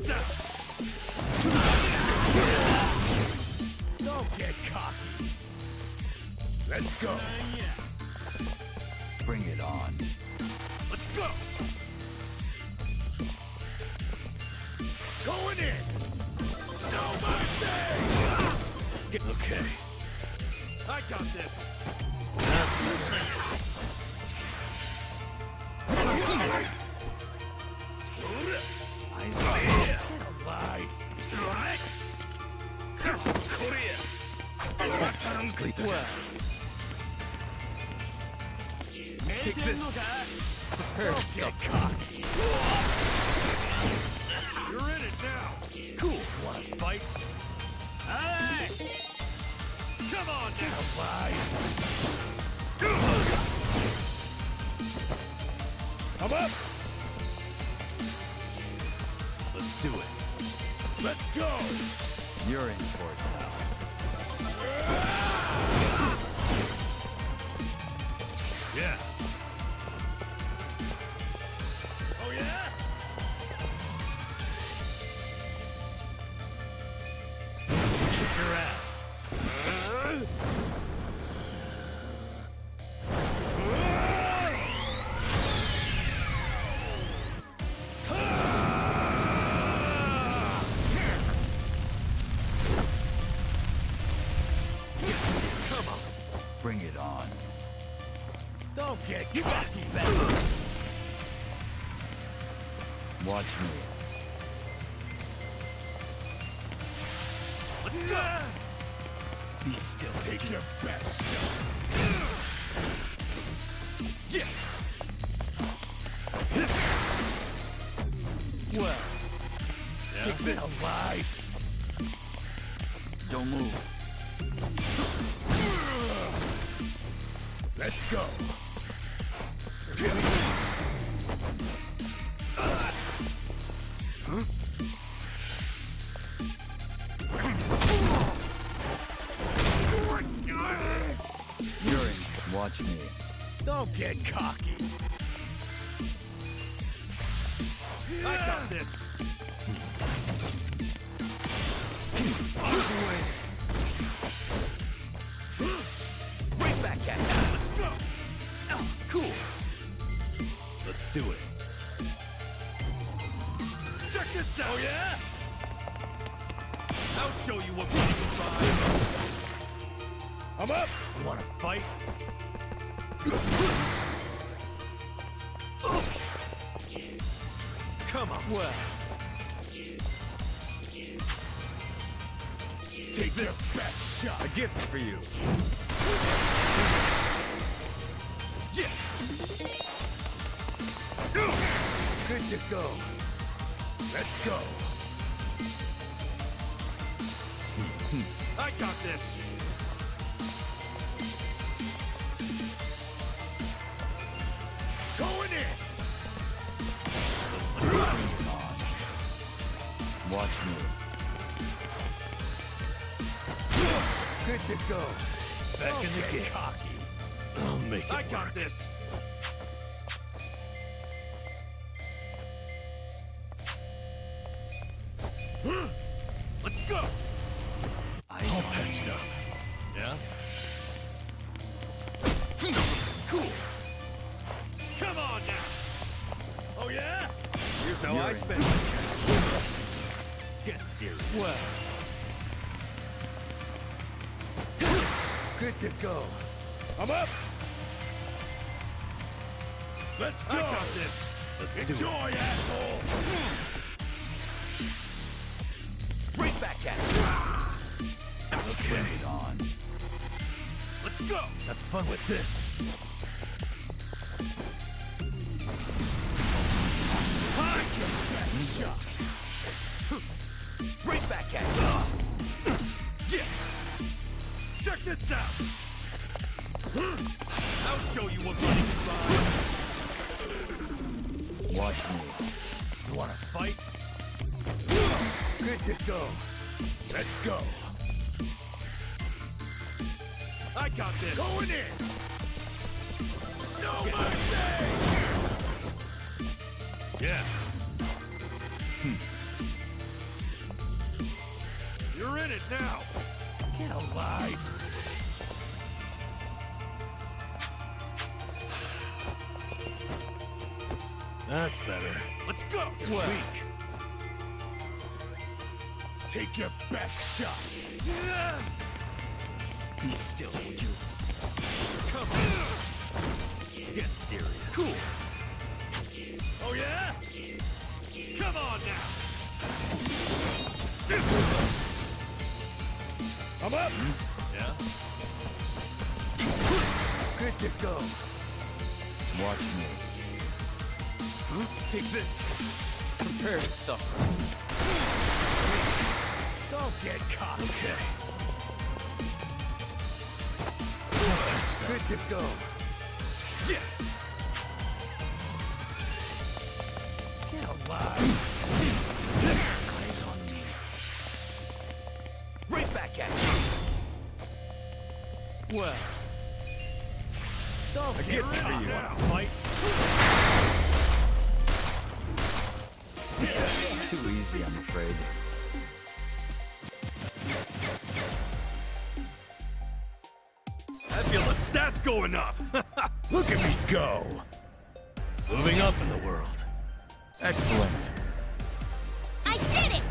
this out! Don't get cocky. Let's go. Bring it on. Let's go! Going in. No mercy. Okay. I got this. Eyes on. Get alive. Take this. Don't get cocky. You're in it now. Cool. Wanna fight? Hey! Come on now. Come up. Let's do it. Let's go. You're in for it now. Yeah. Oh yeah? Kick your ass. Bring it on. Don't get You gotta cocky. do better. Watch me. Let's go. Be still. Take your best shot. Yeah. Well. Take this. Alive. Don't move. Let's go. You're in. Watch me. Don't get cocky. I got this. Right back at you. Let's go. Oh, cool. Let's do it. Check this out. Oh yeah? I'll show you what running is like. I'm up. You wanna fight? Come on. Well. Take this best shot. A gift for you. Yeah. Good to go. Let's go. I got this. Going in. Watch me. Good to go. Back in the Don't game. get cocky. I'll make it. I got this. Let's go. Eyes All on. patched up. Yeah? Cool. Come on now. Oh yeah? Here's how You're I in. spend my cash. Get serious. Well. Good to go. I'm up. Let's go. I got this. Let's Enjoy, asshole. Right back at you. Okay. Bring it on. Let's go. Have fun with this. Take your best shot. Right back at you. Yeah. Check this out. I'll show you what running is like. Watch me. You wanna fight? Good to go. Let's go. I got this. Going in. No mercy. Yeah. You're in it now! Get alive! That's better. Let's go! You're weak. Take your best shot. Be still, would you? Come on! Get serious. Cool. Oh yeah? Come on now! I'm up. Yeah? Good to go. Watch me. Take this. Prepare to suffer. Don't get caught. Okay. Good to go. Yeah! Get alive. Eyes on me. Right back at you. Well, Don't I get get ready caught. you wanna fight? Too easy, I'm afraid. I feel the stats going up! Look at me go! Moving up in the world. Excellent. I did it!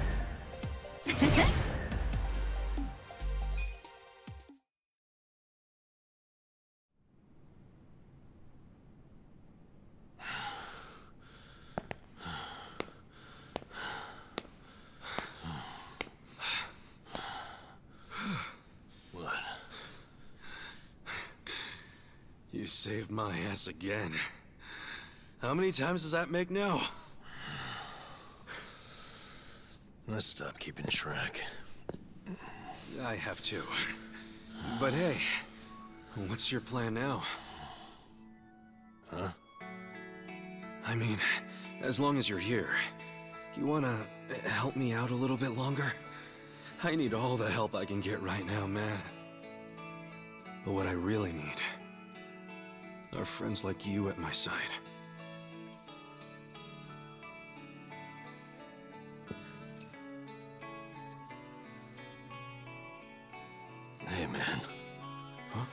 What? You saved my ass again. How many times does that make now? Let's stop keeping track. I have to. But hey, what's your plan now? Huh? I mean, as long as you're here, you wanna help me out a little bit longer? I need all the help I can get right now, man. But what I really need are friends like you at my side. Hey, man. Huh?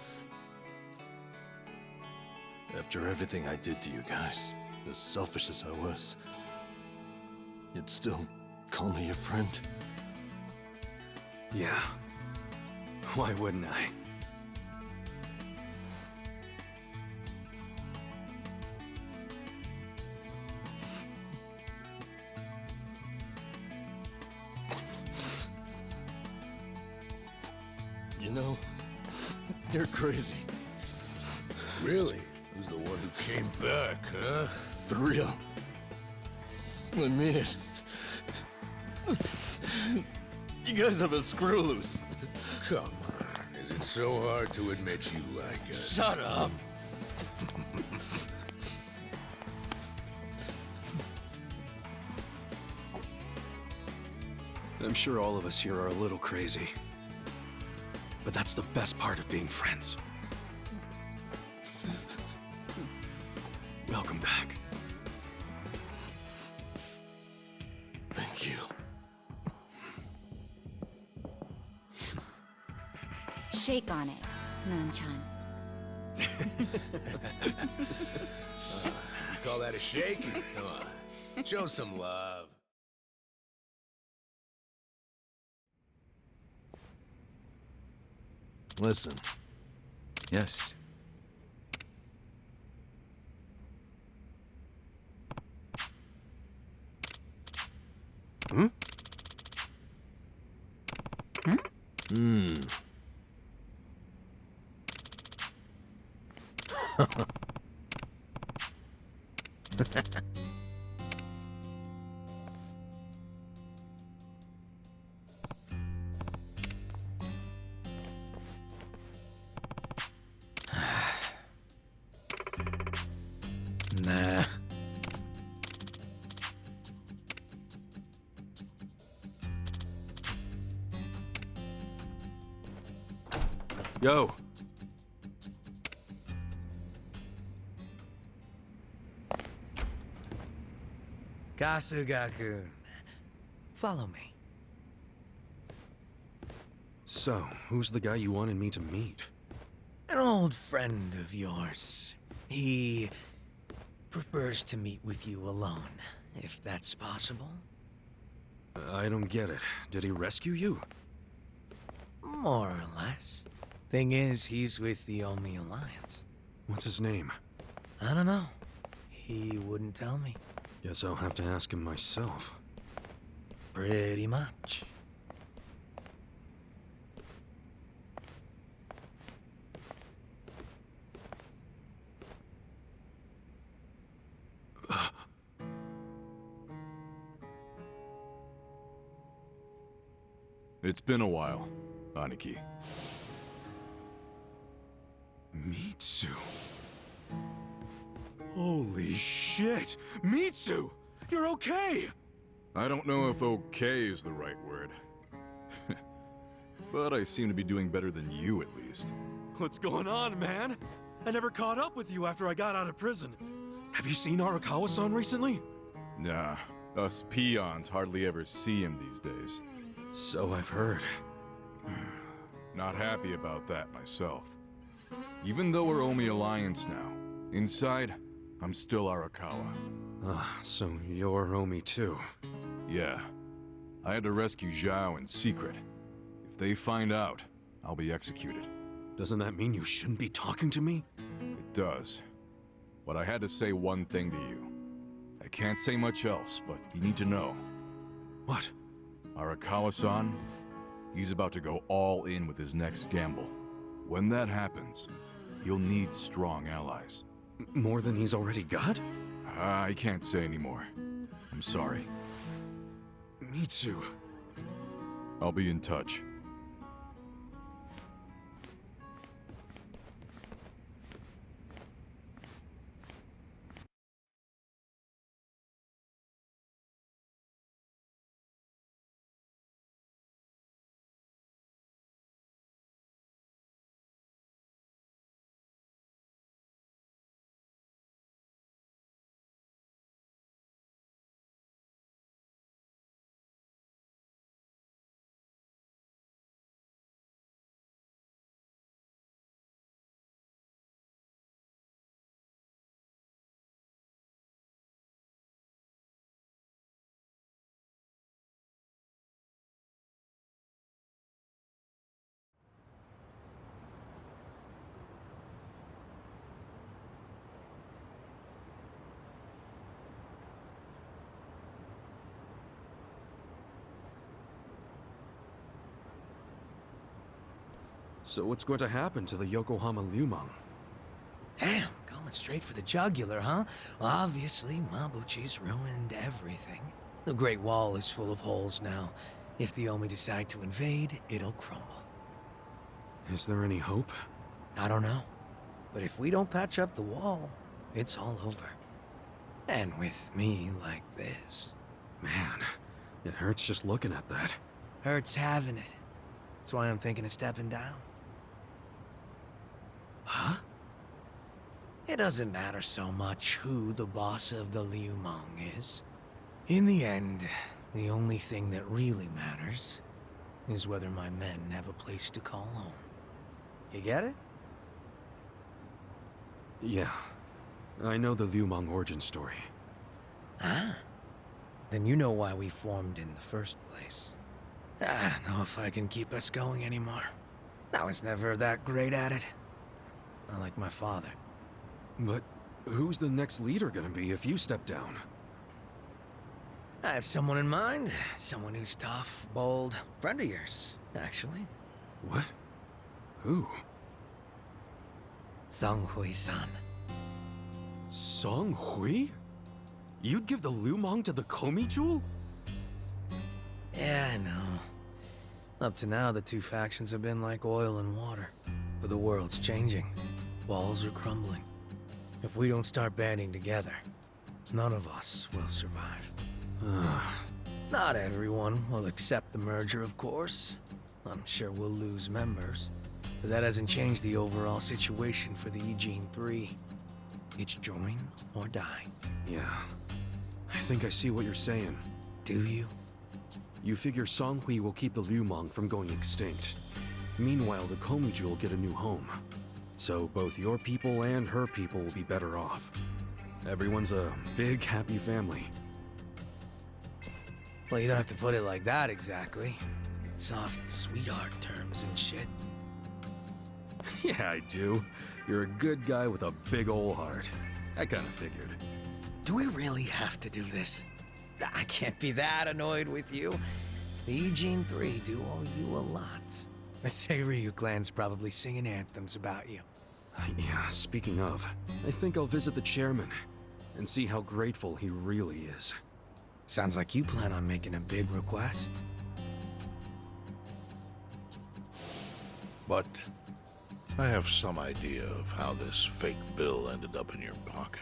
After everything I did to you guys, as selfish as I was, you'd still call me your friend? Yeah. Why wouldn't I? You know, you're crazy. Really? Who's the one who came back, huh? For real. I mean it. You guys have a screw loose. Come on. Is it so hard to admit you like us? Shut up. I'm sure all of us here are a little crazy. But that's the best part of being friends. Welcome back. Thank you. Shake on it, Nanchan. Call that a shake? Come on. Show some love. Listen. Yes. Hmm? Hmm? Hmm. Nah. Yo. Kasuga-kun. Follow me. So, who's the guy you wanted me to meet? An old friend of yours. He prefers to meet with you alone, if that's possible. I don't get it. Did he rescue you? More or less. Thing is, he's with the Omi Alliance. What's his name? I don't know. He wouldn't tell me. Guess I'll have to ask him myself. Pretty much. It's been a while, Aniki. Mitsu. Holy shit! Mitsu! You're okay! I don't know if okay is the right word. But I seem to be doing better than you, at least. What's going on, man? I never caught up with you after I got out of prison. Have you seen Arakawa-san recently? Nah, us peons hardly ever see him these days. So I've heard. Not happy about that myself. Even though we're Omi Alliance now, inside, I'm still Arakawa. Ah, so you're Omi too. Yeah. I had to rescue Zhao in secret. If they find out, I'll be executed. Doesn't that mean you shouldn't be talking to me? It does. But I had to say one thing to you. I can't say much else, but you need to know. What? Arakawa-san, he's about to go all in with his next gamble. When that happens, he'll need strong allies. More than he's already got? I can't say anymore. I'm sorry. Mitsu. I'll be in touch. So what's going to happen to the Yokohama Liumang? Damn, going straight for the jugular, huh? Well, obviously, Mabuchi's ruined everything. The Great Wall is full of holes now. If the Omi decide to invade, it'll crumble. Is there any hope? I don't know. But if we don't patch up the wall, it's all over. And with me like this. Man, it hurts just looking at that. Hurts having it. That's why I'm thinking of stepping down. Huh? It doesn't matter so much who the boss of the Liumang is. In the end, the only thing that really matters is whether my men have a place to call home. You get it? Yeah. I know the Liumang origin story. Ah. Then you know why we formed in the first place. I don't know if I can keep us going anymore. I was never that great at it. Not like my father. But who's the next leader gonna be if you step down? I have someone in mind. Someone who's tough, bold. Friend of yours, actually. What? Who? Song Hui-san. Song Hui? You'd give the Liumang to the Komi Jewel? Yeah, I know. Up to now, the two factions have been like oil and water. But the world's changing. Walls are crumbling. If we don't start banding together, none of us will survive. Not everyone will accept the merger, of course. I'm sure we'll lose members. But that hasn't changed the overall situation for the Eugene 3. It's join or die. Yeah. I think I see what you're saying. Do you? You figure Song Hui will keep the Liumang from going extinct. Meanwhile, the Komuju will get a new home. So both your people and her people will be better off. Everyone's a big, happy family. Well, you don't have to put it like that exactly. Soft sweetheart terms and shit. Yeah, I do. You're a good guy with a big ol' heart. I kinda figured. Do we really have to do this? I can't be that annoyed with you. The Eugene 3 do owe you a lot. The Seiryu clan's probably singing anthems about you. Yeah, speaking of, I think I'll visit the chairman and see how grateful he really is. Sounds like you plan on making a big request. But I have some idea of how this fake bill ended up in your pocket.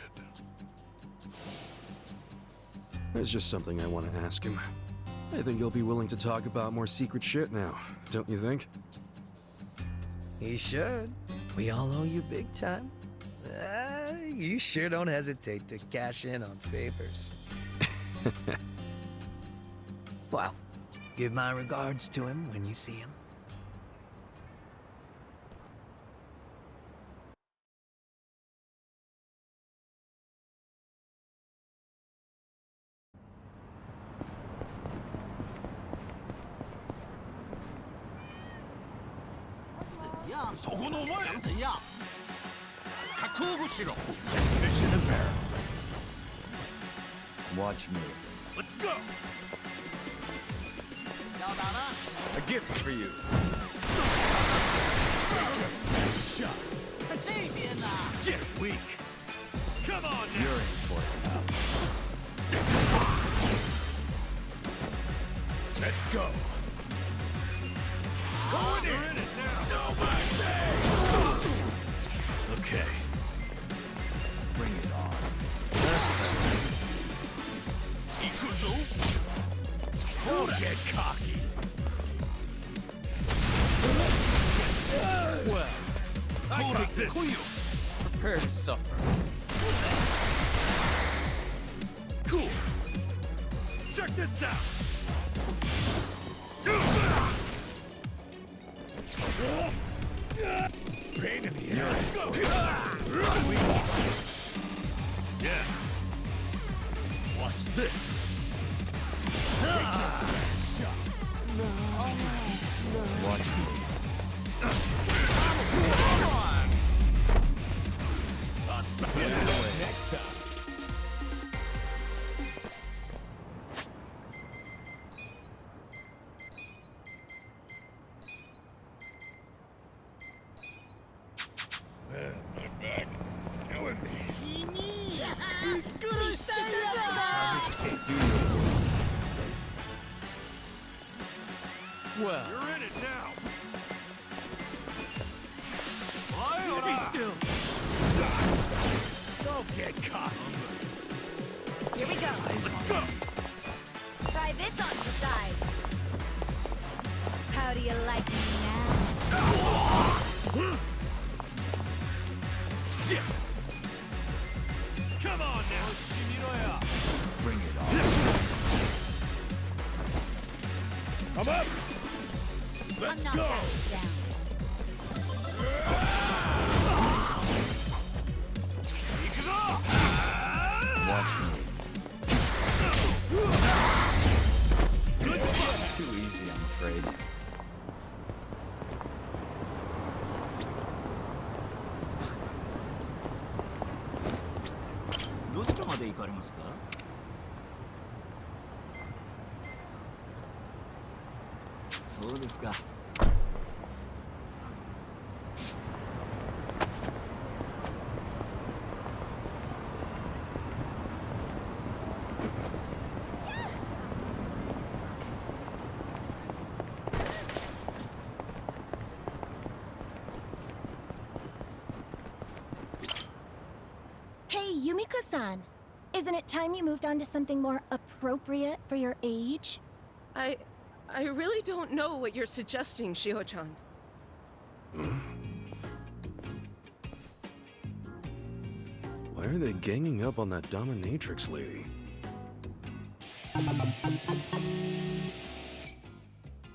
There's just something I want to ask him. I think he'll be willing to talk about more secret shit now, don't you think? He should. We all owe you big time. You sure don't hesitate to cash in on favors. Well, give my regards to him when you see him. Mission imperative. Watch me. Let's go! A gift for you. Shot. Get weak. Come on now. You're in for it now. Let's go. Going in it now. No mercy. Okay. Bring it on. Yakuza. Don't get cocky. Well, I take this. Prepare to suffer. Cool. Check this out. Pain in the ass. Yeah. Watch this. Watch me. Next time. Man, my back is killing me. Do your voice. Well, You're in it now. be still. Don't get cocky. Here we go. Let's go. Try this on the side. How do you like me now? Yeah. Come on now. Bring it on. I'm up. I'm Let's not go. backing down. Watch me. Too easy, I'm afraid. Hey, Yumiko-san. Isn't it time you moved on to something more appropriate for your age? I really don't know what you're suggesting, Shio-chan. Why are they ganging up on that dominatrix lady?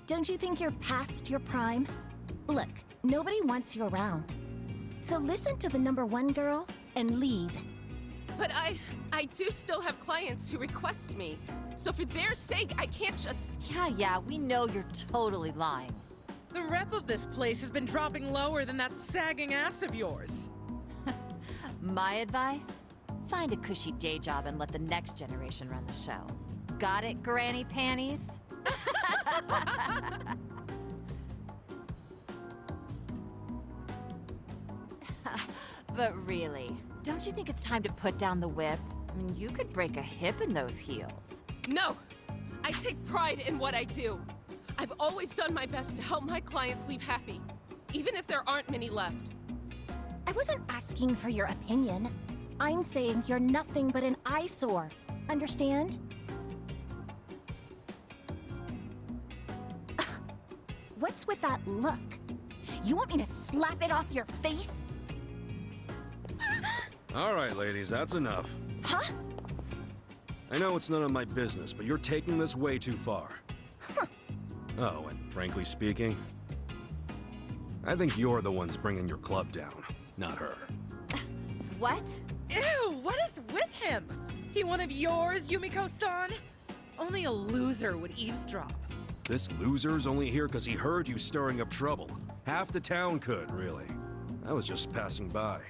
Don't you think you're past your prime? Look, nobody wants you around. So listen to the #1 girl and leave. But I do still have clients who request me. So for their sake, I can't just... Yeah, we know you're totally lying. The rep of this place has been dropping lower than that sagging ass of yours. My advice? Find a cushy day job and let the next generation run the show. Got it, Granny Panties? But really, don't you think it's time to put down the whip? I mean, you could break a hip in those heels. No! I take pride in what I do. I've always done my best to help my clients leave happy, even if there aren't many left. I wasn't asking for your opinion. I'm saying you're nothing but an eyesore. Understand? What's with that look? You want me to slap it off your face? All right, ladies, that's enough. Huh? I know it's none of my business, but you're taking this way too far. Oh, and frankly speaking, I think you're the ones bringing your club down, not her. What? Ew, what is with him? He one of yours, Yumiko-san? Only a loser would eavesdrop. This loser's only here because he heard you stirring up trouble. Half the town could, really. I was just passing by.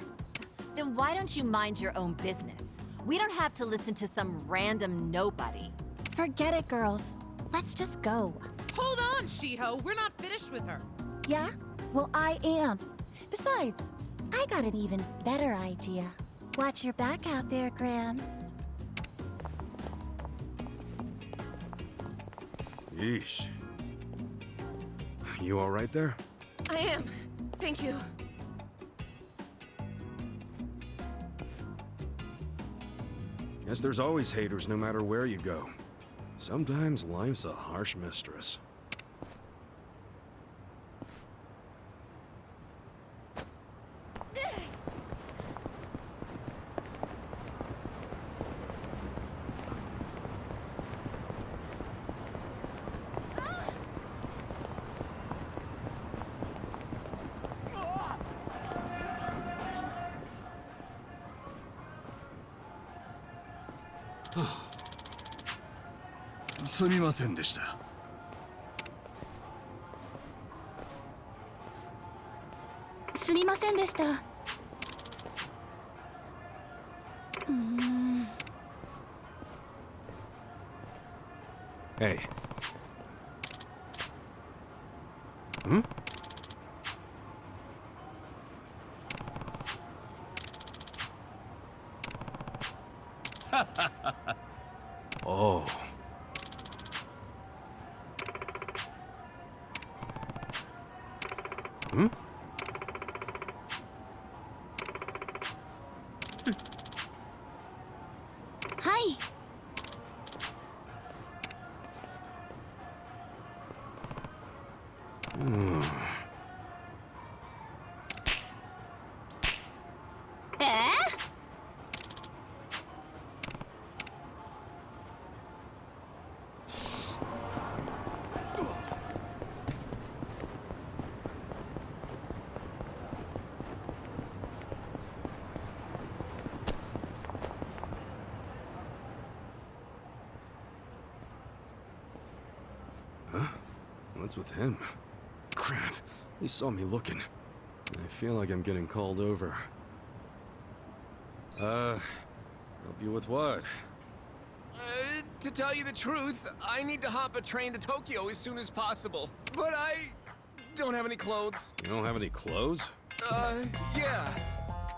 Then why don't you mind your own business? We don't have to listen to some random nobody. Forget it, girls. Let's just go. Hold on, Shiho. We're not finished with her. Yeah? Well, I am. Besides, I got an even better idea. Watch your back out there, Grams. Yeesh. You all right there? I am. Thank you. Guess there's always haters no matter where you go. Sometimes life's a harsh mistress. Hey. Hmm? Oh. Hmm? Hi. Huh? What's with him? Crap. He saw me looking. I feel like I'm getting called over. Help you with what? To tell you the truth, I need to hop a train to Tokyo as soon as possible. But I don't have any clothes. You don't have any clothes? Yeah.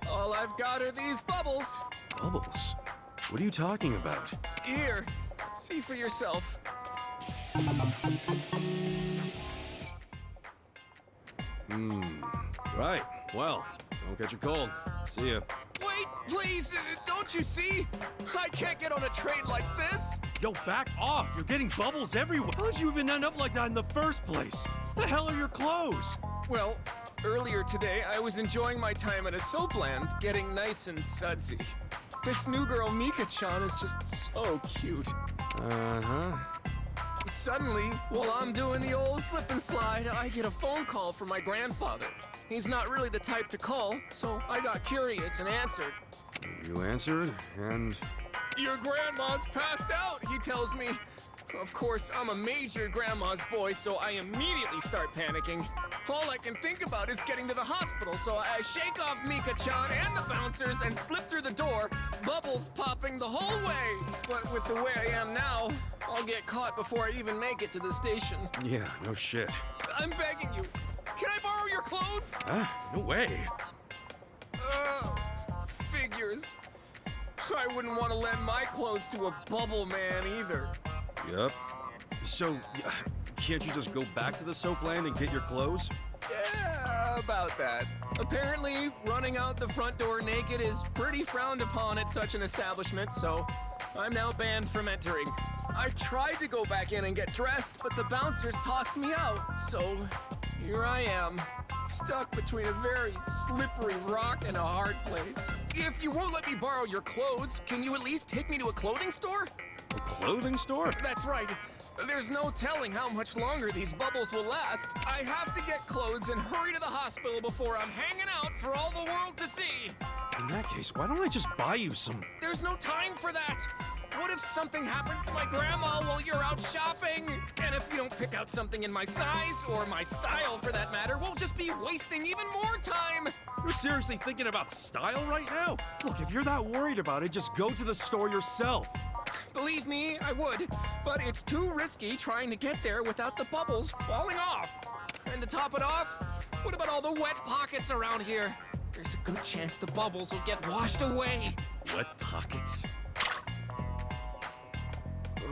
All I've got are these bubbles. Bubbles? What are you talking about? Here, see for yourself. Right. Well, don't catch a cold. See ya. Wait, please, don't you see? I can't get on a train like this. Yo, back off! You're getting bubbles everywhere. How did you even end up like that in the first place? The hell are your clothes? Well, earlier today, I was enjoying my time at a soap land, getting nice and sudsy. This new girl, Mika-chan, is just so cute. Uh-huh. Suddenly, while I'm doing the old slip and slide, I get a phone call from my grandfather. He's not really the type to call, so I got curious and answered. You answered, and... Your grandma's passed out, he tells me. Of course, I'm a major grandma's boy, so I immediately start panicking. All I can think about is getting to the hospital, so I shake off Mika-chan and the bouncers and slip through the door, bubbles popping the whole way. But with the way I am now, I'll get caught before I even make it to the station. Yeah, no shit. I'm begging you. Can I borrow your clothes? Huh? No way. Figures. I wouldn't want to lend my clothes to a bubble man either. Yep. So, can't you just go back to the soap land and get your clothes? Yeah, about that. Apparently, running out the front door naked is pretty frowned upon at such an establishment, so I'm now banned from entering. I tried to go back in and get dressed, but the bouncers tossed me out, so here I am, stuck between a very slippery rock and a hard place. If you won't let me borrow your clothes, can you at least take me to a clothing store? A clothing store? That's right. There's no telling how much longer these bubbles will last. I have to get clothes and hurry to the hospital before I'm hanging out for all the world to see. In that case, why don't I just buy you some... There's no time for that. What if something happens to my grandma while you're out shopping? And if you don't pick out something in my size, or my style for that matter, we'll just be wasting even more time. You're seriously thinking about style right now? Look, if you're that worried about it, just go to the store yourself. Believe me, I would, but it's too risky trying to get there without the bubbles falling off. And to top it off, what about all the wet pockets around here? There's a good chance the bubbles will get washed away. Wet pockets?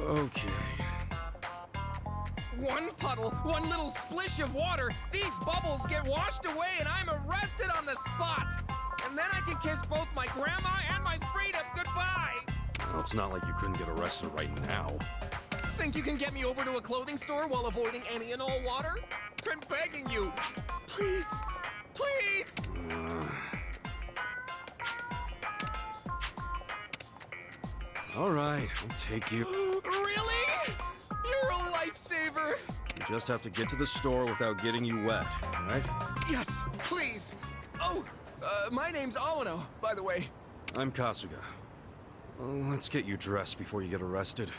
Okay. One puddle, one little splish of water, these bubbles get washed away and I'm arrested on the spot. And then I can kiss both my grandma and my freedom goodbye. Well, it's not like you couldn't get arrested right now. Think you can get me over to a clothing store while avoiding any and all water? I'm begging you. Please. Please! All right, I'll take you. Really? You're a lifesaver. You just have to get to the store without getting you wet, all right? Yes, please. Oh, my name's Awano, by the way. I'm Kasuga. Well, let's get you dressed before you get arrested.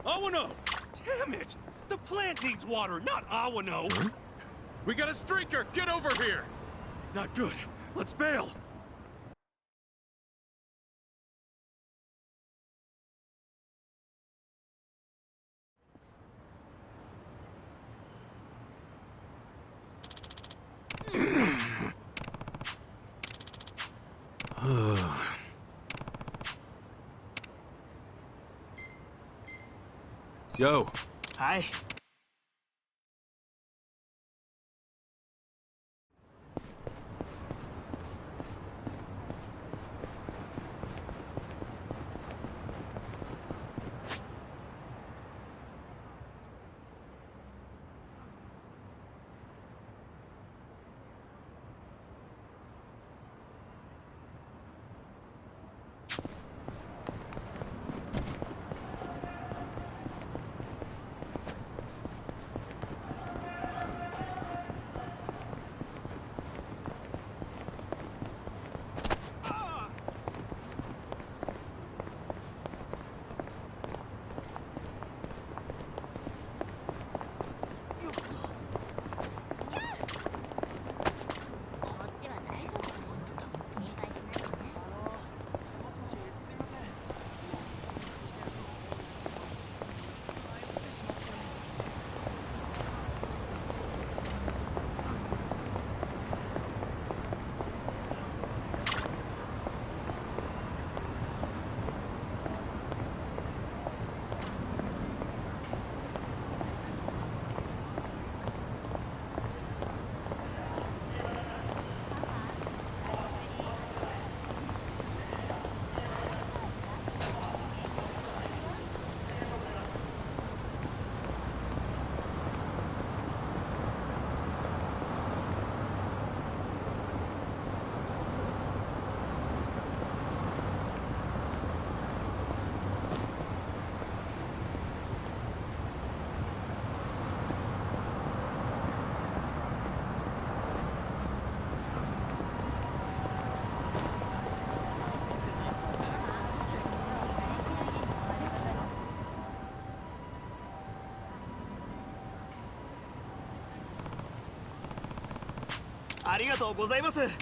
Awano! Damn it! The plant needs water, not Awano! Huh? We got a streaker! Get over here! Not good. Let's bail! Yo. Hi.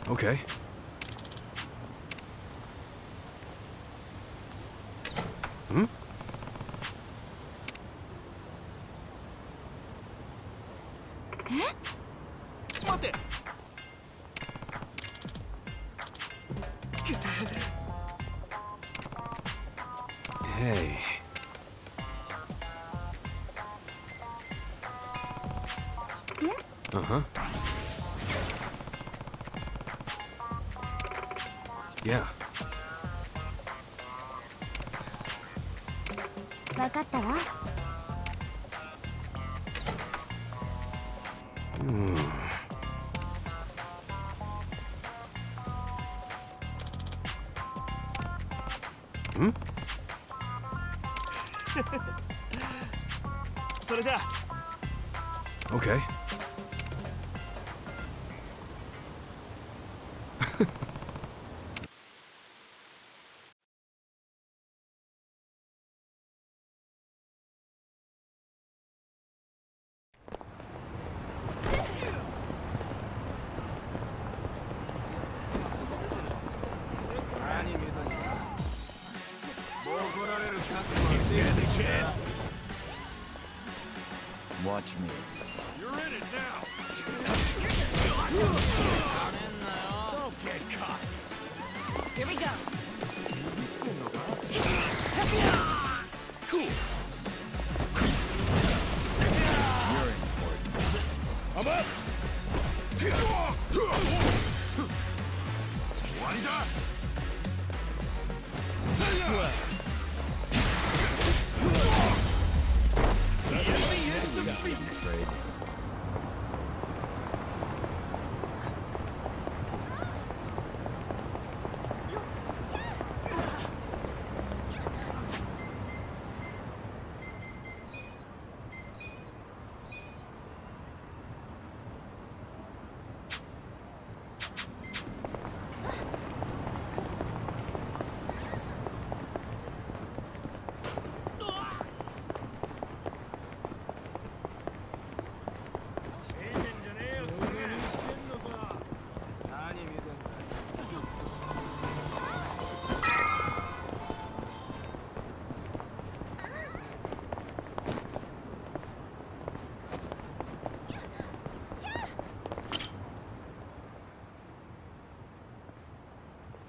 Okay. Hmm? Hey. Uh-huh. Yeah. わかったわ。Hmm. Hmm? それじゃあ。Okay. Stand a chance. Watch me. You're in it now. Don't get caught. Here we go. Cool. You're important. I'm up. I'm afraid.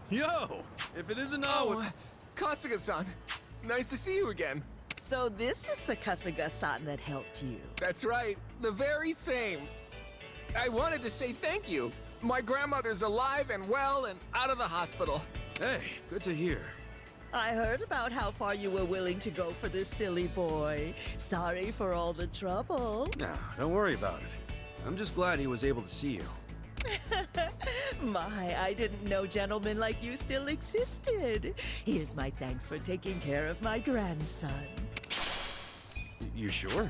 Yo! If it isn't Kasuga-san. Nice to see you again. So this is the Kasuga-san that helped you. That's right. The very same. I wanted to say thank you. My grandmother's alive and well and out of the hospital. Hey, good to hear. I heard about how far you were willing to go for this silly boy. Sorry for all the trouble. Nah, don't worry about it. I'm just glad he was able to see you. My, I didn't know gentlemen like you still existed. Here's my thanks for taking care of my grandson. You sure?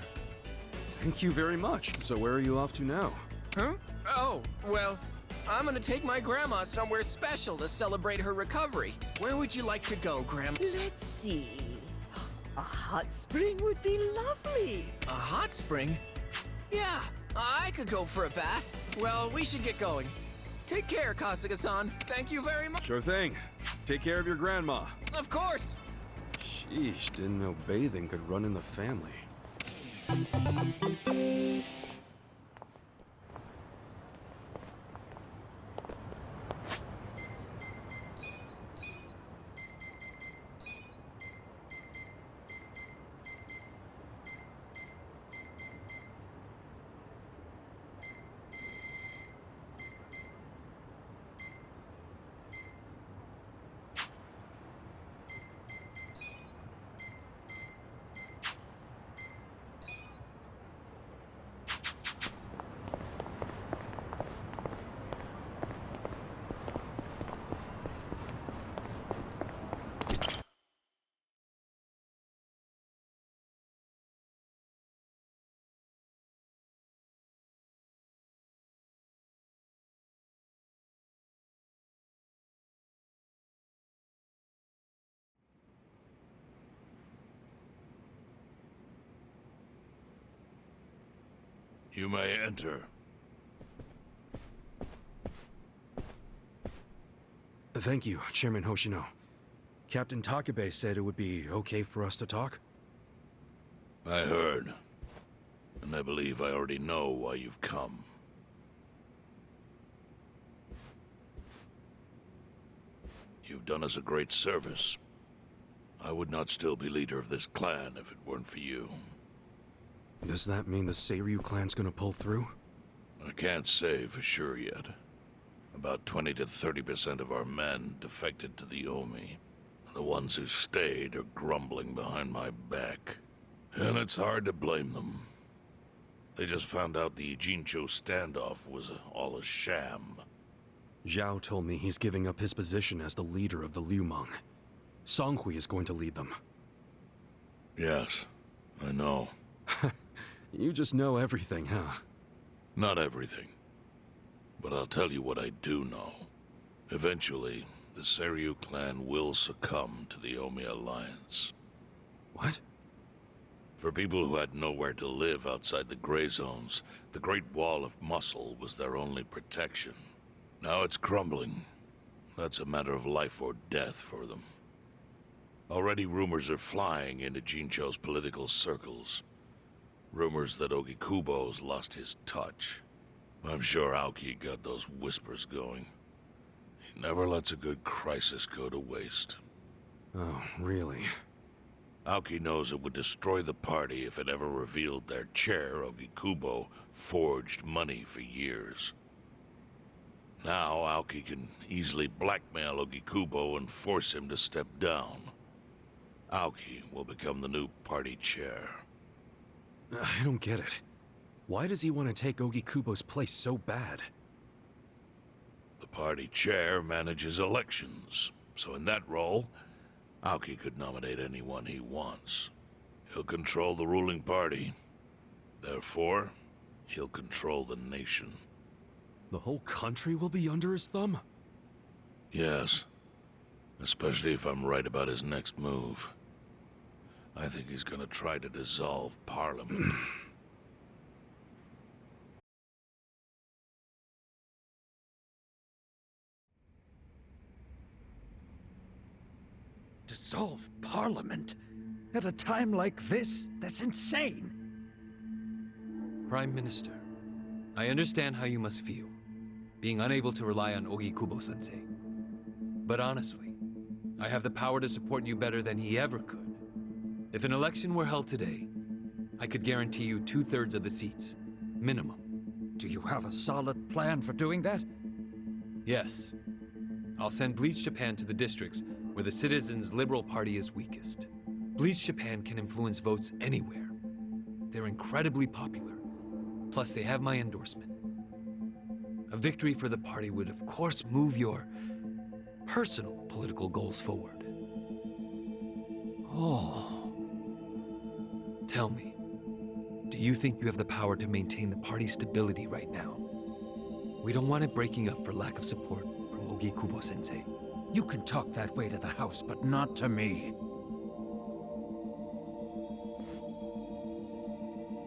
Thank you very much. So where are you off to now? Huh? Oh, well, I'm gonna take my grandma somewhere special to celebrate her recovery. Where would you like to go, Grandma? Let's see. A hot spring would be lovely. A hot spring? Yeah, I could go for a bath. Well, we should get going. Take care, Kasuga-san. Thank you very much. Sure thing. Take care of your grandma. Of course. Sheesh, didn't know bathing could run in the family. You may enter. Thank you, Chairman Hoshino. Captain Takabe said it would be okay for us to talk? I heard. And I believe I already know why you've come. You've done us a great service. I would not still be leader of this clan if it weren't for you. Does that mean the Seiryu clan's gonna pull through? I can't say for sure yet. About 20 to 30% of our men defected to the Omi. The ones who stayed are grumbling behind my back. And it's hard to blame them. They just found out the Jincho standoff was all a sham. Zhao told me he's giving up his position as the leader of the Liumang. Songhui is going to lead them. Yes, I know. You just know everything, huh? Not everything. But I'll tell you what I do know. Eventually, the Seiryu clan will succumb to the Omi Alliance. What? For people who had nowhere to live outside the Gray Zones, the Great Wall of Muscle was their only protection. Now it's crumbling. That's a matter of life or death for them. Already rumors are flying into Jincho's political circles. Rumors that Ogikubo's lost his touch. I'm sure Aoki got those whispers going. He never lets a good crisis go to waste. Oh, really? Aoki knows it would destroy the party if it ever revealed their chair, Ogikubo, forged money for years. Now, Aoki can easily blackmail Ogikubo and force him to step down. Aoki will become the new party chair. I don't get it. Why does he want to take Ogikubo's place so bad? The party chair manages elections, so in that role, Aoki could nominate anyone he wants. He'll control the ruling party. Therefore, he'll control the nation. The whole country will be under his thumb? Yes. Especially if I'm right about his next move. I think he's gonna try to dissolve Parliament. Dissolve Parliament? At a time like this? That's insane! Prime Minister, I understand how you must feel, being unable to rely on Ogikubo-sensei. But honestly, I have the power to support you better than he ever could. If an election were held today, I could guarantee you 2/3 of the seats, minimum. Do you have a solid plan for doing that? Yes. I'll send Bleach Japan to the districts where the Citizens' Liberal Party is weakest. Bleach Japan can influence votes anywhere. They're incredibly popular. Plus, they have my endorsement. A victory for the party would, of course, move your personal political goals forward. Oh. Tell me, do you think you have the power to maintain the party's stability right now? We don't want it breaking up for lack of support from Ogikubo-sensei. You can talk that way to the house, but not to me.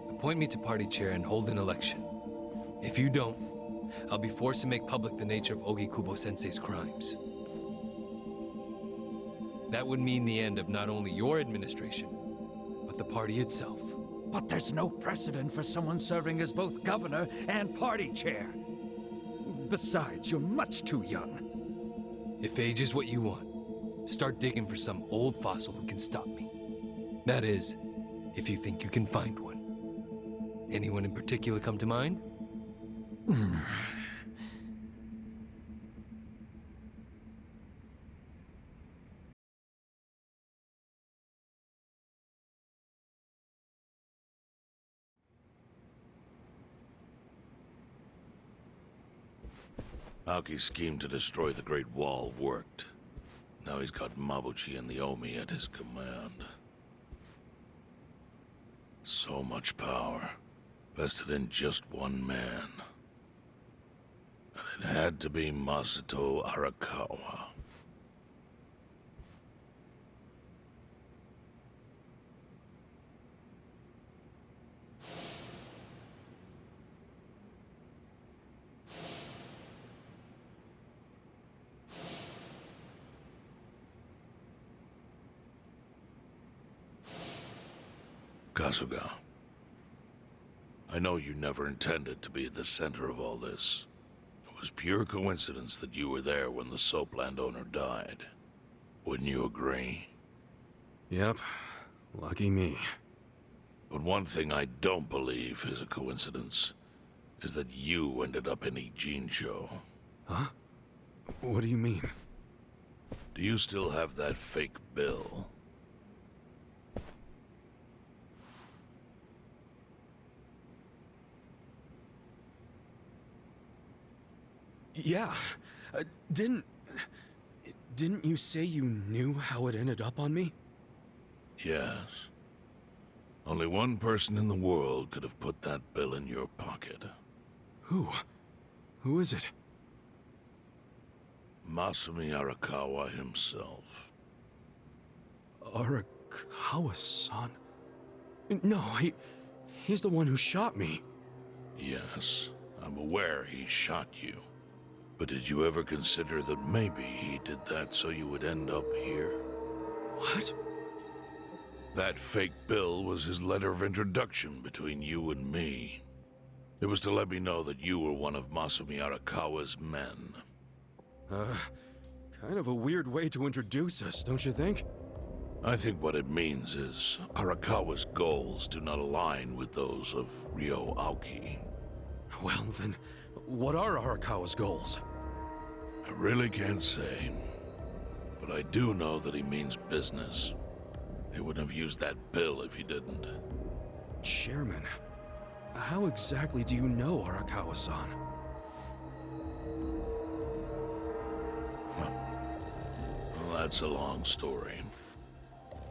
Appoint me to party chair and hold an election. If you don't, I'll be forced to make public the nature of Ogikubo-sensei's crimes. That would mean the end of not only your administration, but the party itself. But there's no precedent for someone serving as both governor and party chair. Besides, you're much too young. If age is what you want, start digging for some old fossil who can stop me. That is, if you think you can find one. Anyone in particular come to mind? Aoki's scheme to destroy the Great Wall worked. Now he's got Mabuchi and the Omi at his command. So much power, vested in just one man. And it had to be Masato Arakawa. Kasuga, I know you never intended to be at the center of all this. It was pure coincidence that you were there when the soap landowner died. Wouldn't you agree? Yep. Lucky me. But one thing I don't believe is a coincidence is that you ended up in Ijincho. Huh? What do you mean? Do you still have that fake bill? Yeah. Didn't you say you knew how it ended up on me? Yes. Only one person in the world could have put that bill in your pocket. Who? Who is it? Masumi Arakawa himself. Arakawa-san? No, he's the one who shot me. Yes, I'm aware he shot you. But did you ever consider that maybe he did that so you would end up here? What? That fake bill was his letter of introduction between you and me. It was to let me know that you were one of Masumi Arakawa's men. Kind of a weird way to introduce us, don't you think? I think what it means is Arakawa's goals do not align with those of Ryo Aoki. Well, then, what are Arakawa's goals? I really can't say. But I do know that he means business. He wouldn't have used that bill if he didn't. Chairman, how exactly do you know Arakawa-san? Well, that's a long story.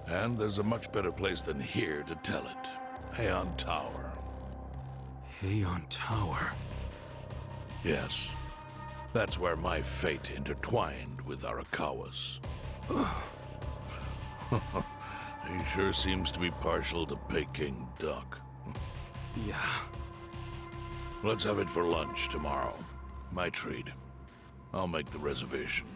And there's a much better place than here to tell it. Heian Tower. Heian Tower? Yes. That's where my fate intertwined with Arakawa's. He sure seems to be partial to Peking duck. Yeah. Let's have it for lunch tomorrow. My treat. I'll make the reservation.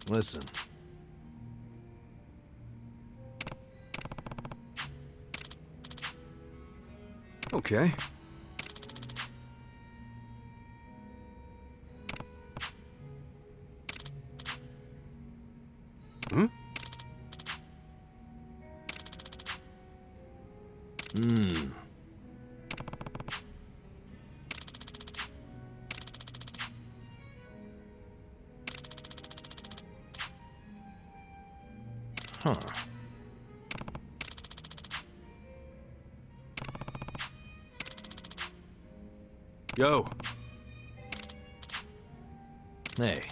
Listen. Okay. Hmm? Huh. Yo. Hey.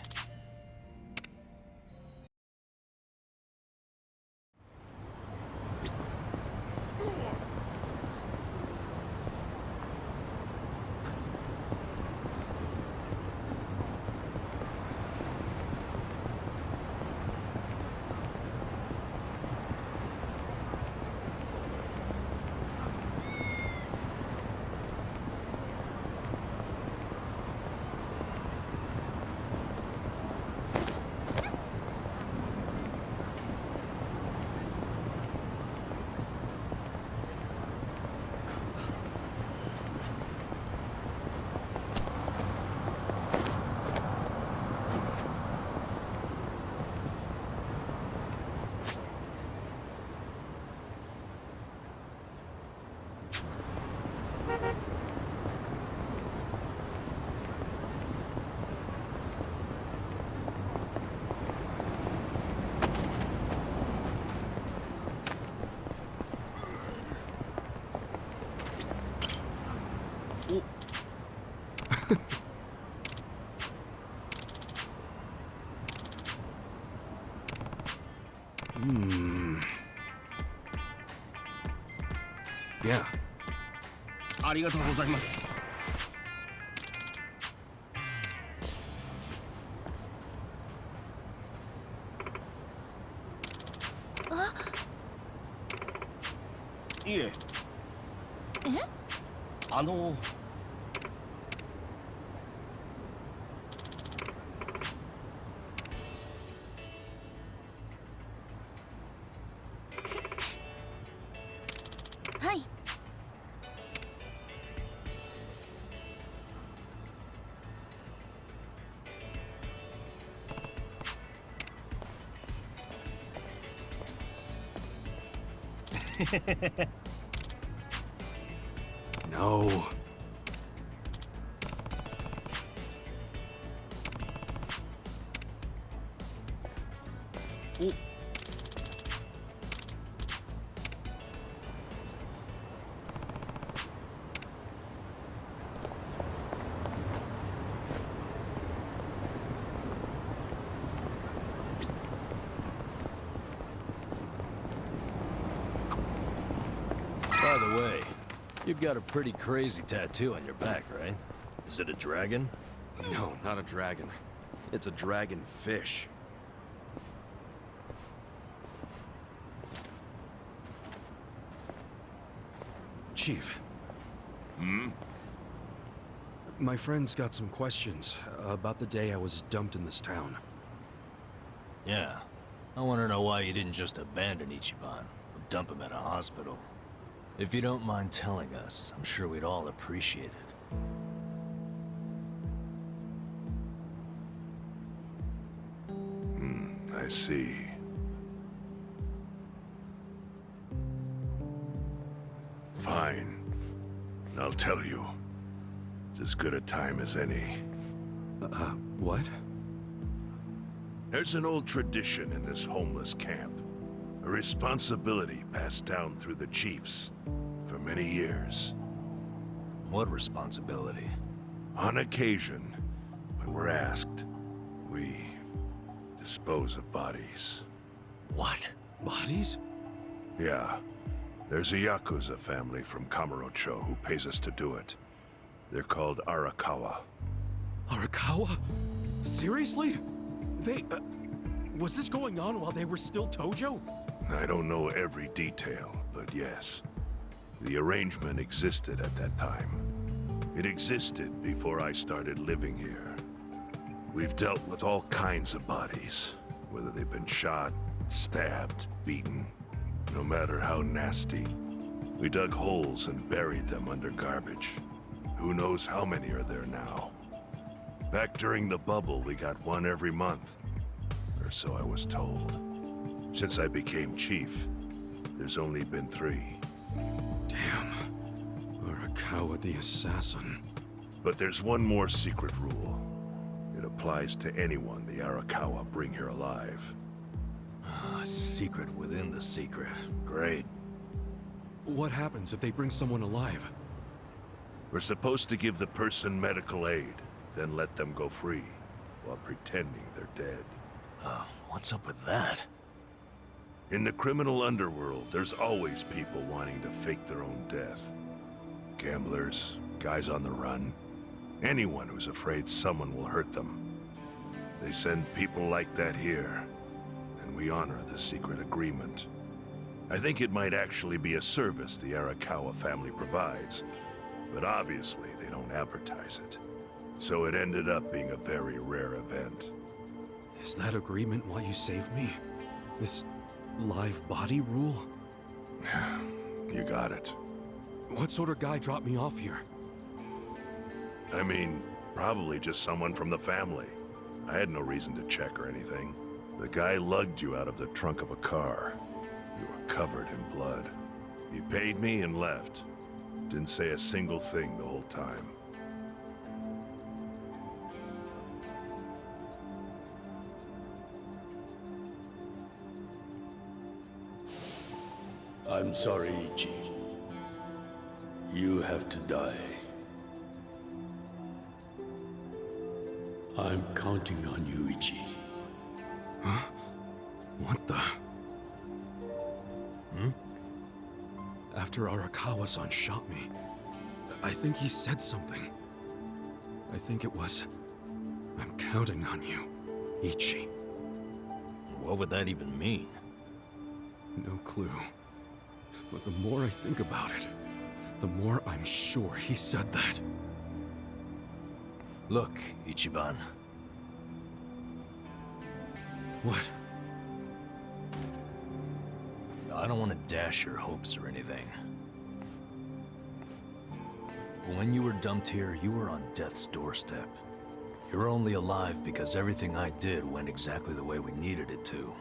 Yeah. ありがとうございます。あ、いえ、え？はい。No. By the way, you've got a pretty crazy tattoo on your back, right? Is it a dragon? No, not a dragon. It's a dragon fish. Chief. Hmm? My friend's got some questions about the day I was dumped in this town. Yeah. I want to know why you didn't just abandon Ichiban or dump him at a hospital. If you don't mind telling us, I'm sure we'd all appreciate it. I see. Fine. I'll tell you. It's as good a time as any. What? There's an old tradition in this homeless camp. A responsibility passed down through the chiefs for many years. What responsibility? On occasion, when we're asked, we dispose of bodies. What? Bodies? Yeah. There's a Yakuza family from Kamurocho who pays us to do it. They're called Arakawa. Arakawa? Seriously? They... was this going on while they were still Tojo? I don't know every detail, but yes. The arrangement existed at that time. It existed before I started living here. We've dealt with all kinds of bodies, whether they've been shot, stabbed, beaten, no matter how nasty. We dug holes and buried them under garbage. Who knows how many are there now? Back during the bubble, we got one every month. Or so I was told. Since I became chief, there's only been 3. Damn. Arakawa the assassin. But there's one more secret rule. It applies to anyone the Arakawa bring here alive. A secret within the secret. Great. What happens if they bring someone alive? We're supposed to give the person medical aid, then let them go free, while pretending they're dead. What's up with that? In the criminal underworld, there's always people wanting to fake their own death. Gamblers, guys on the run, anyone who's afraid someone will hurt them. They send people like that here, and we honor the secret agreement. I think it might actually be a service the Arakawa family provides, but obviously they don't advertise it. So it ended up being a very rare event. Is that agreement why you saved me? This live body rule? You got it. What sort of guy dropped me off here? I mean, probably just someone from the family. I had no reason to check or anything. The guy lugged you out of the trunk of a car. You were covered in blood. He paid me and left. Didn't say a single thing the whole time. I'm sorry, Ichi. You have to die. I'm counting on you, Ichi. Huh? What the? After Arakawa-san shot me, I think he said something. I think it was, I'm counting on you, Ichi. What would that even mean? No clue. But the more I think about it, the more I'm sure he said that. Look, Ichiban. What? I don't want to dash your hopes or anything. But when you were dumped here, you were on death's doorstep. You're only alive because everything I did went exactly the way we needed it to.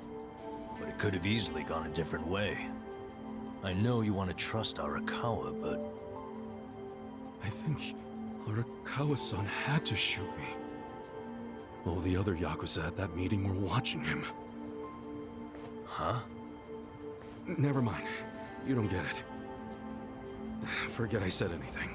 But it could have easily gone a different way. I know you want to trust Arakawa, but... I think Arakawa-san had to shoot me. All the other Yakuza at that meeting were watching him. Huh? Never mind. You don't get it. Forget I said anything.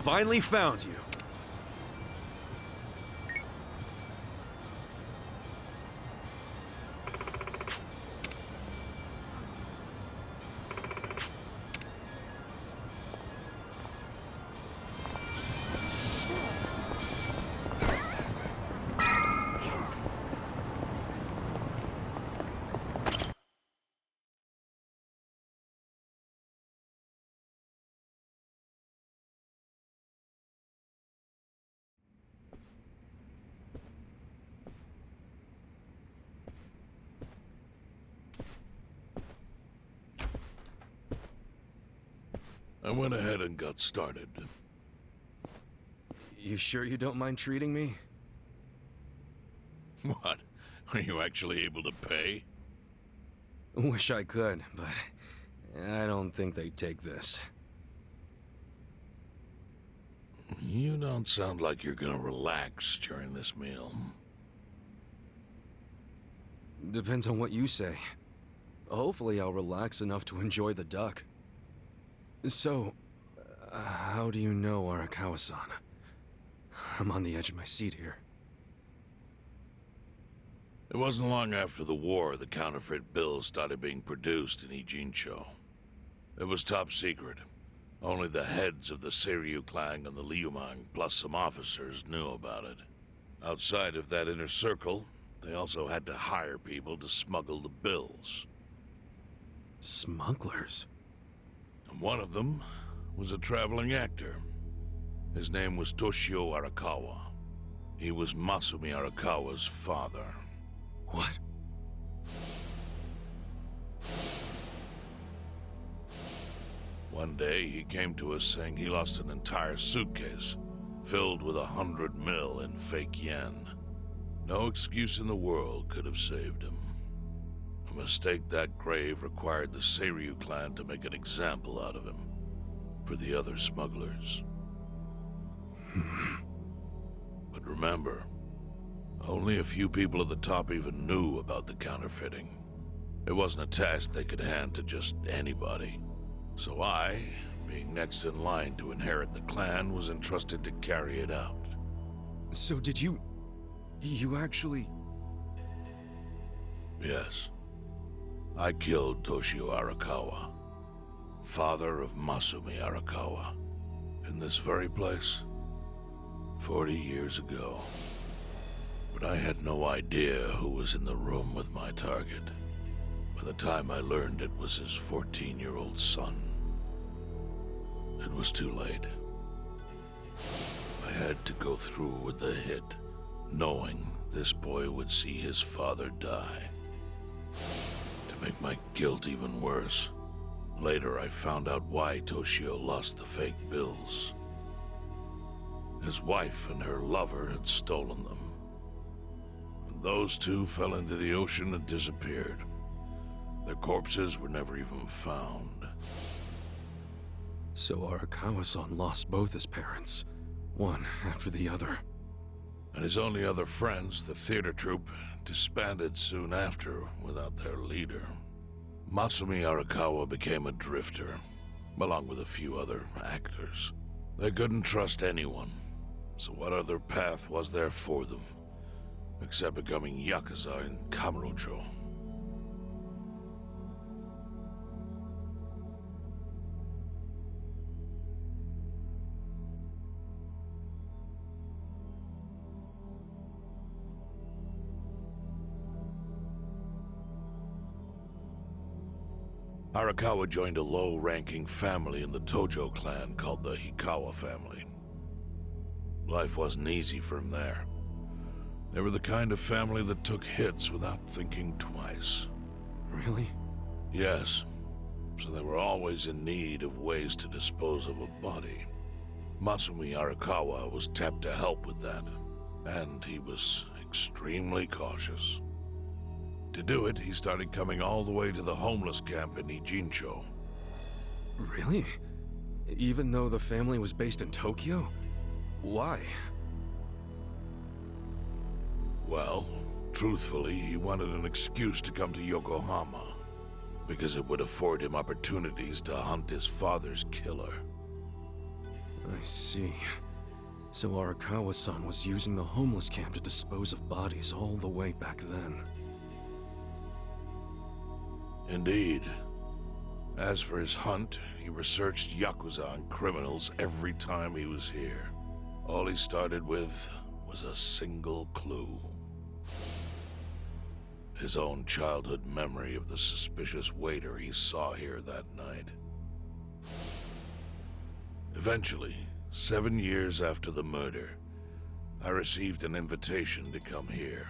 Finally found you. I went ahead and got started. You sure you don't mind treating me? What? Are you actually able to pay? Wish I could, but I don't think they'd take this. You don't sound like you're gonna relax during this meal. Depends on what you say. Hopefully I'll relax enough to enjoy the duck. So, how do you know Arakawa-san? I'm on the edge of my seat here. It wasn't long after the war the counterfeit bills started being produced in Ijincho. It was top secret. Only the heads of the Seiryu clan and the Liumang, plus some officers, knew about it. Outside of that inner circle, They also had to hire people to smuggle the bills. Smugglers? And one of them was a traveling actor. His name was Toshio Arakawa. He was Masumi Arakawa's father. What? One day, he came to us saying he lost an entire suitcase filled with 100 mil in fake yen. No excuse in the world could have saved him. A mistake that grave required the Seiryu clan to make an example out of him for the other smugglers. But remember, only a few people at the top even knew about the counterfeiting. It wasn't a task they could hand to just anybody. So I, being next in line to inherit the clan, was entrusted to carry it out. So did you actually... Yes. I killed Toshio Arakawa, father of Masumi Arakawa, in this very place, 40 years ago. But I had no idea who was in the room with my target. By the time I learned it was his 14-year-old son, it was too late. I had to go through with the hit, knowing this boy would see his father die. To make my guilt even worse, later I found out why Toshio lost the fake bills. His wife and her lover had stolen them. And those two fell into the ocean and disappeared. Their corpses were never even found. So Arakawa-san lost both his parents, one after the other. And his only other friends, the theater troupe, disbanded soon after without their leader. Masumi Arakawa became a drifter, along with a few other actors. They couldn't trust anyone, so what other path was there for them, except becoming Yakuza in Kamurocho? Arakawa joined a low-ranking family in the Tojo clan called the Hikawa family. Life wasn't easy for him there. They were the kind of family that took hits without thinking twice. Really? Yes. So they were always in need of ways to dispose of a body. Masumi Arakawa was tapped to help with that, and he was extremely cautious. To do it, he started coming all the way to the homeless camp in Ijincho. Really? Even though the family was based in Tokyo? Why? Well, truthfully, he wanted an excuse to come to Yokohama, because it would afford him opportunities to hunt his father's killer. I see. So Arakawa-san was using the homeless camp to dispose of bodies all the way back then. Indeed. As for his hunt, he researched Yakuza and criminals every time he was here. All he started with was a single clue. His own childhood memory of the suspicious waiter he saw here that night. Eventually, 7 years after the murder, I received an invitation to come here.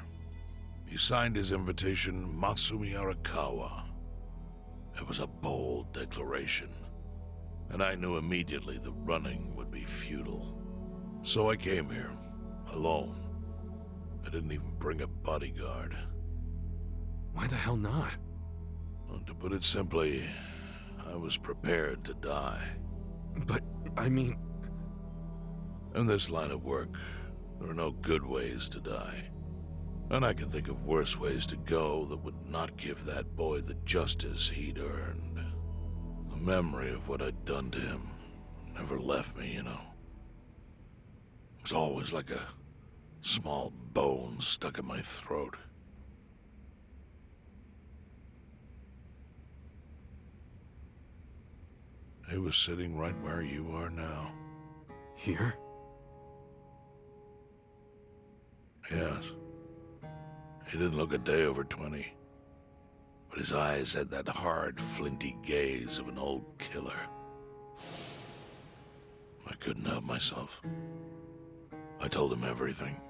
He signed his invitation Masumi Arakawa. It was a bold declaration, and I knew immediately the running would be futile. So I came here, alone. I didn't even bring a bodyguard. Why the hell not? Well, to put it simply, I was prepared to die. But, I mean... In this line of work, there are no good ways to die. And I can think of worse ways to go that would not give that boy the justice he'd earned. The memory of what I'd done to him never left me, you know. It was always like a small bone stuck in my throat. He was sitting right where you are now. Here? Yes. He didn't look a day over 20. But his eyes had that hard, flinty gaze of an old killer. I couldn't help myself. I told him everything.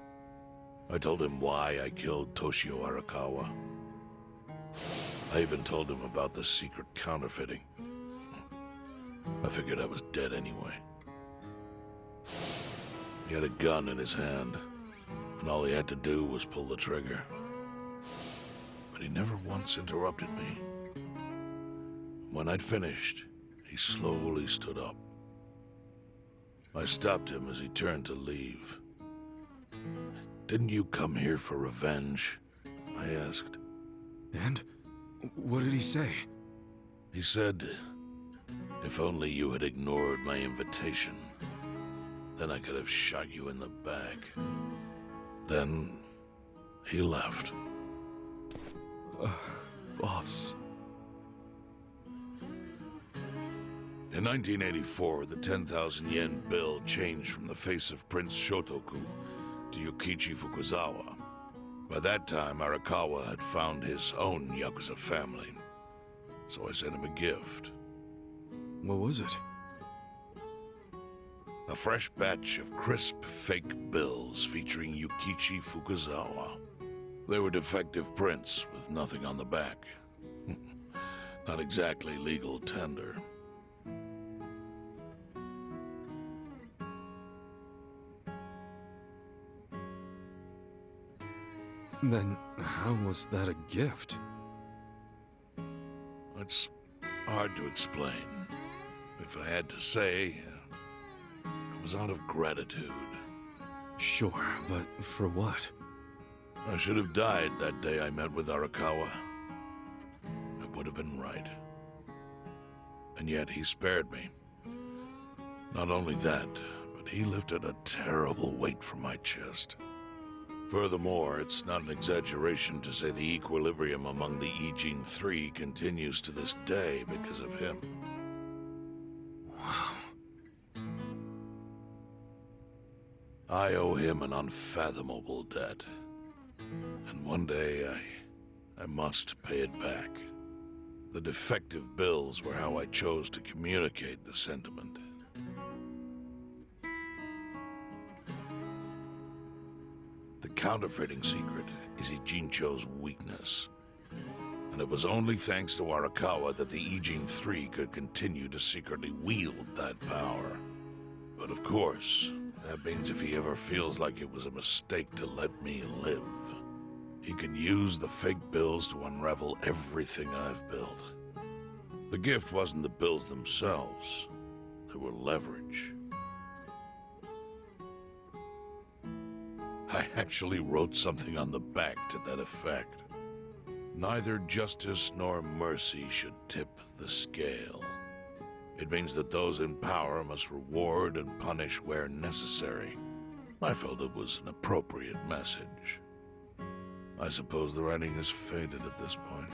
I told him why I killed Toshio Arakawa. I even told him about the secret counterfeiting. I figured I was dead anyway. He had a gun in his hand, and all he had to do was pull the trigger. But he never once interrupted me. When I'd finished, he slowly stood up. I stopped him as he turned to leave. "Didn't you come here for revenge?" I asked. And? What did he say? He said, "If only you had ignored my invitation, then I could have shot you in the back." Then he left. Boss. In 1984, the 10,000 yen bill changed from the face of Prince Shotoku to Yukichi Fukuzawa. By that time, Arakawa had found his own Yakuza family, so I sent him a gift. What was it? A fresh batch of crisp, fake bills featuring Yukichi Fukuzawa. They were defective prints with nothing on the back. Not exactly legal tender. Then how was that a gift? It's hard to explain. If I had to say, it was out of gratitude. Sure, but for what? I should have died that day I met with Arakawa. It would have been right. And yet he spared me. Not only that, but he lifted a terrible weight from my chest. Furthermore, it's not an exaggeration to say the equilibrium among the Ijin Three continues to this day because of him. Wow. I owe him an unfathomable debt. And one day, I must pay it back. The defective bills were how I chose to communicate the sentiment. The counterfeiting secret is Ijincho's weakness. And it was only thanks to Arakawa that the Ijin Three could continue to secretly wield that power. But of course, that means if he ever feels like it was a mistake to let me live, he can use the fake bills to unravel everything I've built. The gift wasn't the bills themselves. They were leverage. I actually wrote something on the back to that effect. Neither justice nor mercy should tip the scale. It means that those in power must reward and punish where necessary. I felt it was an appropriate message. I suppose the writing is faded at this point.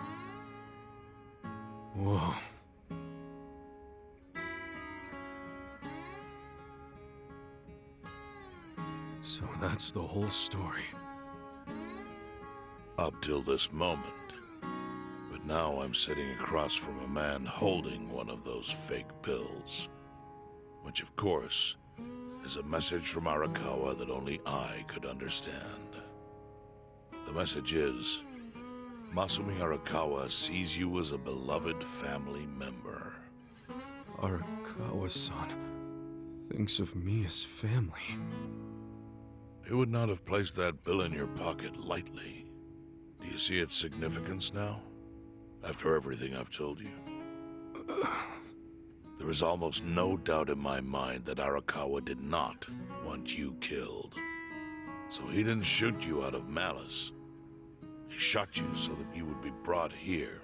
Whoa. So that's the whole story. Up till this moment. But now I'm sitting across from a man holding one of those fake bills. Which, of course, is a message from Arakawa that only I could understand. The message is, Masumi Arakawa sees you as a beloved family member. Arakawa-san thinks of me as family. He would not have placed that bill in your pocket lightly. Do you see its significance now? After everything I've told you? There is almost no doubt in my mind that Arakawa did not want you killed. So he didn't shoot you out of malice. He shot you so that you would be brought here,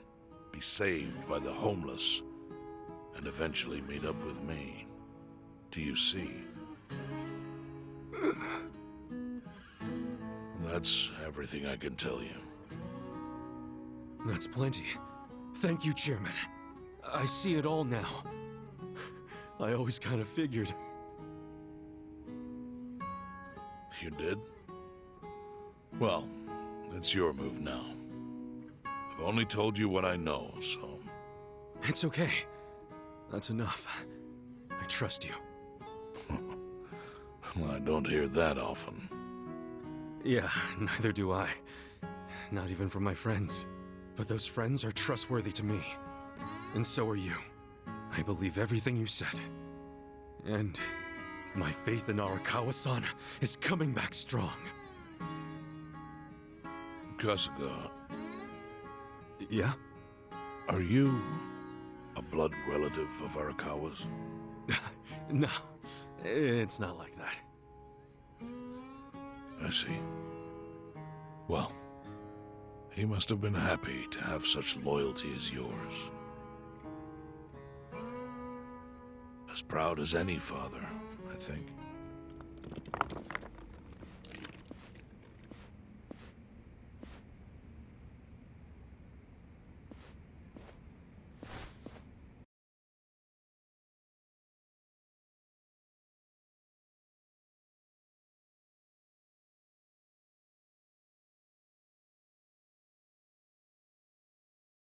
be saved by the homeless, and eventually meet up with me. Do you see? That's everything I can tell you. That's plenty. Thank you, Chairman. I see it all now. I always kind of figured. You did? Well, It's your move now. I've only told you what I know, so... It's okay. That's enough. I trust you. Well, I don't hear that often. Yeah, neither do I. Not even from my friends. But those friends are trustworthy to me. And so are you. I believe everything you said. And my faith in Arakawa-san is coming back strong. Kasuga. Yeah? Are you a blood relative of Arakawa's? No, it's not like that. I see. Well, he must have been happy to have such loyalty as yours. As proud as any father, I think.